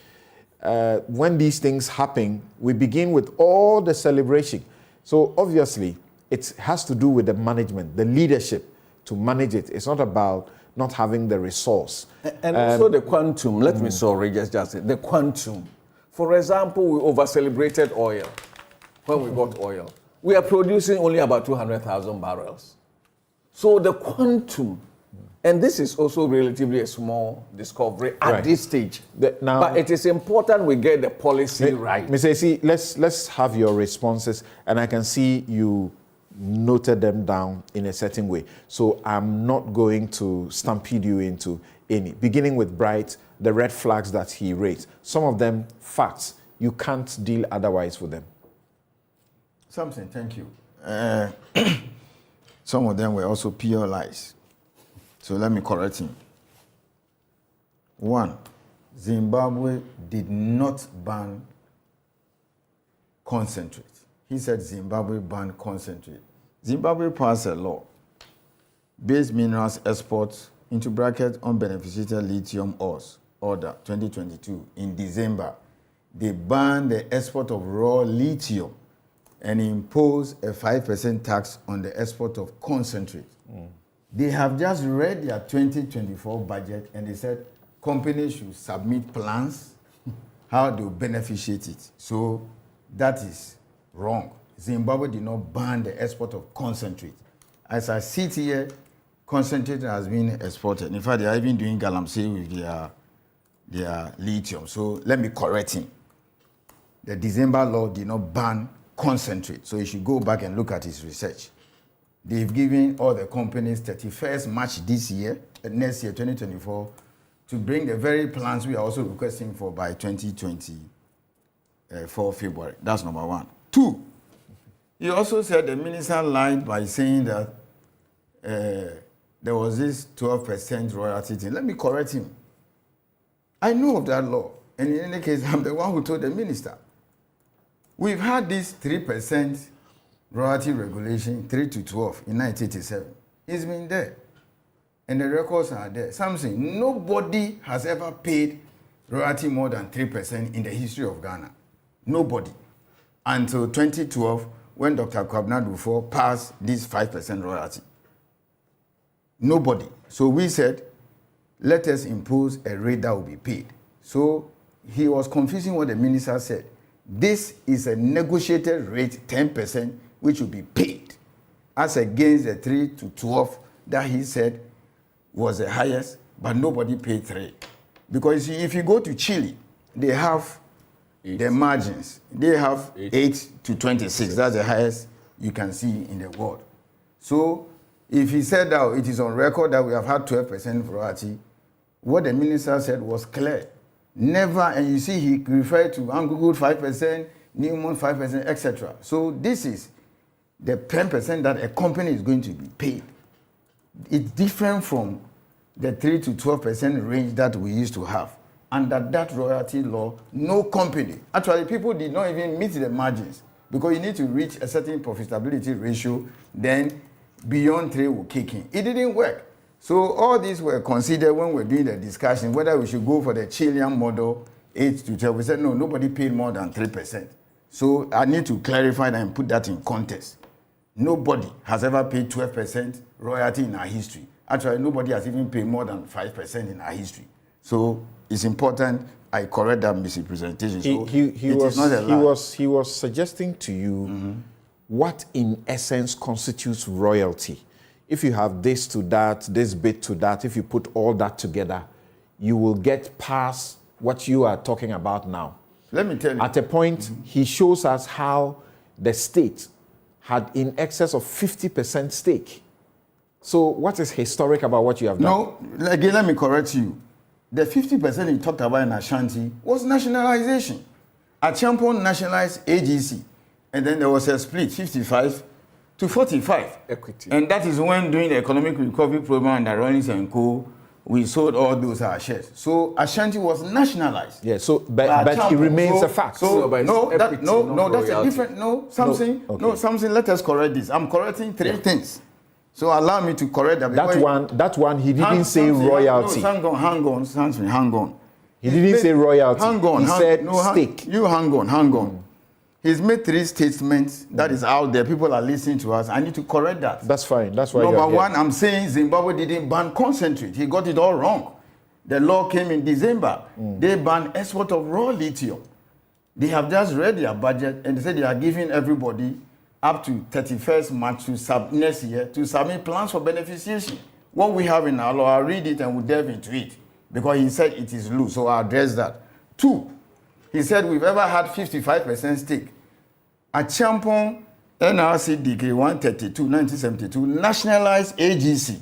When these things happen, we begin with all the celebration. So obviously, it has to do with the management, the leadership to manage it. It's not about not having the resource. And also the quantum, let me just say, the quantum. For example, we over-celebrated oil when we got oil. We are producing only about 200,000 barrels. So the quantum, and this is also relatively a small discovery at this stage. But it is important we get the policy right. Ms. AC, let's have your responses, and I can see you noted them down in a certain way. So I'm not going to stampede you into any. Beginning with Bright, the red flags that he raised. Some of them facts. You can't deal otherwise with them. Something, thank you. Some of them were also pure lies. So let me correct him. One, Zimbabwe did not ban concentrate. He said Zimbabwe banned concentrate. Zimbabwe passed a law, base minerals exports into bracket unbeneficiated lithium ores, order 2022, in December. They banned the export of raw lithium and imposed a 5% tax on the export of concentrate. They have just read their 2024 budget and they said companies should submit plans how to beneficiate it. So that is wrong. Zimbabwe did not ban the export of concentrate. As I sit here, concentrate has been exported. In fact, they are even doing Galamsey with their lithium. So let me correct him. The December law did not ban concentrate. So you should go back and look at his research. They've given all the companies 31st March this year, next year, 2024, to bring the very plans we are also requesting for by 2024 February. That's number one. Two, he also said the minister lied by saying that there was this 12% royalty thing. Let me correct him. I know of that law. And in any case, I'm the one who told the minister. We've had this 3% royalty regulation, 3 to 12 in 1987. It's been there. And the records are there. Something, nobody has ever paid royalty more than 3% in the history of Ghana. Nobody. Until 2012, when Dr. Kwabena Dufo passed this 5% royalty. Nobody. So we said, let us impose a rate that will be paid. So he was confusing what the minister said. This is a negotiated rate, 10%, which will be paid, as against the 3 to 12 that he said was the highest, but nobody paid 3. Because if you go to Chile, they have the margins. They have 8 to 26. That's the highest you can see in the world. So if he said that it is on record that we have had 12% royalty, what the minister said was clear. Never, and you see he referred to Anglewood 5%, Newmont 5%, etc. So this is the 10% that a company is going to be paid. It's different from the 3 to 12% range that we used to have. Under that royalty law, no company, actually people did not even meet the margins because you need to reach a certain profitability ratio, then beyond 3 will kick in. It didn't work. So all these were considered when we're doing the discussion, whether we should go for the Chilean model, 8 to 12. We said, no, nobody paid more than 3%. So I need to clarify that and put that in context. Nobody has ever paid 12% royalty in our history. Actually, nobody has even paid more than 5% in our history. So it's important I correct that misrepresentation. So he was suggesting to you what in essence constitutes royalty. If you have this to that, this bit to that, if you put all that together, you will get past what you are talking about now. Let me tell you. At a point, he shows us how the state had in excess of 50% stake. So what is historic about what you have done? No, again, let me correct you. The 50% he talked about in Ashanti was nationalization. Achampon nationalized AGC, and then there was a split, 55 to 45. Equity. And that is when, during the economic recovery program under Rollins and Co., we sold all those our shares. So Ashanti was nationalized. Yeah, so but it remains a fact. That's a different, something, let us correct this. I'm correcting 3 things. So allow me to correct that. That one, he didn't say royalty. Hang on. He didn't say royalty. He said stake. You hang on. He's made 3 statements that is out there. People are listening to us. I need to correct that. That's fine. That's why. Number 1, I'm saying Zimbabwe didn't ban concentrate. He got it all wrong. The law came in December. They banned export of raw lithium. They have just read their budget and they said they are giving everybody up to 31st March next year to submit plans for beneficiation. What we have in our law, I'll read it and we'll delve into it because he said it is loose, so I'll address that. 2, he said we've ever had 55% stake. Achampon NRC Decree 132, 1972, nationalized AGC.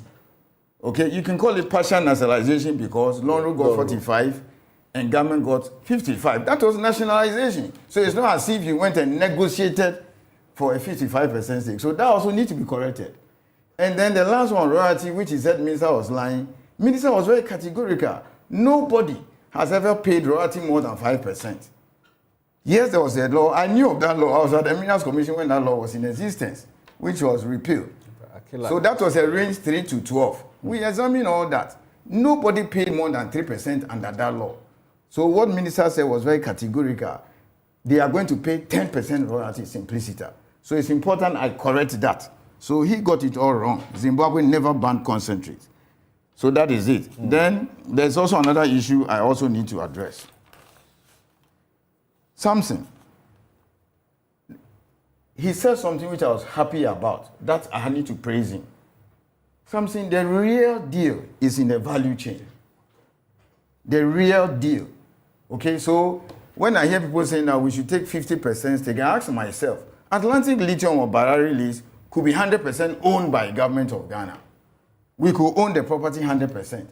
Okay, you can call it partial nationalization because Lonro got 45 and government got 55. That was nationalization. So it's not as if you went and negotiated for a 55% stake. So that also needs to be corrected. And then the last one, royalty, which he said minister was lying. Minister was very categorical. Nobody has ever paid royalty more than 5%. Yes, there was a law. I knew of that law. I was at the Minerals Commission when that law was in existence, which was repealed. So that was a range 3 to 12. We examined all that. Nobody paid more than 3% under that law. So what minister said was very categorical. They are going to pay 10% royalty simpliciter. So it's important I correct that. So he got it all wrong. Zimbabwe never banned concentrate. So that is it. Then there's also another issue I also need to address. Samson. He said something which I was happy about. That I need to praise him. Samson, the real deal is in the value chain. The real deal. Okay, so when I hear people saying that we should take 50% stake, I ask myself, Atlantic Lithium or Barari lease could be 100% owned by the government of Ghana. We could own the property 100%.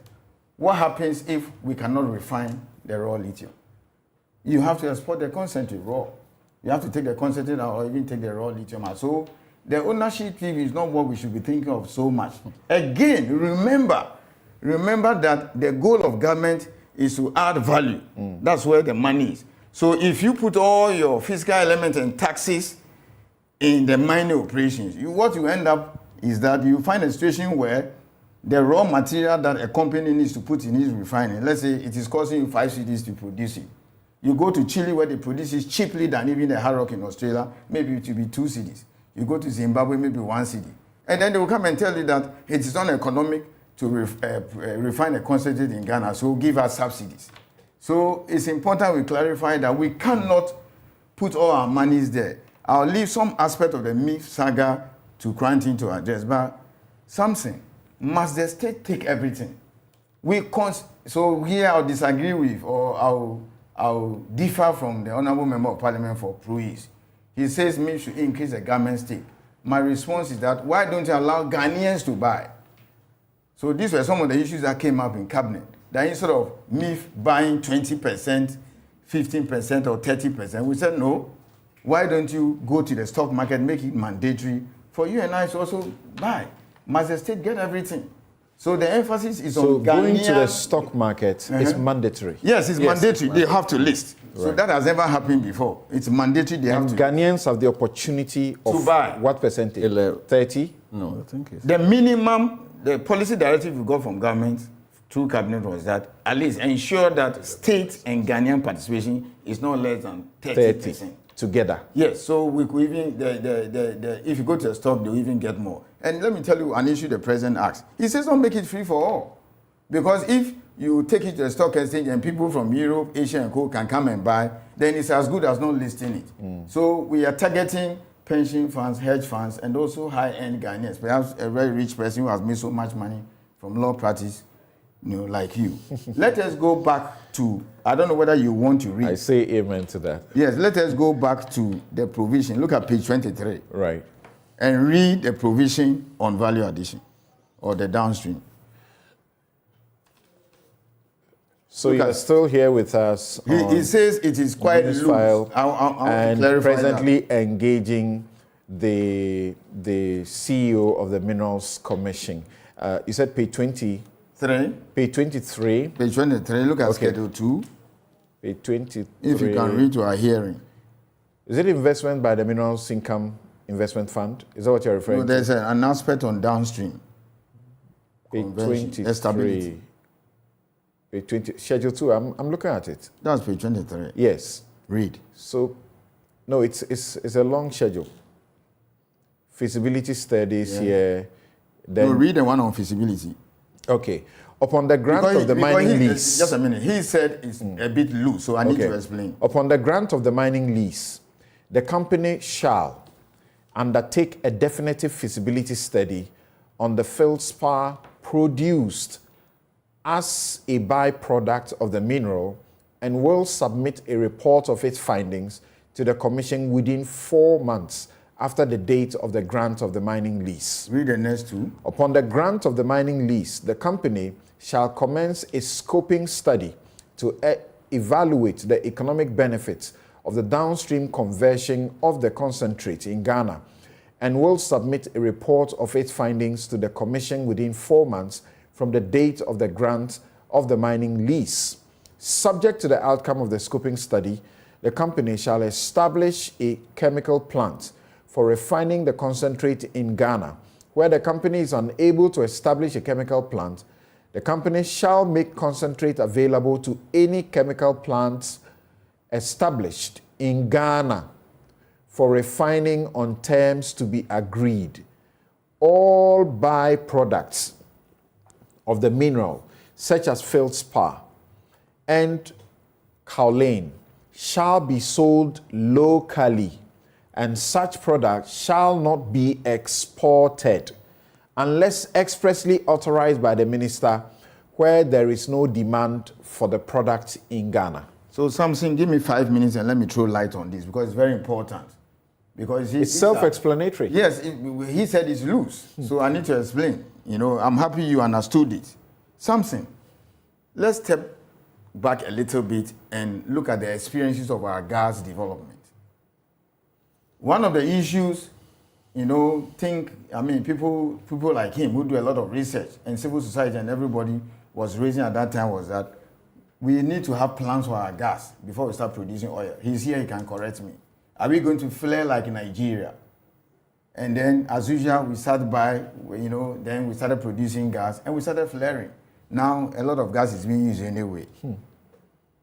What happens if we cannot refine the raw lithium? You have to export the concentrate raw. You have to take the concentrate out or even take the raw lithium out. So the ownership thing is not what we should be thinking of so much. Again, remember that the goal of government is to add value. That's where the money is. So if you put all your fiscal elements and taxes in the mining operations, what you end up is that you find a situation where the raw material that a company needs to put in its refining, let's say it is costing you 5 cedis to produce it. You go to Chile where they produce it cheaply than even the hard rock in Australia, maybe it will be 2 cedis. You go to Zimbabwe, maybe 1 cedi. And then they will come and tell you that it is uneconomic to refine the concentrate in Ghana, so give us subsidies. So it's important we clarify that we cannot put all our monies there. I'll leave some aspect of the MIIF saga to Quarantine to address, but something, must the state take everything? So here I'll disagree with, or I'll differ from the Honorable Member of Parliament for Pruis. He says MIIF should increase the government stake. My response is that, why don't you allow Ghanaians to buy? So these were some of the issues that came up in cabinet. That instead of MIIF buying 20%, 15% or 30%, we said no. Why don't you go to the stock market, make it mandatory for you and I to also buy? Must the state get everything? So the emphasis is on Ghanaian. So going to the stock market is mandatory? Yes, it's mandatory. They have to list. Right. So that has never happened before. It's mandatory. They have to. Ghanaians have the opportunity of buy. What percentage? 30? No, I think it's... The minimum, the policy directive we got from government through cabinet was that at least ensure that state and Ghanaian participation is not less than 30%. Together. Yes, so we could even, if you go to the stock, they'll even get more. And let me tell you an issue the president asked. He says don't make it free for all. Because if you take it to the stock exchange and people from Europe, Asia and co can come and buy, then it's as good as not listing it. So we are targeting pension funds, hedge funds, and also high-end Ghanaians. Perhaps a very rich person who has made so much money from law practice, like you. Let us go back to, I don't know whether you want to read. I say amen to that. Yes, let us go back to the provision. Look at page 23. Right. And read the provision on value addition or the downstream. So you're still here with us. He says it is quite loose. And presently engaging the CEO of the Minerals Commission. You said page 20. Page 23. Page 23. Look at Schedule 2. Page 23. If you can read to our hearing. Is it investment by the Minerals Income Investment Fund? Is that what you're referring to? No, there's an aspect on downstream. Page 23. Page 20. Schedule 2. I'm looking at it. That's page 23. Yes. Read. So, no, it's a long schedule. Feasibility studies here. Then no, read the one on feasibility. Okay. Upon the grant of the mining lease. Just a minute. He said it's a bit loose, so I need to explain. Upon the grant of the mining lease, the company shall undertake a definitive feasibility study on the feldspar produced as a byproduct of the mineral and will submit a report of its findings to the Commission within 4 months after the date of the grant of the mining lease. Read the next two. Upon the grant of the mining lease, the company shall commence a scoping study to evaluate the economic benefits of the downstream conversion of the concentrate in Ghana and will submit a report of its findings to the Commission within 4 months from the date of the grant of the mining lease. Subject to the outcome of the scoping study, the company shall establish a chemical plant for refining the concentrate in Ghana. Where the company is unable to establish a chemical plant, the company shall make concentrate available to any chemical plants established in Ghana for refining on terms to be agreed. All byproducts of the mineral, such as feldspar and kaolin, shall be sold locally, and such products shall not be exported unless expressly authorized by the minister where there is no demand for the product in Ghana. So Samson, give me 5 minutes and let me throw light on this because it's very important. Because it's self-explanatory. Yes, he said it's loose. So I need to explain. I'm happy you understood it. Samson, let's step back a little bit and look at the experiences of our gas development. One of the issues, people like him who do a lot of research and civil society and everybody was raising at that time was that we need to have plans for our gas before we start producing oil. He's here, he can correct me. Are we going to flare like in Nigeria? And then, as usual, we started then we started producing gas and we started flaring. Now, a lot of gas is being used anyway.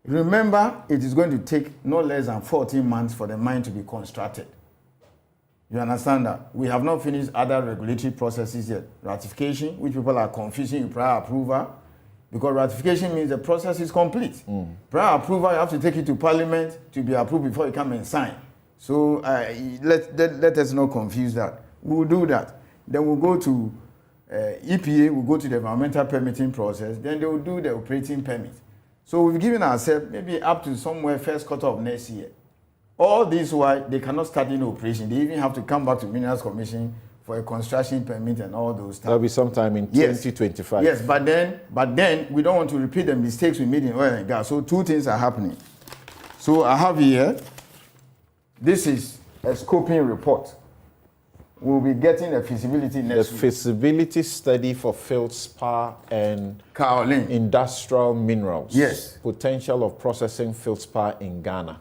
Remember, it is going to take no less than 14 months for the mine to be constructed. You understand that? We have not finished other regulatory processes yet. Ratification, which people are confusing with prior approval, because ratification means the process is complete. Prior approval, you have to take it to Parliament to be approved before you come and sign. So let us not confuse that. We will do that. Then we'll go to EPA, we'll go to the environmental permitting process, then they will do the operating permit. So we've given ourselves maybe up to somewhere first quarter of next year. All this while they cannot start in operation. They even have to come back to Minerals Commission for a construction permit and all those stuff. That'll be sometime in 2025. Yes, but then we don't want to repeat the mistakes we made in oil and gas. So two things are happening. So I have here, this is a scoping report. We'll be getting a feasibility next week. The feasibility study for feldspar and kaolin industrial minerals. Yes. Potential of processing feldspar in Ghana.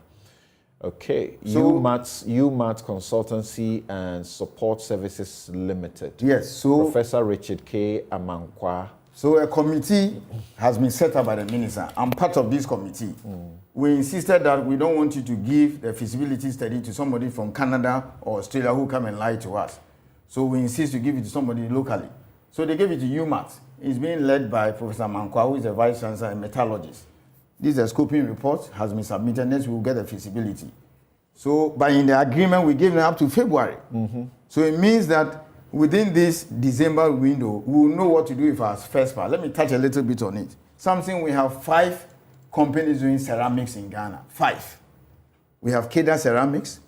Okay. So, UMAT Consultancy and Support Services Limited. Yes. So Professor Richard K. Amankwa. So a committee has been set up by the minister. I'm part of this committee. We insisted that we don't want you to give the feasibility study to somebody from Canada or Australia who come and lie to us. So we insist to give it to somebody locally. So they gave it to UMAT. It's being led by Professor Amankwa, who is a vice chancellor and metallurgist. This is a scoping report, has been submitted. Next, we will get the feasibility. So, but in the agreement, we gave them up to February. So it means that within this December window, we will know what to do with our first part. Let me touch a little bit on it. Something, we have 5 companies doing ceramics in Ghana. 5. We have Keda Ceramics,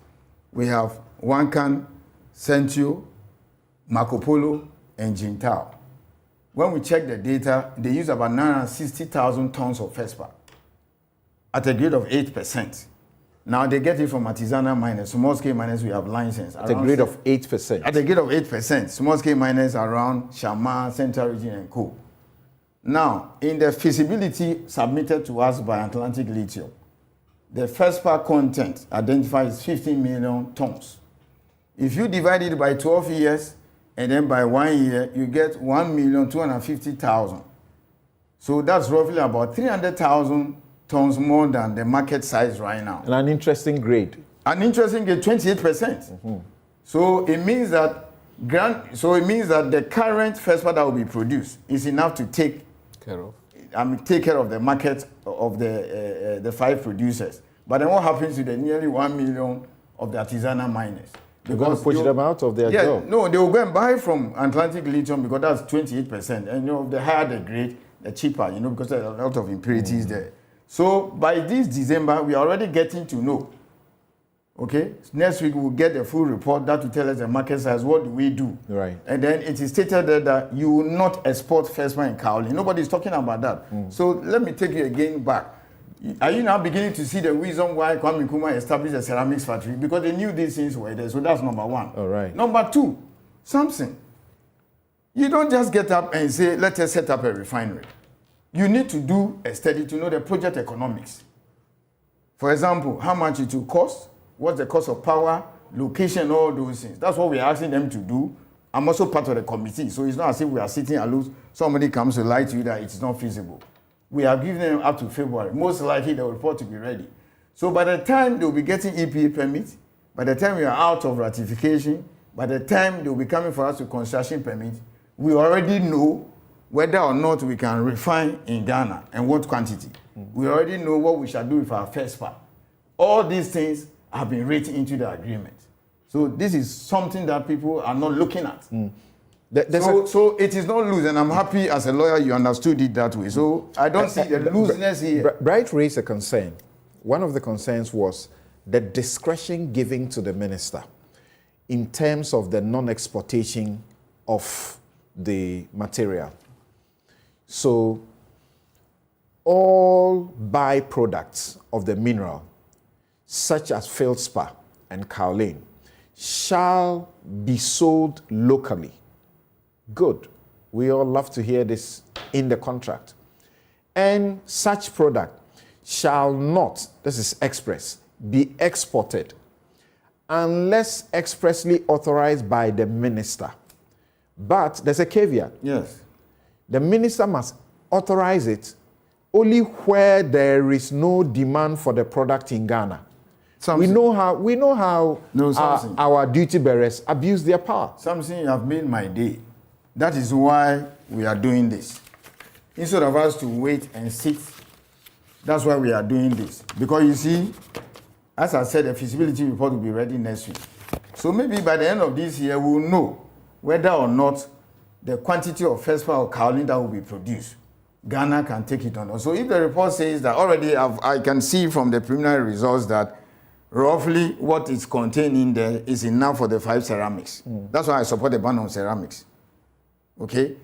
we have Wankan, Centio, Marco Polo, and Jintao. When we check the data, they use about 960,000 tons of feldspar at a grade of 8%. Now they get it from artisanal miners. Small scale miners, we have license. At a grade of 8%. At a grade of 8%. Small scale miners around Shama, Central Region, and Co. Now, in the feasibility submitted to us by Atlantic Lithium, the feldspar content identified is 15 million tons. If you divide it by 12 years and then by 1 year, you get 1,250,000. So that's roughly about 300,000 tons more than the market size right now. And an interesting grade. An interesting grade, 28%. So it means that the current feldspar that will be produced is enough to take care of the market of the 5 producers. But then what happens to the nearly 1 million of the artisanal miners? You're going to push them out of their job? No, they will go and buy from Atlantic Lithium because that's 28%. And the higher the grade, the cheaper, because there are a lot of impurities there. So by this December, we are already getting to know. Okay? Next week, we'll get the full report that will tell us the market size. What do we do? Right. And then it is stated there that you will not export feldspar and kaolin. Nobody is talking about that. So let me take you again back. Are you now beginning to see the reason why Kwame Nkrumah established a ceramics factory? Because they knew these things were there. So that's number 1. All right. Number 2, something. You don't just get up and say, let us set up a refinery. You need to do a study to know the project economics. For example, how much it will cost, what's the cost of power, location, all those things. That's what we're asking them to do. I'm also part of the committee, so it's not as if we are sitting alone. Somebody comes to lie to you that it's not feasible. We have given them up to February. Most likely the report to be ready. So by the time they'll be getting EPA permit, by the time we are out of ratification, by the time they'll be coming for us to construction permit, we already know whether or not we can refine in Ghana and what quantity. We already know what we shall do with our feldspar. All these things have been written into the agreement. So this is something that people are not looking at. So it is not loose, and I'm happy as a lawyer you understood it that way. So I don't see the looseness here. Bright raised a concern. One of the concerns was the discretion given to the minister in terms of the non-exportation of the material. So all byproducts of the mineral, such as feldspar and kaolin, shall be sold locally. Good. We all love to hear this in the contract. And such product shall not, this is express, be exported unless expressly authorized by the minister. But there's a caveat. Yes. The minister must authorize it only where there is no demand for the product in Ghana. We know how our duty bearers abuse their power. Something you have made my day. That is why we are doing this. Instead of us to wait and sit, that's why we are doing this. Because you see, as I said, the feasibility report will be ready next week. So maybe by the end of this year, we will know whether or not the quantity of feldspar or kaolin that will be produced, Ghana can take it on. So if the report says that already I can see from the preliminary results that roughly what is contained in there is enough for the 5 ceramics. That's why I support the ban on ceramics. Okay?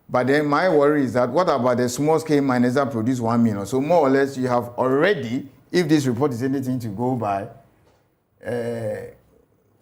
But then my worry is that what about the small scale miners that produce 1 million? So more or less you have already, if this report is anything to go by,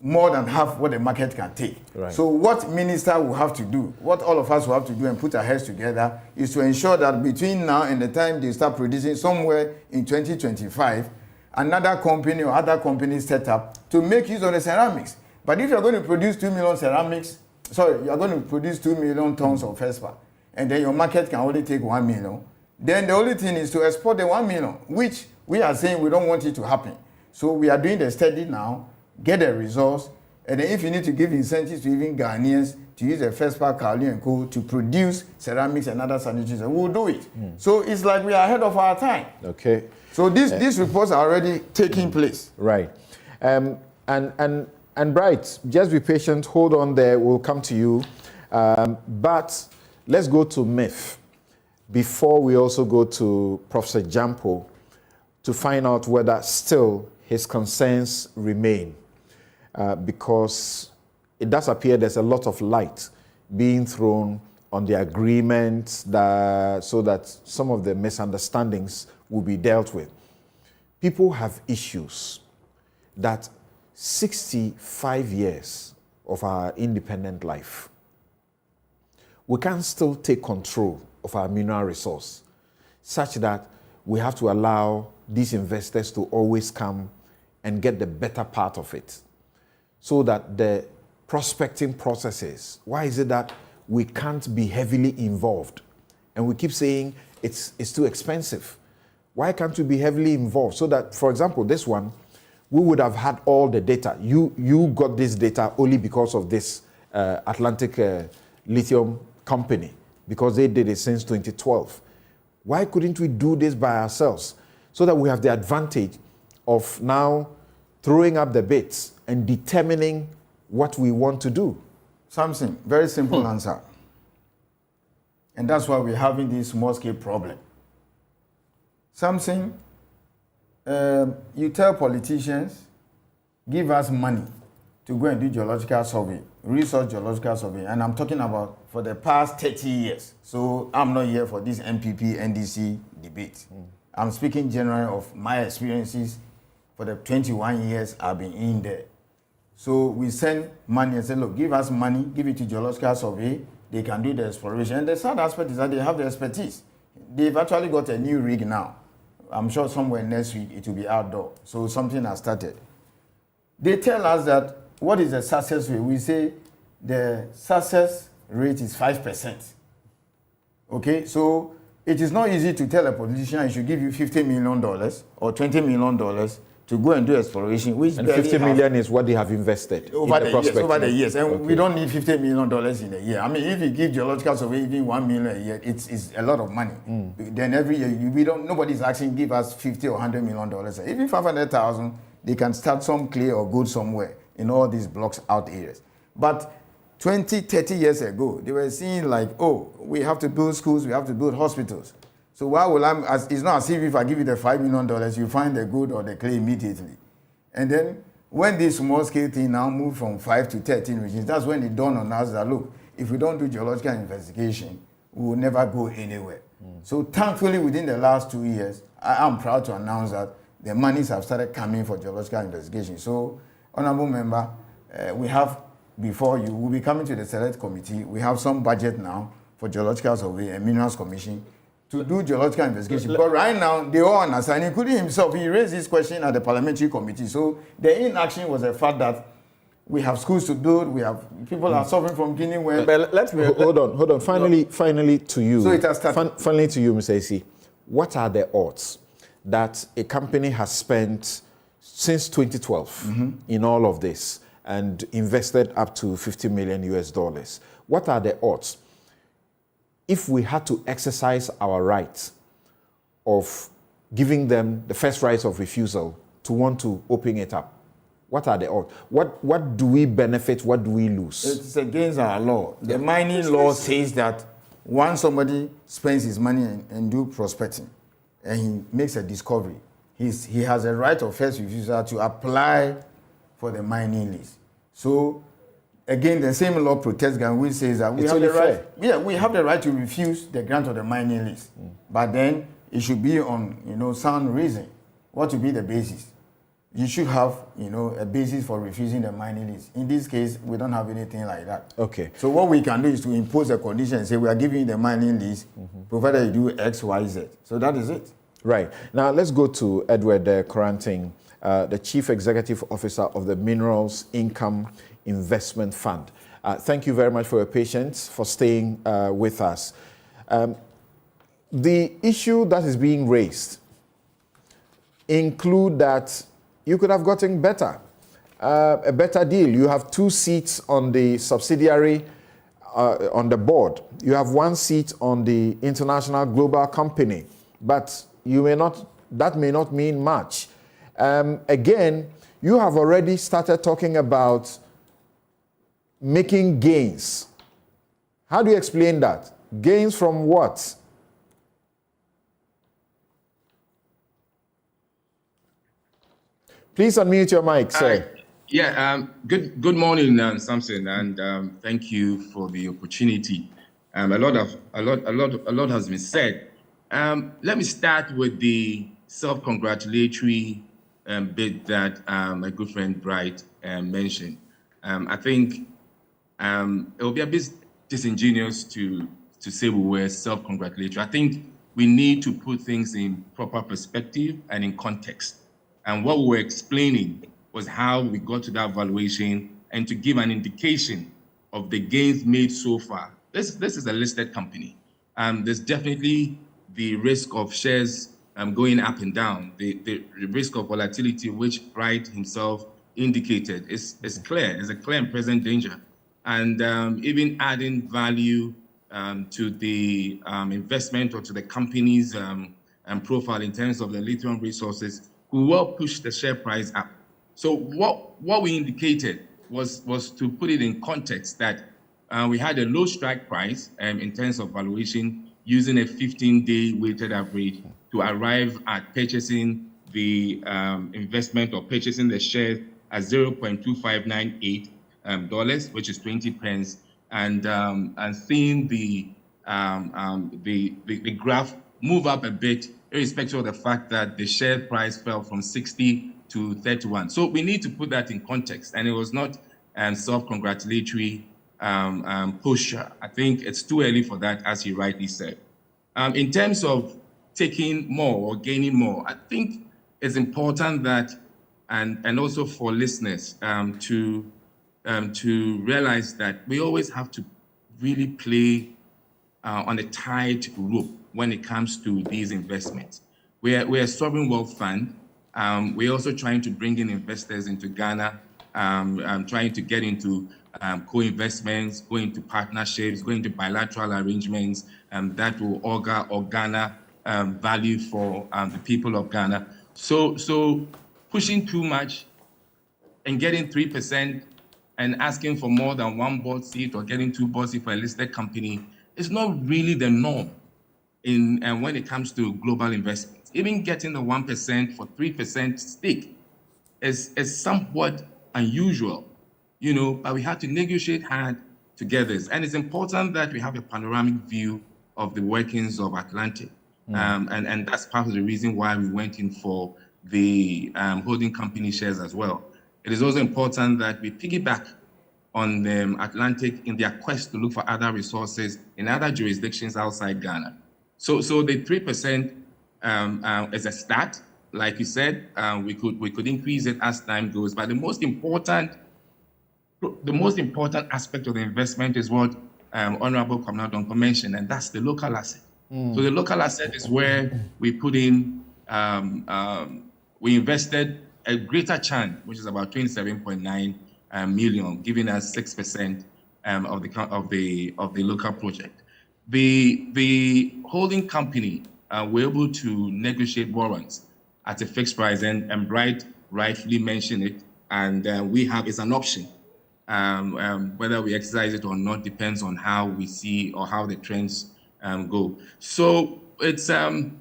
more than half what the market can take. Right. So what minister will have to do, what all of us will have to do and put our heads together is to ensure that between now and the time they start producing somewhere in 2025, another company or other companies set up to make use of the ceramics. But if you're going to produce 2 million ceramics, you're going to produce 2 million tons of feldspar, and then your market can only take 1 million, then the only thing is to export the 1 million, which we are saying we don't want it to happen. So we are doing the study now, get the results, and then if you need to give incentives to even Ghanaians to use the feldspar, kaolin and coal to produce ceramics and other sanitaries, we'll do it. So it's like we are ahead of our time. Okay. So these reports are already taking place. Right. And Bright, just be patient, hold on there, we'll come to you. But let's go to MIIF before we also go to Professor Jampo to find out whether still his concerns remain. Because it does appear there's a lot of light being thrown on the agreement so that some of the misunderstandings will be dealt with. People have issues that 65 years of our independent life, we can still take control of our mineral resource such that we have to allow these investors to always come and get the better part of it. So that the prospecting processes, why is it that we can't be heavily involved? And we keep saying it's too expensive. Why can't we be heavily involved? So that, for example, this one, we would have had all the data. You got this data only because of this Atlantic Lithium company, because they did it since 2012. Why couldn't we do this by ourselves? So that we have the advantage of now throwing up the bits and determining what we want to do. Something, very simple answer. And that's why we're having this small-scale problem. Something, you tell politicians, give us money to go and do geological survey, resource geological survey, and I'm talking about for the past 30 years. So I'm not here for this MPP, NDC debate. I'm speaking generally of my experiences for the 21 years I've been in there. So we send money and say, look, give us money, give it to geological survey, they can do the exploration. And the sad aspect is that they have the expertise. They've actually got a new rig now. I'm sure somewhere next week it will be outdoor. So something has started. They tell us that what is the success rate? We say the success rate is 5%. Okay, so it is not easy to tell a politician I should give you $50 million or $20 million to go and do exploration, which and 50 million is what they have invested over the years. And okay, we don't need $50 million in a year. I mean, if you give geological survey even 1 million a year, it's a lot of money. Then every year nobody's asking give us $50 or $100 million. Even 500,000, they can start some clay or good somewhere in all these blocks out areas. But 20, 30 years ago, they were seeing like, oh, we have to build schools, we have to build hospitals. So why will it's not as if I give you the $5 million, you find the good or the clay immediately. And then when this small scale thing now moved from 5 to 13 regions, that's when it dawned on us that, look, if we don't do geological investigation, we will never go anywhere. So thankfully, within the last 2 years, I am proud to announce that the monies have started coming for geological investigation. So, Honorable Member, we have, before you will be coming to the Select Committee, we have some budget now for Geological Survey and Minerals Commission to do geological investigation. But right now, they all understand, including himself, he raised this question at the Parliamentary Committee. So the inaction was the fact that we have schools to build, we have people are suffering from Guinea. Hold on. Finally to you. So it has started. Finally to you, Mr. AC. What are the odds that a company has spent since 2012 in all of this and invested up to $50 million US. What are the odds? If we had to exercise our rights of giving them the first right of refusal to want to open it up, what are the odds? What do we benefit? What do we lose? It's against our law. The mining law says that once somebody spends his money and do prospecting and he makes a discovery, he has a right of first refusal to apply for the mining lease. So again, the same law protects Ghana, which says that we have the right. Yeah, we have the right to refuse the grant of the mining lease, but then it should be on sound reason. What would be the basis? You should have a basis for refusing the mining lease. In this case, we don't have anything like that. Okay. So what we can do is to impose a condition and say we are giving you the mining lease, provided you do X, Y, Z. So that is it. Right. Now let's go to Edward Coranting, the Chief Executive Officer of the Minerals Income Investment Fund. Thank you very much for your patience, for staying with us. The issue that is being raised include that you could have gotten a better deal. You have 2 seats on the subsidiary, on the board. You have 1 seat on the international global company, but that may not mean much. Again, you have already started talking about making gains. How do you explain that? Gains from what? Please unmute your mic, sir. Good morning, Samson, and thank you for the opportunity. A lot has been said. Let me start with the self-congratulatory bit that my good friend Bright mentioned. I think it will be a bit disingenuous to say we were self-congratulatory. I think we need to put things in proper perspective and in context. And what we were explaining was how we got to that valuation and to give an indication of the gains made so far. This is a listed company. There's definitely the risk of shares going up and down. The risk of volatility, which Bright himself indicated, is clear. It's a clear and present danger. And even adding value to the investment or to the company's profile in terms of the lithium resources, we will push the share price up. So what we indicated was to put it in context that we had a low strike price in terms of valuation using a 15-day weighted average to arrive at purchasing the investment or purchasing the shares at $0.2598, which is 20 pence, and seeing the graph move up a bit, irrespective of the fact that the share price fell from 60 to 31. So we need to put that in context, and it was not self-congratulatory push. I think it's too early for that, as he rightly said. In terms of taking more or gaining more, I think it's important that, and also for listeners to realize that we always have to really play on a tight rope when it comes to these investments. We're a sovereign wealth fund. We're also trying to bring in investors into Ghana, trying to get into co-investments, going into partnerships, going into bilateral arrangements that will augur or garner value for the people of Ghana. So pushing too much and getting 3% and asking for more than 1 board seat or getting 2 board seats for a listed company is not really the norm when it comes to global investments. Even getting the 1% for 3% stake is somewhat unusual, but we have to negotiate hard together. And it's important that we have a panoramic view of the workings of Atlantic. And that's part of the reason why we went in for the holding company shares as well. It is also important that we piggyback on the Atlantic in their quest to look for other resources in other jurisdictions outside Ghana. So the 3% is a start. Like you said, we could increase it as time goes. But the most important aspect of the investment is what Honorable Commander Donko mentioned, and that's the local asset. So the local asset is where we put in, we invested a greater chunk, which is about 27.9 million, giving us 6% of the local project. The holding company were able to negotiate warrants at a fixed price, and Bright rightfully mentioned it, and we have it's an option. Whether we exercise it or not depends on how we see or how the trends go. So it's a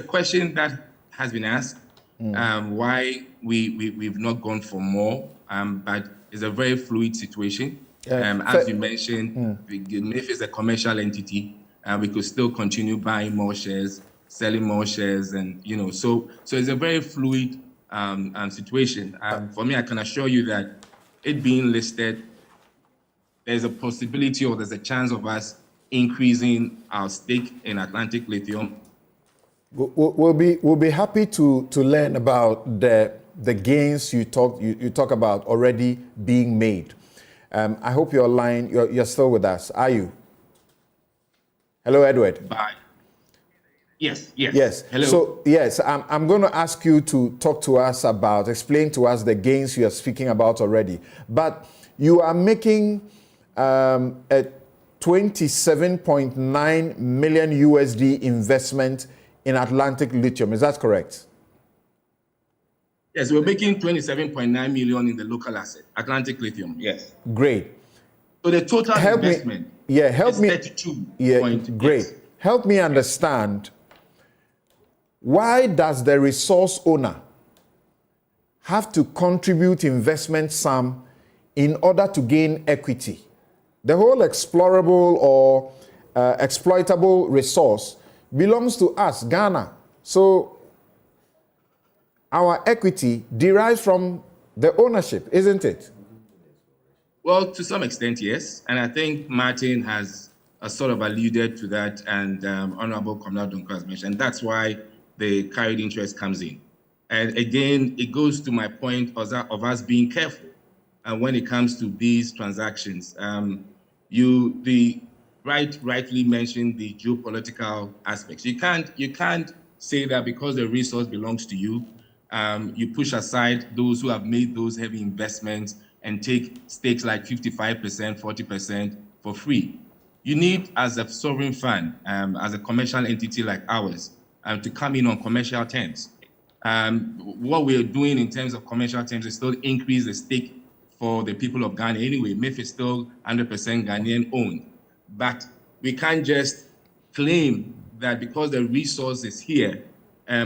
question that has been asked, why we've not gone for more, but it's a very fluid situation. As you mentioned, MIIF is a commercial entity, and we could still continue buying more shares, selling more shares, and so it's a very fluid situation. For me, I can assure you that it being listed, there's a possibility or there's a chance of us increasing our stake in Atlantic Lithium. We'll be happy to learn about the gains you talk about already being made. I hope you're still with us. Are you? Hello, Edward. Bye. Yes. Hello. So yes, I'm going to ask you to talk to us explain to us the gains you are speaking about already. But you are making a 27.9 million USD investment in Atlantic Lithium. Is that correct? Yes, we're making 27.9 million in the local asset, Atlantic Lithium. Yes. Great. So the total investment is 32. Great. Yes. Help me understand, why does the resource owner have to contribute investment sum in order to gain equity? The whole explorable or exploitable resource belongs to us, Ghana. So our equity derives from the ownership, isn't it? Well, to some extent, yes. And I think Martin has sort of alluded to that, and Honorable Comrade Duncan has mentioned. That's why the carried interest comes in. And again, it goes to my point of us being careful when it comes to these transactions. Rightly mentioned the geopolitical aspects. You can't say that because the resource belongs to you, you push aside those who have made those heavy investments and take stakes like 55%, 40% for free. You need, as a sovereign fund, as a commercial entity like ours, to come in on commercial terms. What we're doing in terms of commercial terms is still increase the stake for the people of Ghana anyway. MIIF is still 100% Ghanaian owned. But we can't just claim that because the resource is here,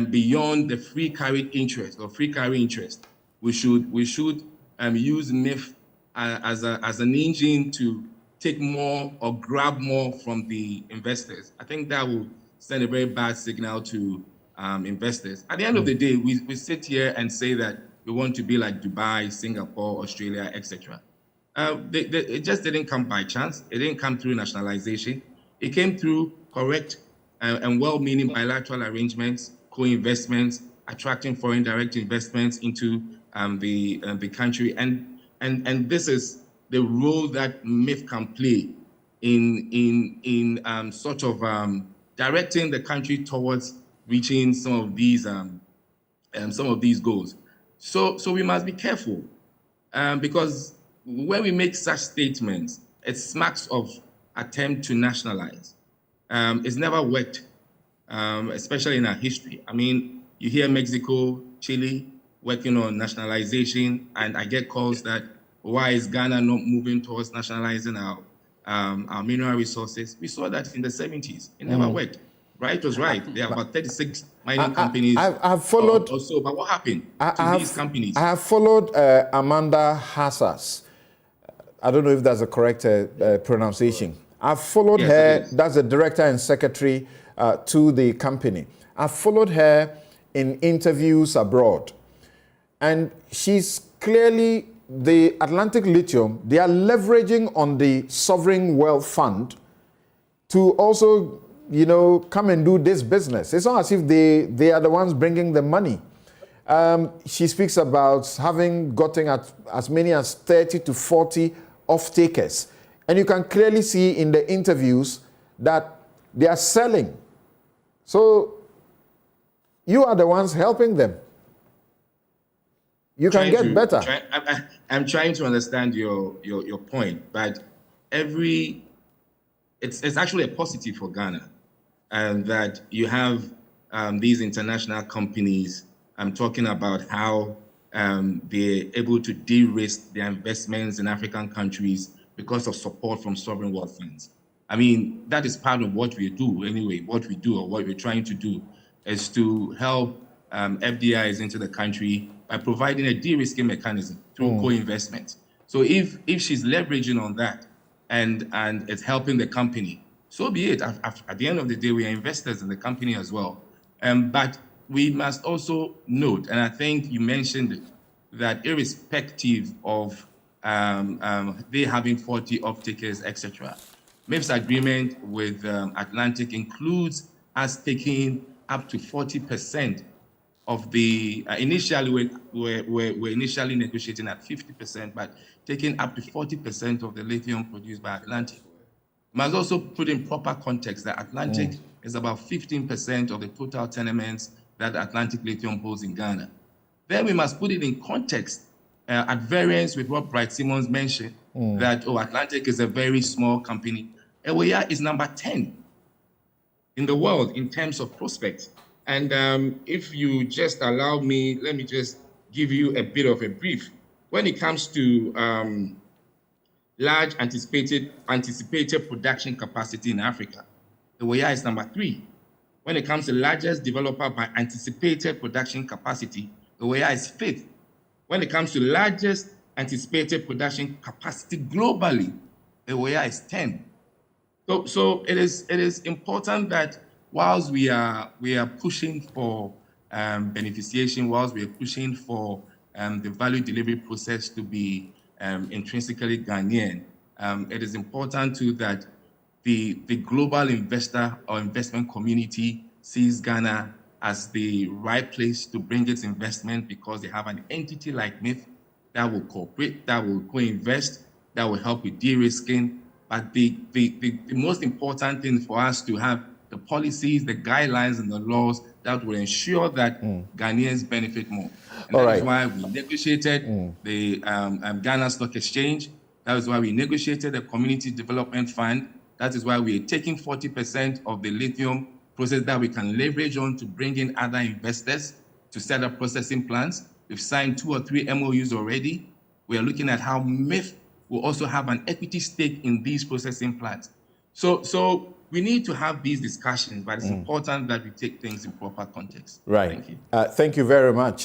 beyond the free carried interest or free carry interest, we should use MIIF as an engine to take more or grab more from the investors. I think that will send a very bad signal to investors. At the end of the day, we sit here and say that we want to be like Dubai, Singapore, Australia, etc. It just didn't come by chance. It didn't come through nationalization. It came through correct and well-meaning bilateral arrangements, co-investments, attracting foreign direct investments into the country, and this is the role that MIIF can play in sort of directing the country towards reaching some of these goals. So we must be careful because when we make such statements, it smacks of attempt to nationalize. It's never worked, especially in our history. I mean, you hear Mexico, Chile working on nationalization, and I get calls that why is Ghana not moving towards nationalizing our mineral resources? We saw that in the 70s. It never worked. Right was right. There are about 36 mining companies. I've followed. Also, but what happened to these companies? I have followed Amanda Hassas. I don't know if that's the correct pronunciation. I've followed her. That's the director and secretary to the company. I've followed her in interviews abroad, and she's clearly, the Atlantic Lithium, they are leveraging on the Sovereign Wealth Fund to also, come and do this business. It's not as if they are the ones bringing the money. She speaks about having gotten at as many as 30 to 40 off-takers. And you can clearly see in the interviews that they are selling. So you are the ones helping them. you can get better. I'm trying to understand your point, but it's actually a positive for Ghana, and that you have these international companies. I'm talking about how they're able to de-risk their investments in African countries because of support from sovereign wealth funds. I mean, that is part of what we do anyway. What we do, or what we're trying to do, is to help FDIs into the country by providing a de-risking mechanism through co-investment. So if she's leveraging on that and it's helping the company, so be it. At the end of the day, we are investors in the company as well. But we must also note, and I think you mentioned it, that irrespective of they having 40 off-takers, etc., MIIF's agreement with Atlantic includes us taking up to 40% of the, initially we're initially negotiating at 50%, but taking up to 40% of the lithium produced by Atlantic. We must also put in proper context that Atlantic is about 15% of the total tenements that Atlantic Lithium holds in Ghana. Then we must put it in context at variance with what Bright Simmons mentioned, that, Atlantic is a very small company. Ewoya is number 10 in the world in terms of prospects. And if you just allow me, let me just give you a bit of a brief. When it comes to large anticipated production capacity in Africa, Ewoya is number 3. When it comes to largest developer by anticipated production capacity, Ewoya is 5th. When it comes to largest anticipated production capacity globally, Ewoya is 10. So it is important that whilst we are pushing for beneficiation, whilst we are pushing for the value delivery process to be intrinsically Ghanaian, it is important too that the global investor or investment community sees Ghana as the right place to bring its investment, because they have an entity like MIIF that will cooperate, that will co-invest, that will help with de-risking. But the most important thing for us to have the policies, the guidelines, and the laws that will ensure that Ghanaians benefit more. And that is why we negotiated the Ghana Stock Exchange. That is why we negotiated the Community Development Fund. That is why we are taking 40% of the lithium process that we can leverage on to bring in other investors to set up processing plants. We've signed 2 or 3 MOUs already. We are looking at how MIIF will also have an equity stake in these processing plants. So we need to have these discussions, but it's important that we take things in proper context. Right. Thank you. Thank you very much.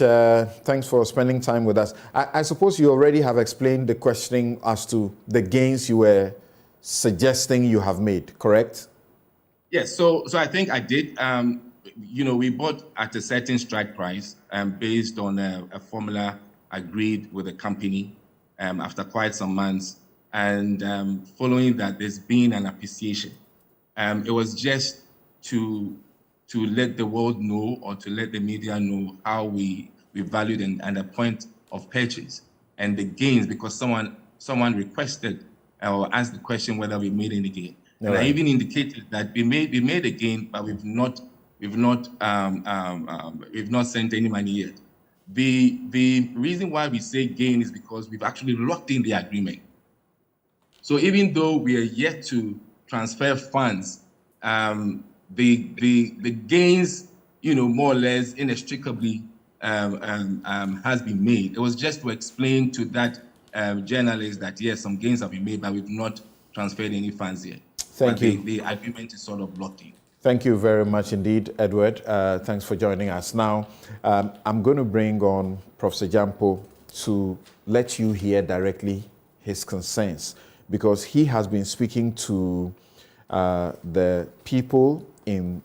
Thanks for spending time with us. I suppose you already have explained the questioning as to the gains you were suggesting you have made, correct? Yes, so I think I did. We bought at a certain strike price based on a formula agreed with the company after quite some months. And following that, there's been an appreciation. It was just to let the world know, or to let the media know, how we valued and the point of purchase and the gains, because someone requested or asked the question whether we made any gain. And I even indicated that we made a gain, but we've not sent any money yet. The reason why we say gain is because we've actually locked in the agreement. So even though we are yet to transfer funds, the gains, more or less inextricably has been made. It was just to explain to that journalist that yes, some gains have been made, but we've not transferred any funds yet. Thank you. The agreement is sort of locked in. Thank you very much indeed, Edward. Thanks for joining us. Now, I'm going to bring on Professor Gyampo to let you hear directly his concerns, because he has been speaking to the people in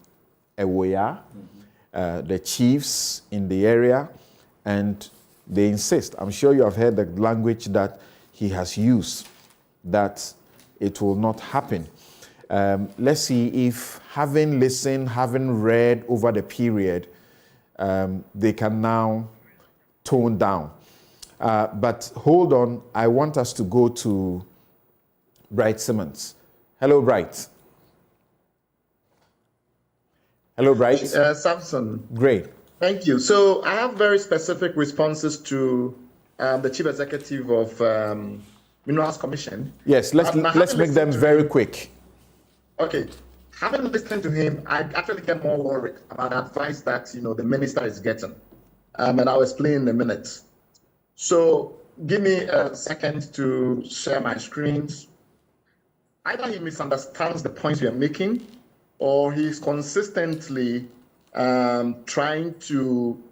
Ewoya, the chiefs in the area, and they insist. I'm sure you have heard the language that he has used, that it will not happen. Let's see if, having listened, having read over the period, they can now tone down. But hold on, I want us to go to Bright Simmons. Hello, Bright. Hello, Bright. Samson. Great. Thank you. So I have very specific responses to the chief executive of Minerals Commission. Yes, let's make them very quick. Okay, having listened to him, I actually get more worried about advice that the minister is getting, and I'll explain in a minute. So give me a second to share my screens. Either he misunderstands the points we are making, or he's consistently trying to,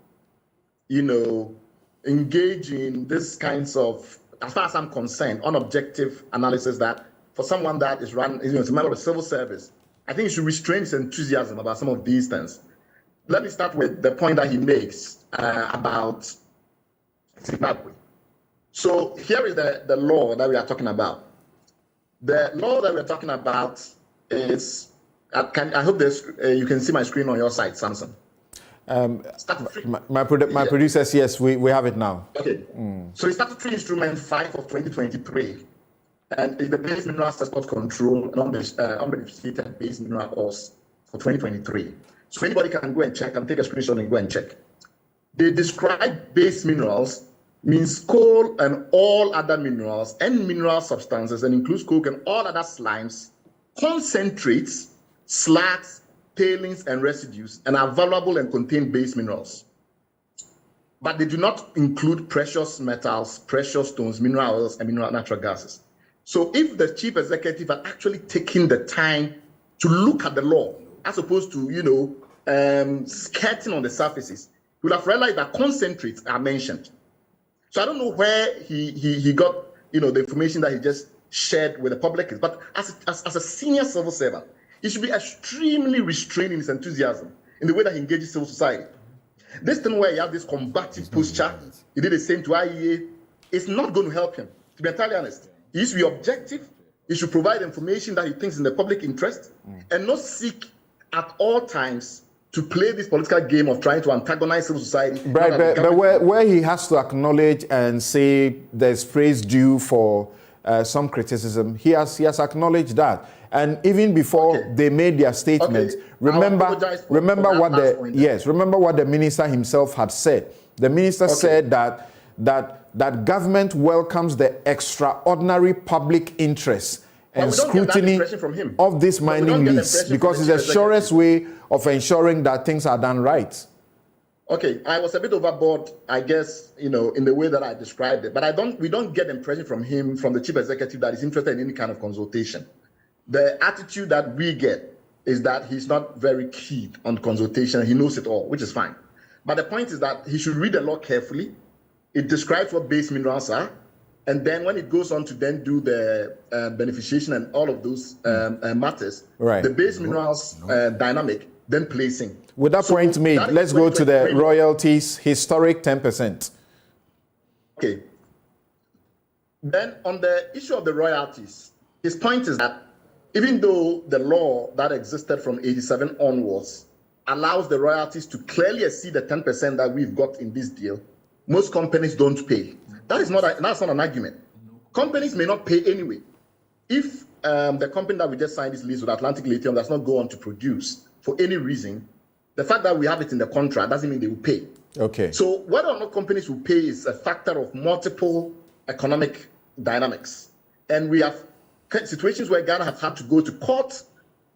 engage in this kinds of, as far as I'm concerned, unobjective analysis that for someone that is is a member of the civil service, I think he should restrain his enthusiasm about some of these things. Let me start with the point that he makes about Zimbabwe. So here is the law that we are talking about. The law that we're talking about is, I hope you can see my screen on your side, Samson. My producer says yes, we have it now. Okay. So it's Statutory Instrument 5 of 2023, and it's the Base Minerals Export Control and unbeneficiated base mineral ores for 2023. So anybody can go and check and take a screenshot and go and check. They describe base minerals means coal and all other minerals and mineral substances, and includes coke and all other slimes, concentrates, slags, tailings, and residues, and are valuable and contain base minerals. But they do not include precious metals, precious stones, mineral oils, and mineral natural gases. So if the chief executive had actually taken the time to look at the law, as opposed to, skirting on the surfaces, he would have realized that concentrates are mentioned. So I don't know where he got, the information that he just shared with the public. But as a senior civil servant, he should be extremely restrained in his enthusiasm in the way that he engages civil society. This thing where he has this combative posture, he did the same to IEA, it's not going to help him, to be entirely honest. He should be objective. He should provide information that he thinks in the public interest, and not seek at all times to play this political game of trying to antagonize civil society. Right, but where he has to acknowledge and say there's praise due for some criticism, he has acknowledged that. And even before they made their statement, remember what the minister himself had said. The minister said that government welcomes the extraordinary public interest and scrutiny of this mining lease, because it's the surest way of ensuring that things are done right. Okay, I was a bit overboard, I guess, in the way that I described it, but we don't get the impression from him, from the chief executive, that he's interested in any kind of consultation. The attitude that we get is that he's not very keen on consultation. He knows it all, which is fine. But the point is that he should read the law carefully. It describes what base minerals are. And then when it goes on to then do the beneficiation and all of those matters, the base minerals dynamic, then placing. With that point made, let's go to the royalties, historic 10%. Okay. Then on the issue of the royalties, his point is that even though the law that existed from 87 onwards allows the royalties to clearly exceed the 10% that we've got in this deal, most companies don't pay. That's not an argument. Companies may not pay anyway. If the company that we just signed this lease with, Atlantic Lithium, does not go on to produce for any reason, the fact that we have it in the contract doesn't mean they will pay. Okay. So whether or not companies will pay is a factor of multiple economic dynamics. And we have situations where Ghana has had to go to court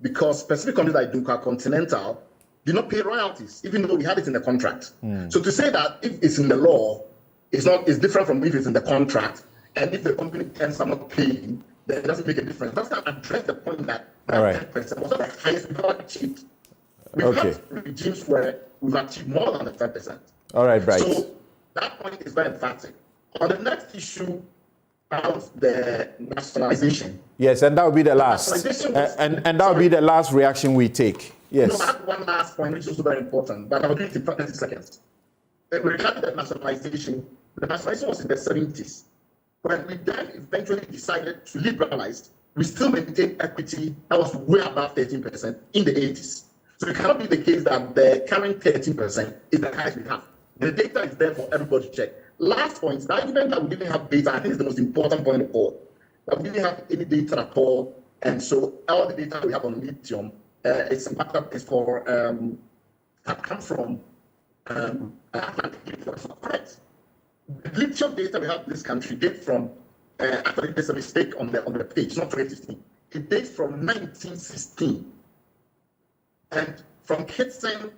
because specific companies like Duncan Continental did not pay royalties, even though we had it in the contract. So to say that if it's in the law, it's different from if it's in the contract, and if the company ends up not paying, then it doesn't make a difference. That's not address the point that 10% was not the highest we've ever achieved. We've had regimes where we've achieved more than the 10%. All right, Bryce. So that point is very emphatic. On the next issue of the nationalization. Yes, and that will be the last. And that will be the last reaction we take. Yes. I have one last point, which is also very important, but I'll do it in 30 seconds. Regarding the nationalization was in the 70s. When we then eventually decided to liberalize, we still maintained equity that was way above 13% in the 80s. So it cannot be the case that the current 13% is the highest we have. The data is there for everybody to check. Last point, the argument that we didn't have data, I think is the most important point of all. That we didn't have any data at all, and so all the data we have on lithium has come from Atlantic Lithium. It's not correct. The lithium data we have in this country date from, actually there's a mistake on the page, not 2015. It dates from 1916. And from Kitson,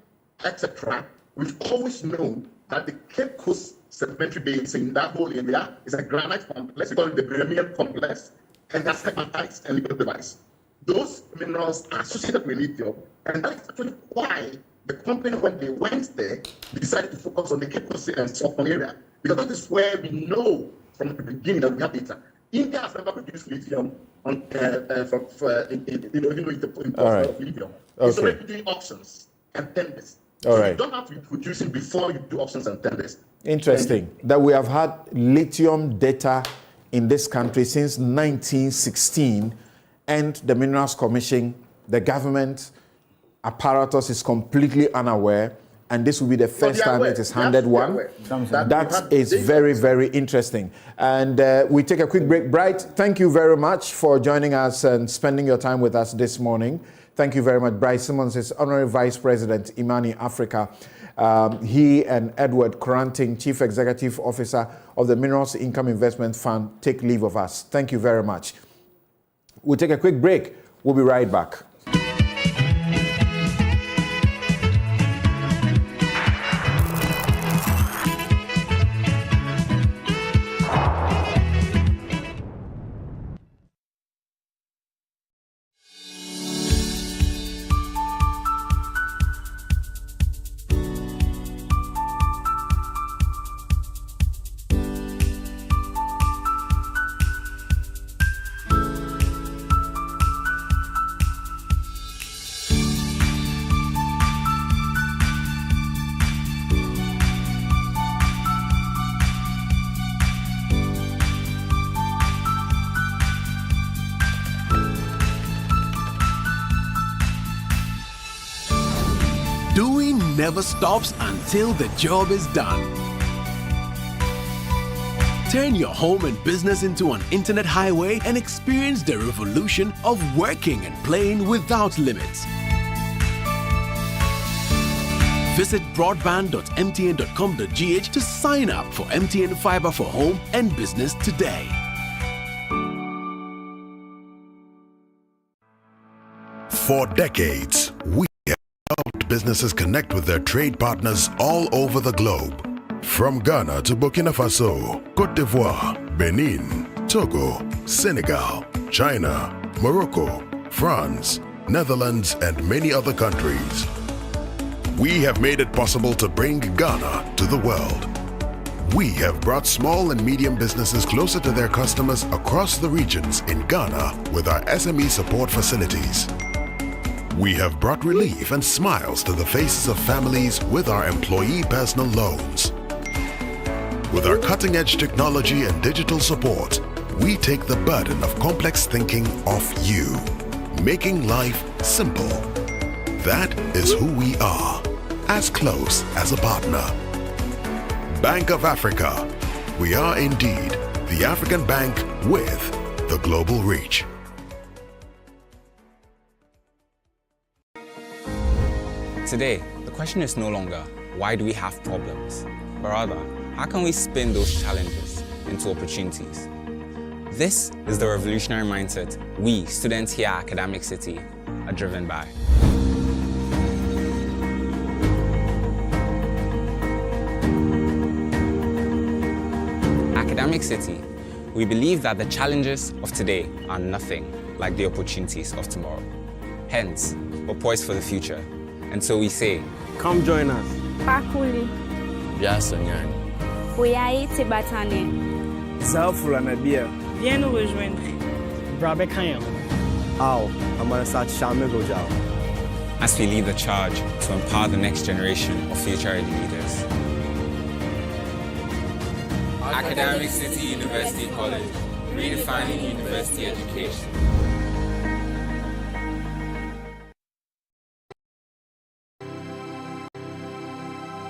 etc., we've always known that the Cape Coast sedimentary basin in that whole area is a granite complex. We call it the Birmingham complex, and that's hematite and liquid device. Those minerals are associated with lithium, and that's actually why the company, when they went there, decided to focus on the Cape Coast and Stockholm area, because that is where we know from the beginning that we have data. India has never produced lithium on, even though it's the import of lithium. It's already doing auctions and tenders. All right. You don't have to be producing before you do auctions and tenders. Interesting that we have had lithium data in this country since 1916, and the Minerals Commission, the government apparatus is completely unaware, and this will be the first time it is handed one. That is very, very interesting. And we take a quick break. Bright, thank you very much for joining us and spending your time with us this morning. Thank you very much. Bryce Simmons is Honorary Vice President, Imani Africa. He and Edward Coranting, Chief Executive Officer of the Minerals Income Investment Fund, take leave of us. Thank you very much. We'll take a quick break. We'll be right back. Never stops until the job is done. Turn your home and business into an internet highway and experience the revolution of working and playing without limits. Visit broadband.mtn.com.gh to sign up for MTN Fiber for home and business today. For decades, we helped businesses connect with their trade partners all over the globe. From Ghana to Burkina Faso, Côte d'Ivoire, Benin, Togo, Senegal, China, Morocco, France, Netherlands, and many other countries. We have made it possible to bring Ghana to the world. We have brought small and medium businesses closer to their customers across the regions in Ghana with our SME support facilities. We have brought relief and smiles to the faces of families with our employee personal loans. With our cutting-edge technology and digital support, we take the burden of complex thinking off you, making life simple. That is who we are, as close as a partner. Bank of Africa. We are indeed the African bank with the global reach. Today, the question is no longer, why do we have problems? But rather, how can we spin those challenges into opportunities? This is the revolutionary mindset we, students here at Academic City, are driven by. Academic City, we believe that the challenges of today are nothing like the opportunities of tomorrow. Hence, we're poised for the future. And so we say, come join us. Pakuli. Biasanyani. Oyai Tibatane. Zalfula Nabia. Viens nous rejoindre. Brabe Kayam. Aw, Amarasat Shamego Jao. As we lead the charge to empower the next generation of future leaders. Academic City University College, redefining university education.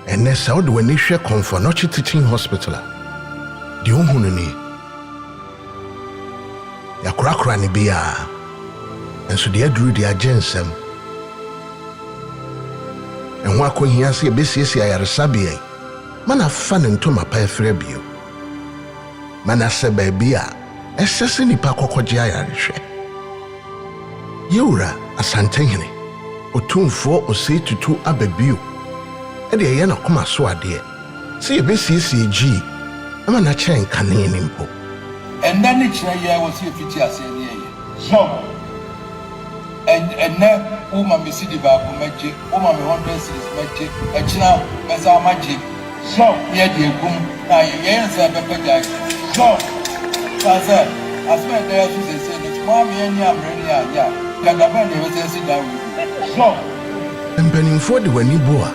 And that's how the Wenisha Confornochi Teaching Hospital. The Unhununi Yakrakrani Bia, and so the Adru the Agensem. And what when he has a BCC Ayasabi, man have fun into my pay for you. manase baby a esese nipa kokogye ayarehwe yewura asantehene otumfo osei tutu ababio e de ye na koma so ade se yebesiesie gi ama na chen kane ni mpo and then it ya was here fiti ase ne ye so and na uma me sidi ba ko maje uma me 100 cities maje achina meza maje so ye de egum na ye nsa bebe ga so kaza asme da ya su se ne ma me ni amre ni aja gada ba de we se da we so mpanimfo de wani bo a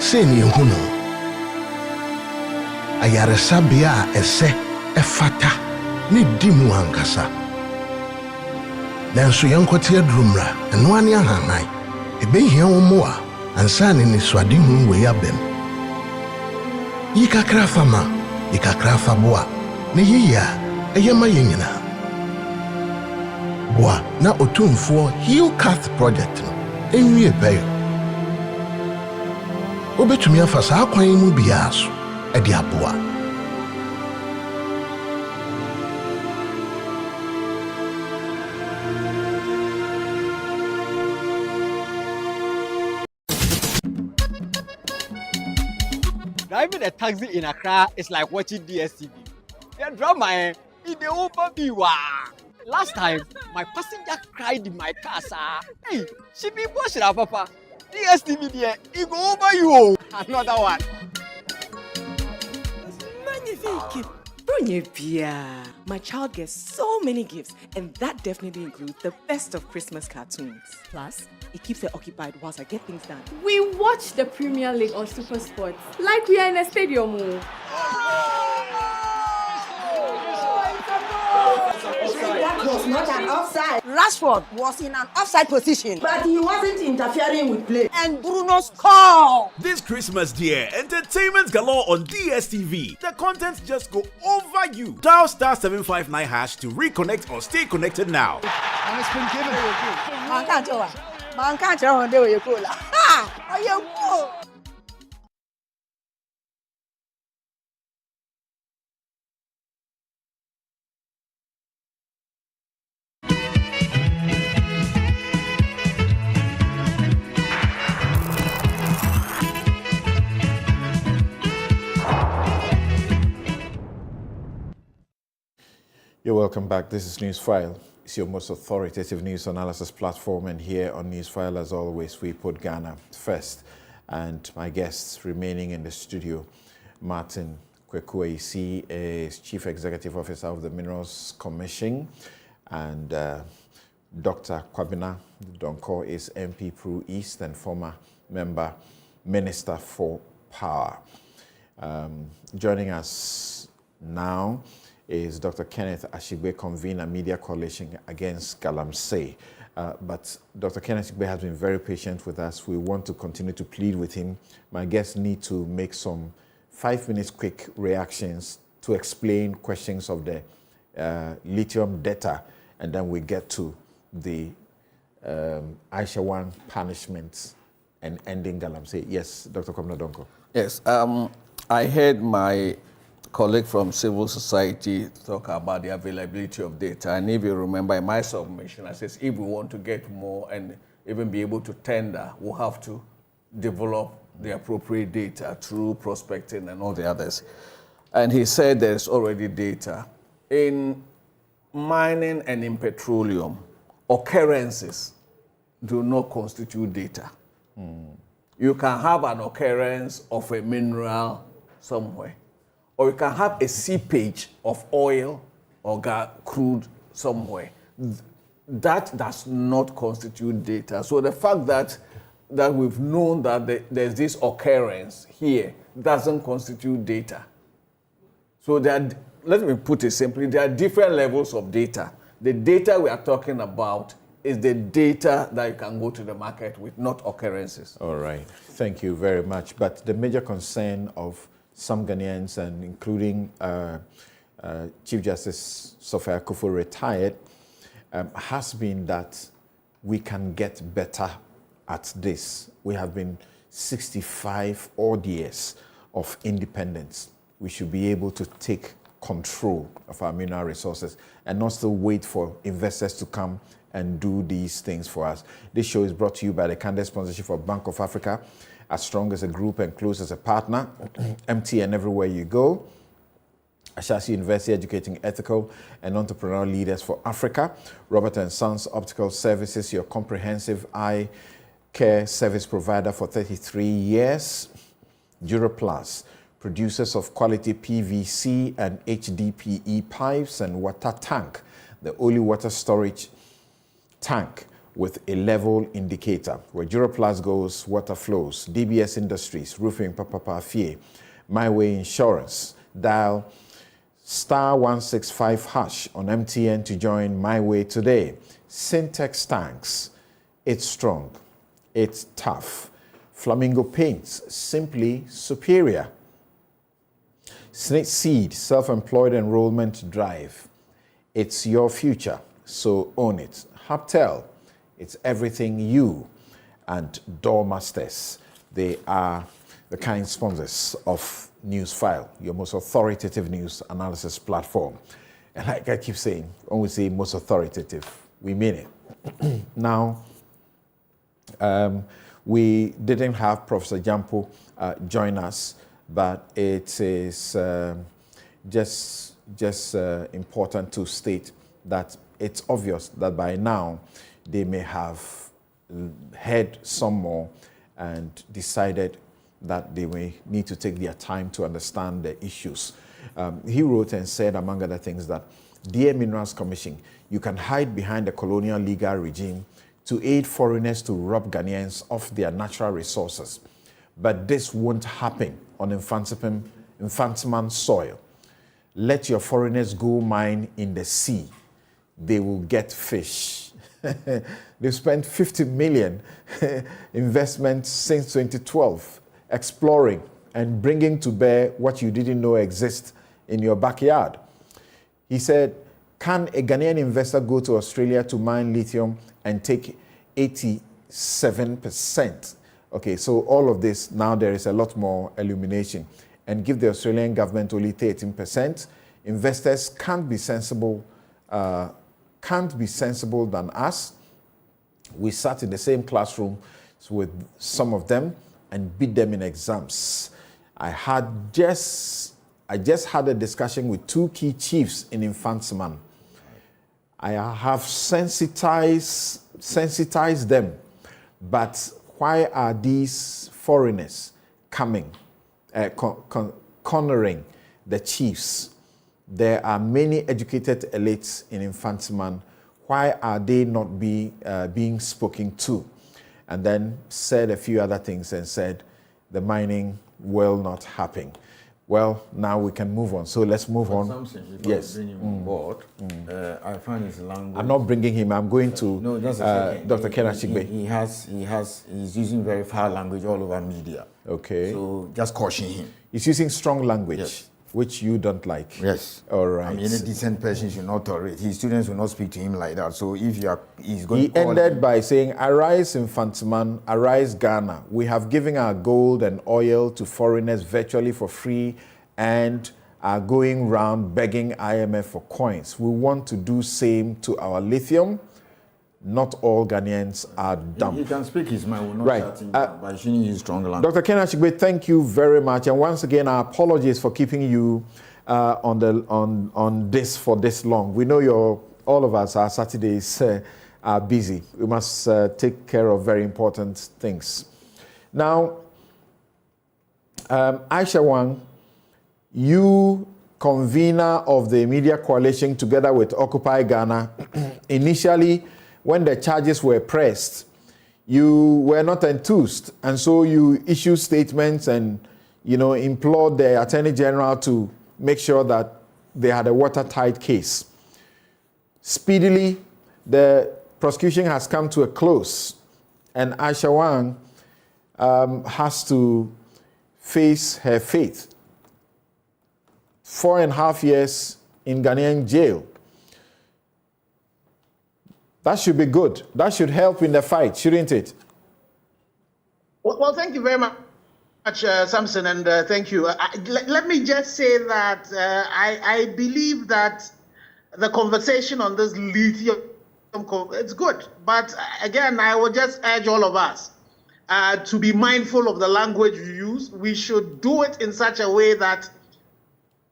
se ne hu no ayaresa bia a ese efata ne di mu ankasa nanso yankote adrumra eno ane ahanai ebehia wo mo a ansa ne suade hu we abem yikakra fama yikakra fa bo a ne yiya eyema yenyina bo a na otumfo Hill Cath project no enwie bayo obetumi afasa akwan mu bia so edi aboa Driving a taxi in Accra is like watching DSTV. The drama in the over me. Last time, my passenger cried in my car, sir. Hey, she be pushing her papa. DSTV there, it go over you. Another one. Magnifique. My child gets so many gifts, and that definitely includes the best of Christmas cartoons. Plus, it keeps her occupied whilst I get things done. We watch the Premier League on Super Sports like we are in a stadium. That was not an offside. Rashford was in an offside position, but he wasn't interfering with play. And Bruno scored. This Christmas, dear, entertainment galore on DSTV. The content just go over you. Dial *759# to reconnect or stay connected now. And it's been given. Man can't tell when they were cool. Ha! Are you cool? You're welcome back. This is Newsfile. It's your most authoritative news analysis platform, and here on Newsfile, as always, we put Ghana first. And my guests remaining in the studio, Martin Kwekuaisi is Chief Executive Officer of the Minerals Commission, and Dr. Kwabena Donko is MP Pro East and former member Minister for Power. Joining us now is Dr. Kenneth Ashigbe, convener Media Coalition Against Galamsey. But Dr. Kenneth Ashigbe has been very patient with us. We want to continue to plead with him. My guests need to make some 5 minutes quick reactions to explain questions of the lithium data, and then we get to the Aisha Huang punishments and ending Galamsey. Yes, Dr. Kwabena Donko. Yes, I heard my colleague from civil society talk about the availability of data. And if you remember in my submission, I says if we want to get more and even be able to tender, we'll have to develop the appropriate data through prospecting and all the others. And he said there's already data. In mining and in petroleum, occurrences do not constitute data. You can have an occurrence of a mineral somewhere, or you can have a seepage of oil or crude somewhere. That does not constitute data. So the fact that we've known that there's this occurrence here doesn't constitute data. So let me put it simply, there are different levels of data. The data we are talking about is the data that you can go to the market with, not occurrences. All right, thank you very much. But the major concern of some Ghanaians, and including Chief Justice Sophia Akufo, retired, has been that we can get better at this. We have been 65 odd years of independence. We should be able to take control of our mineral resources and not still wait for investors to come and do these things for us. This show is brought to you by the candid sponsorship of Bank of Africa, as strong as a group and close as a partner. MTN everywhere you go. Ashasi University, educating ethical and entrepreneurial leaders for Africa. Robert & Sons Optical Services, your comprehensive eye care service provider for 33 years. Duroplus, producers of quality PVC and HDPE pipes and water tank, the only water storage tank with a level indicator. Where Duroplus goes, water flows. DBS Industries, roofing, Papa Fie. My Way Insurance. Dial *165# on MTN to join My Way today. Syntex tanks. It's strong. It's tough. Flamingo paints. Simply superior. Snake Seed, self-employed enrollment drive. It's your future, so own it. Haptel, it's everything you. And Doormasters, they are the kind sponsors of Newsfile, your most authoritative news analysis platform. And like I keep saying, when we say most authoritative, we mean it. Now, we didn't have Professor Jampo join us, but it is just important to state that it's obvious that by now they may have heard some more and decided that they may need to take their time to understand the issues. He wrote and said, among other things, that, Dear Minerals Commission, you can hide behind the colonial legal regime to aid foreigners to rob Ghanaians of their natural resources. But this won't happen on Infantiman soil. Let your foreigners go mine in the sea. They will get fish. They've spent 50 million investment since 2012, exploring and bringing to bear what you didn't know exists in your backyard. He said, can a Ghanaian investor go to Australia to mine lithium and take 87%? Okay, so all of this, now there is a lot more illumination, and give the Australian government only 13%. Investors can't be sensible than us. We sat in the same classroom with some of them and beat them in exams. I just had a discussion with two key chiefs in Infantiman. I have sensitized them, but why are these foreigners coming, cornering the chiefs? There are many educated elites in Infantiman. Why are they not being spoken to? And then said a few other things and said the mining will not happen. Well, now we can move on. So let's move on. Yes. Bring him on board. I find his language. I'm not bringing him. I'm going to Dr. Ken Achigbe. He's using very foul language all over media. Okay. So just caution him. He's using strong language. Yes. Which you don't like. Yes. All right. I mean, any decent person should not tolerate. His students will not speak to him like that. So if he's going to call ended by saying, arise Infantiman, arise Ghana. We have given our gold and oil to foreigners virtually for free and are going round begging IMF for coins. We want to do same to our lithium. Not all Ghanaians are dumb. He can speak his mind. We're not right. By showing his strong language. Dr. Ken Achigbe, thank you very much. And once again, our apologies for keeping you on this for this long. We know all of us, our Saturdays are busy. We must take care of very important things. Now, Aisha Huang, you, convener of the Media Coalition together with Occupy Ghana, initially, when the charges were pressed, you were not enthused, and so you issued statements and, implored the Attorney General to make sure that they had a watertight case. Speedily, the prosecution has come to a close, and Aisha Huang has to face her fate. 4.5 years in Ghanaian jail. That should be good. That should help in the fight, shouldn't it? Well, thank you very much. Samson, and thank you. Let me just say that I believe that the conversation on this lithium, it's good. But again, I would just urge all of us to be mindful of the language we use. We should do it in such a way that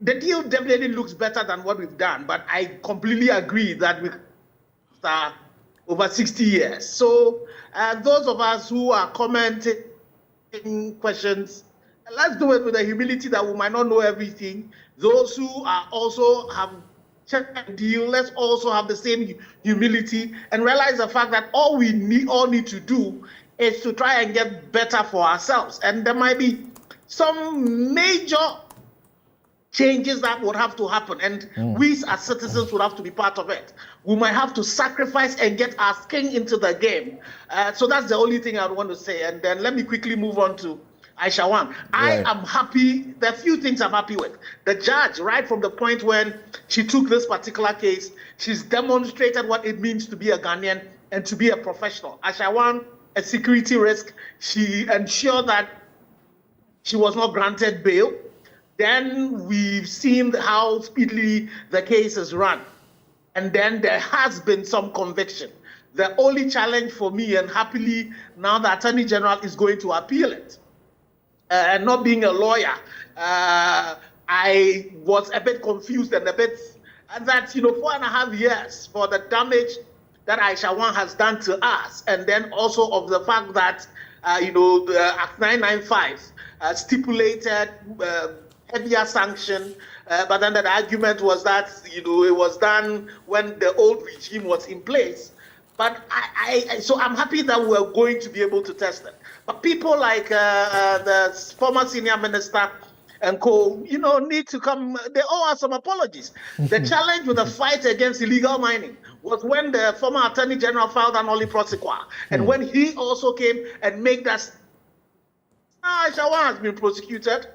the deal definitely looks better than what we've done. But I completely agree that we are over 60 years. So those of us who are commenting questions, let's do it with the humility that we might not know everything. Those who are also have checked the deal, let's also have the same humility and realize the fact that all we need to do is to try and get better for ourselves. And there might be some major changes that would have to happen, and we as citizens would have to be part of it. We might have to sacrifice and get our skin into the game. So that's the only thing I want to say. And then let me quickly move on to Aisha Huang. Right. I am happy. There are a few things I'm happy with. The judge, right from the point when she took this particular case, she's demonstrated what it means to be a Ghanaian and to be a professional. Aisha Huang, a security risk, she ensured that she was not granted bail. Then we've seen how speedily the case is run. And then there has been some conviction. The only challenge for me, and happily now the Attorney General is going to appeal it. And not being a lawyer, I was a bit confused and a bit that, 4.5 years for the damage that Aisha Huang has done to us. And then also of the fact that, the Act 995 stipulated heavier sanction, but then the argument was that it was done when the old regime was in place. But so I'm happy that we're going to be able to test it. But people like the former senior minister and co, need to come. They owe us some apologies. The challenge with the fight against illegal mining was when the former Attorney General filed an Oli prosequa, and when he also came and made that. Aisha Huang has been prosecuted.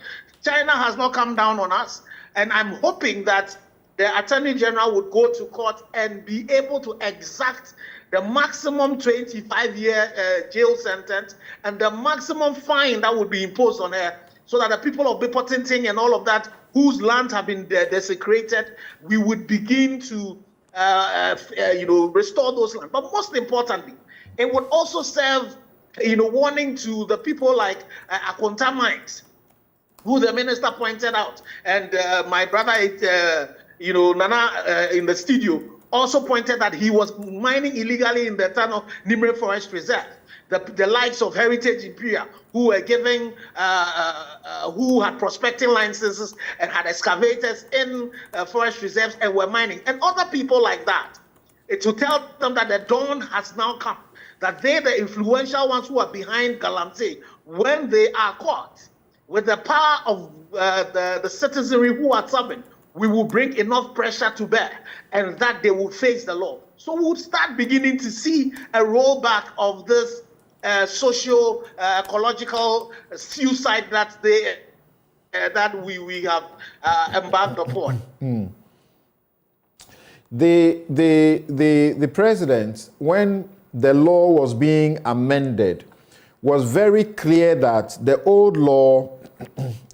China has not come down on us, and I'm hoping that the Attorney General would go to court and be able to exact the maximum 25-year jail sentence and the maximum fine that would be imposed on her, so that the people of Bipotinting and all of that, whose lands have been desecrated, we would begin to restore those lands. But most importantly, it would also serve warning to the people like Akonta Mines, who the minister pointed out, and my brother, Nana in the studio, also pointed that he was mining illegally in the town of Nimre Forest Reserve. The likes of Heritage Imperial, who were giving, who had prospecting licenses and had excavators in forest reserves and were mining, and other people like that. To tell them that the dawn has now come, that they, the influential ones who are behind Galamsey, when they are caught, with the power of the citizenry who are serving, we will bring enough pressure to bear, and that they will face the law. So we will start beginning to see a rollback of this social, ecological suicide that we have embarked upon. The president, when the law was being amended, was very clear that the old law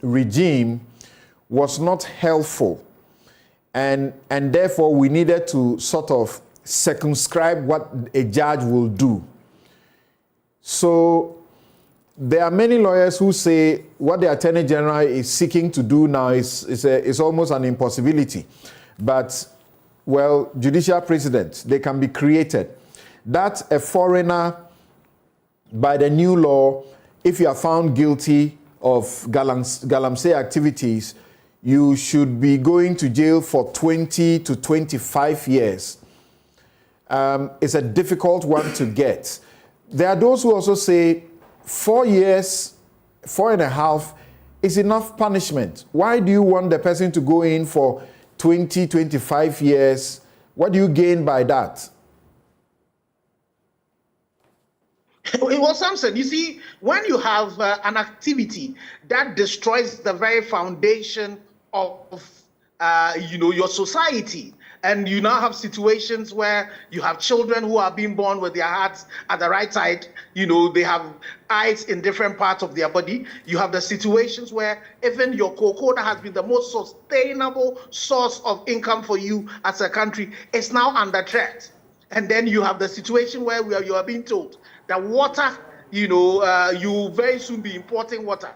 regime was not helpful, and therefore we needed to sort of circumscribe what a judge will do. So there are many lawyers who say what the Attorney General is seeking to do now is almost an impossibility. But, well, judicial precedents, they can be created. That a foreigner, by the new law, if you are found guilty of Galamsey activities, you should be going to jail for 20 to 25 years. It's a difficult one to get. There are those who also say 4 years, 4.5 is enough punishment. Why do you want the person to go in for 20, 25 years? What do you gain by that? Well, Samson, you see, when you have an activity that destroys the very foundation of your society, And you now have situations where you have children who are being born with their hearts at the right side. You know, they have eyes in different parts of their body. You have the situations where even your cocoa that has been the most sustainable source of income for you as a country is now under threat. And then you have the situation where you are being told that water, you know, you very soon be importing water.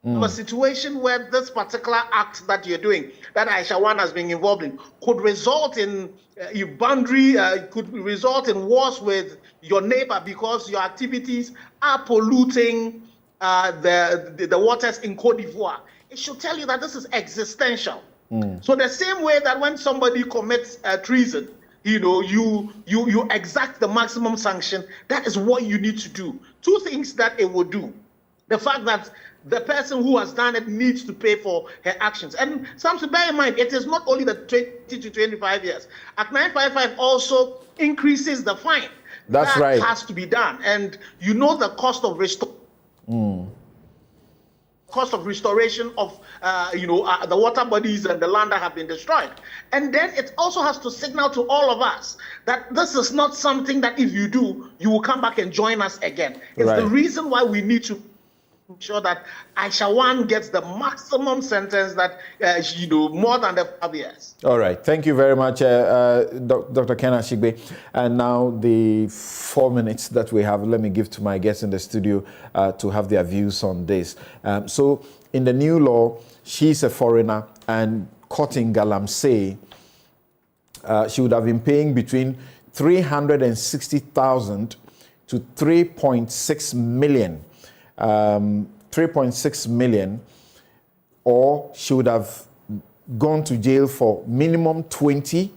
A situation where this particular act that you're doing, that Aisha Huang has been involved in, could result in could result in wars with your neighbor because your activities are polluting the waters in Côte d'Ivoire. It should tell you that this is existential. So the same way that when somebody commits treason, you know, you exact the maximum sanction, that is what you need to do. Two things that it will do. The fact that the person who has done it needs to pay for her actions. And something to bear in mind, it is not only the 20 to 25 years. Act 955 also increases the fine. That's right. That has to be done. And you know the cost of restoration of the water bodies and the land that have been destroyed. And then it also has to signal to all of us that this is not something that if you do, you will come back and join us again. It's the reason why we need to ensure that Aisha Huang gets the maximum sentence that, more than the 5 years. All right. Thank you very much, Dr. Ken Ashigbe. And now the 4 minutes that we have, let me give to my guests in the studio to have their views on this. So in the new law, she's a foreigner and caught in Galamsey, she would have been paying between 360,000 to 3.6 million. 3.6 million, or she would have gone to jail for minimum 20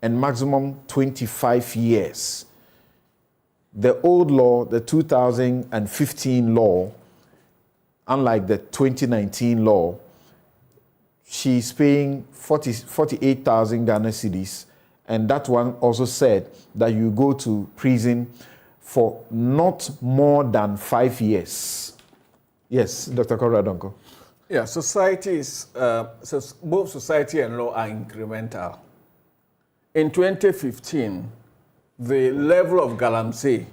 and maximum 25 years. The old law, the 2015 law, unlike the 2019 law, she's paying 48,000 Ghana cedis, and that one also said that you go to prison for not more than 5 years. Yes, Dr. Koradonko. Yeah, society is, both society and law are incremental. In 2015, the level of Galamsey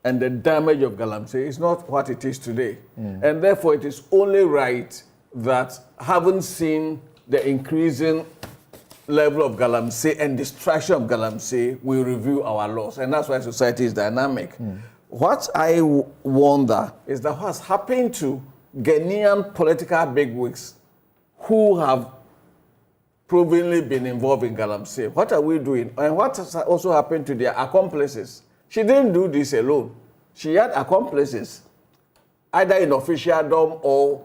and the damage of Galamsey is not what it is today. And therefore, it is only right that, having seen the increasing level of Galamsey and destruction of Galamsey, we review our laws. And that's why society is dynamic. What I wonder is that what's happened to Ghanaian political bigwigs who have provenly been involved in Galamsey? What are we doing? And what has also happened to their accomplices? She didn't do this alone. She had accomplices, either in officialdom or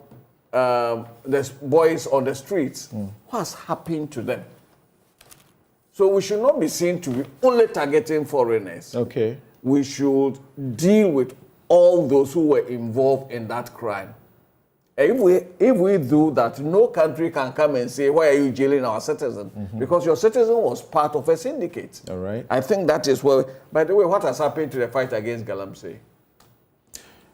the boys on the streets. What's happened to them? So we should not be seen to be only targeting foreigners. Okay. We should deal with all those who were involved in that crime. If we do that, no country can come and say, why are you jailing our citizen? Because your citizen was part of a syndicate. All right. I think that is where, by the way, what has happened to the fight against Galamsey?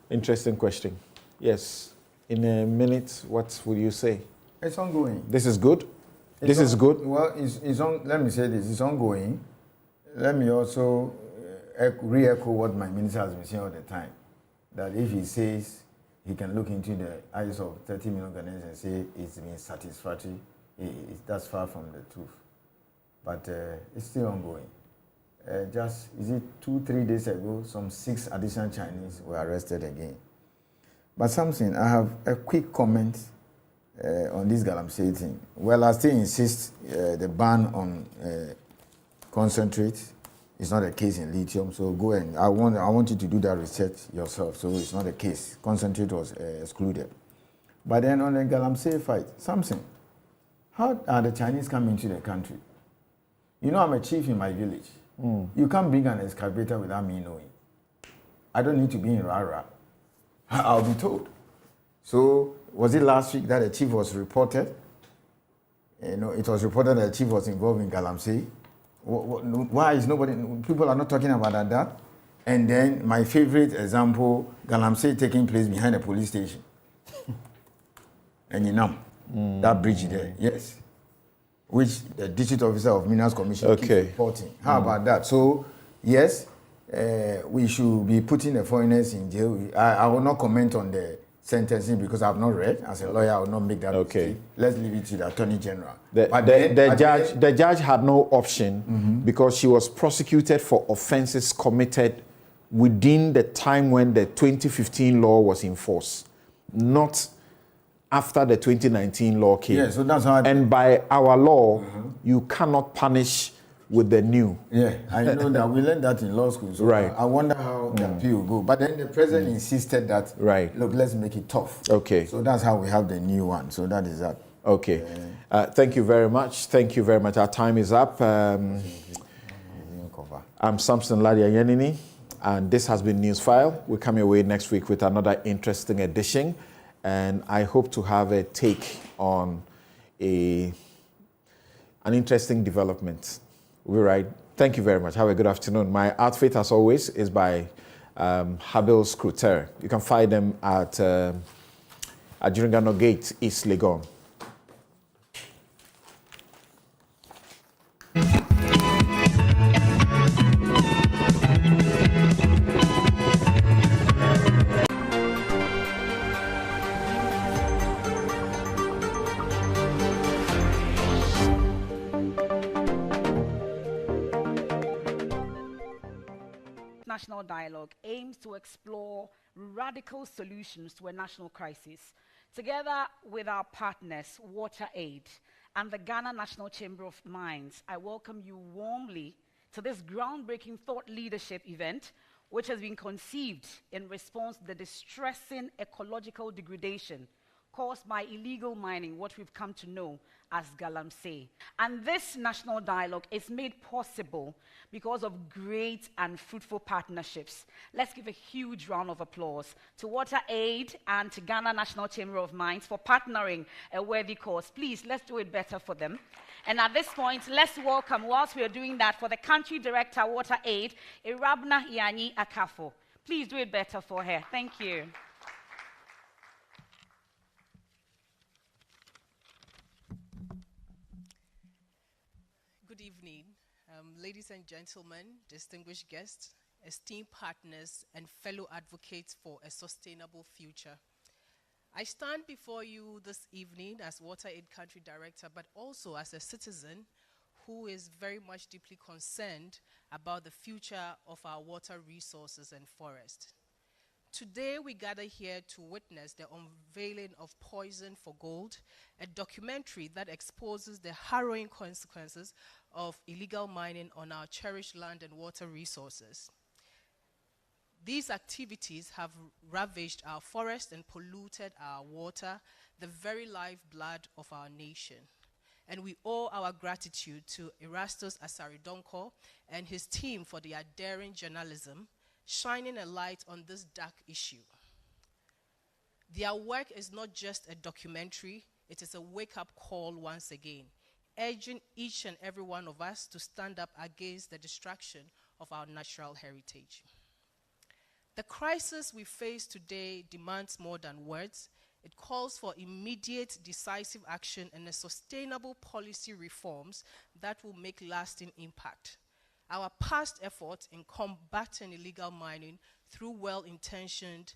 Interesting question. Yes. In a minute, what would you say? It's ongoing. This is good? This is good? Well, it's on, let me say this, it's ongoing. Let me also re-echo what my minister has been saying all the time, that if he says he can look into the eyes of 30 million Ghanaians and say it's been satisfactory, that's far from the truth. But it's still ongoing. Just, is it 2-3 days ago, some 6 additional Chinese were arrested again. But something, I have a quick comment on this Galamsey thing. Well, I still insist the ban on concentrate is not a case in lithium. So go and I want you to do that research yourself. So it's not a case. Concentrate was excluded. But then on the Galamsey fight, something. How are the Chinese coming into the country? You know, I'm a chief in my village. You can't bring an excavator without me knowing. I don't need to be in Rara. I'll be told. So was it last week that the chief was reported? You know, it was reported that the chief was involved in Galamsey. Why is nobody, people are not talking about that? And then my favorite example, Galamsey taking place behind a police station. And you know, that bridge there, yes. which the District Officer of Minerals Commission keeps reporting. How about that? So, yes, we should be putting the foreigners in jail. I will not comment on the sentencing because I have not read. As a lawyer, I will not make that mistake. Let's leave it to the Attorney General. The judge had no option because she was prosecuted for offenses committed within the time when the 2015 law was in force, not after the 2019 law came. Yeah, so that's how and by our law, you cannot punish with the new. Yeah, I know that. We learned that in law school. So right. I wonder how the appeal will go. But then the president insisted that, look, let's make it tough. Okay. So that's how we have the new one. So that is that. Okay. Thank you very much. Thank you very much. Our time is up. I'm Samson Ladia Yenini, and this has been News File. We'll come your way next week with another interesting edition. And I hope to have a take on an interesting development. We're right. Thank you very much. Have a good afternoon. My outfit, as always, is by Habil Scrutiny. You can find them at Jiringano Gate, East Legon. National dialogue aims to explore radical solutions to a national crisis. Together with our partners, WaterAid and the Ghana National Chamber of Mines, I welcome you warmly to this groundbreaking thought leadership event, which has been conceived in response to the distressing ecological degradation caused by illegal mining, what we've come to know as Galamsey. And this national dialogue is made possible because of great and fruitful partnerships. Let's give a huge round of applause to WaterAid and to Ghana National Chamber of Mines for partnering a worthy cause. Please, let's do it better for them. And at this point, let's welcome, whilst we are doing that, for the Country Director, WaterAid, Irabna Ianyi Akafo. Please do it better for her. Thank you. Good evening, ladies and gentlemen, distinguished guests, esteemed partners, and fellow advocates for a sustainable future. I stand before you this evening as WaterAid Country Director, but also as a citizen who is very much deeply concerned about the future of our water resources and forests. Today, we gather here to witness the unveiling of Poison for Gold, a documentary that exposes the harrowing consequences of illegal mining on our cherished land and water resources. These activities have ravaged our forests and polluted our water, the very lifeblood of our nation. And we owe our gratitude to Erastus Asaridonko and his team for their daring journalism, shining a light on this dark issue. Their work is not just a documentary, it is a wake-up call once again, urging each and every one of us to stand up against the destruction of our natural heritage. The crisis we face today demands more than words. It calls for immediate, decisive action and a sustainable policy reforms that will make lasting impact. Our past efforts in combating illegal mining through well-intentioned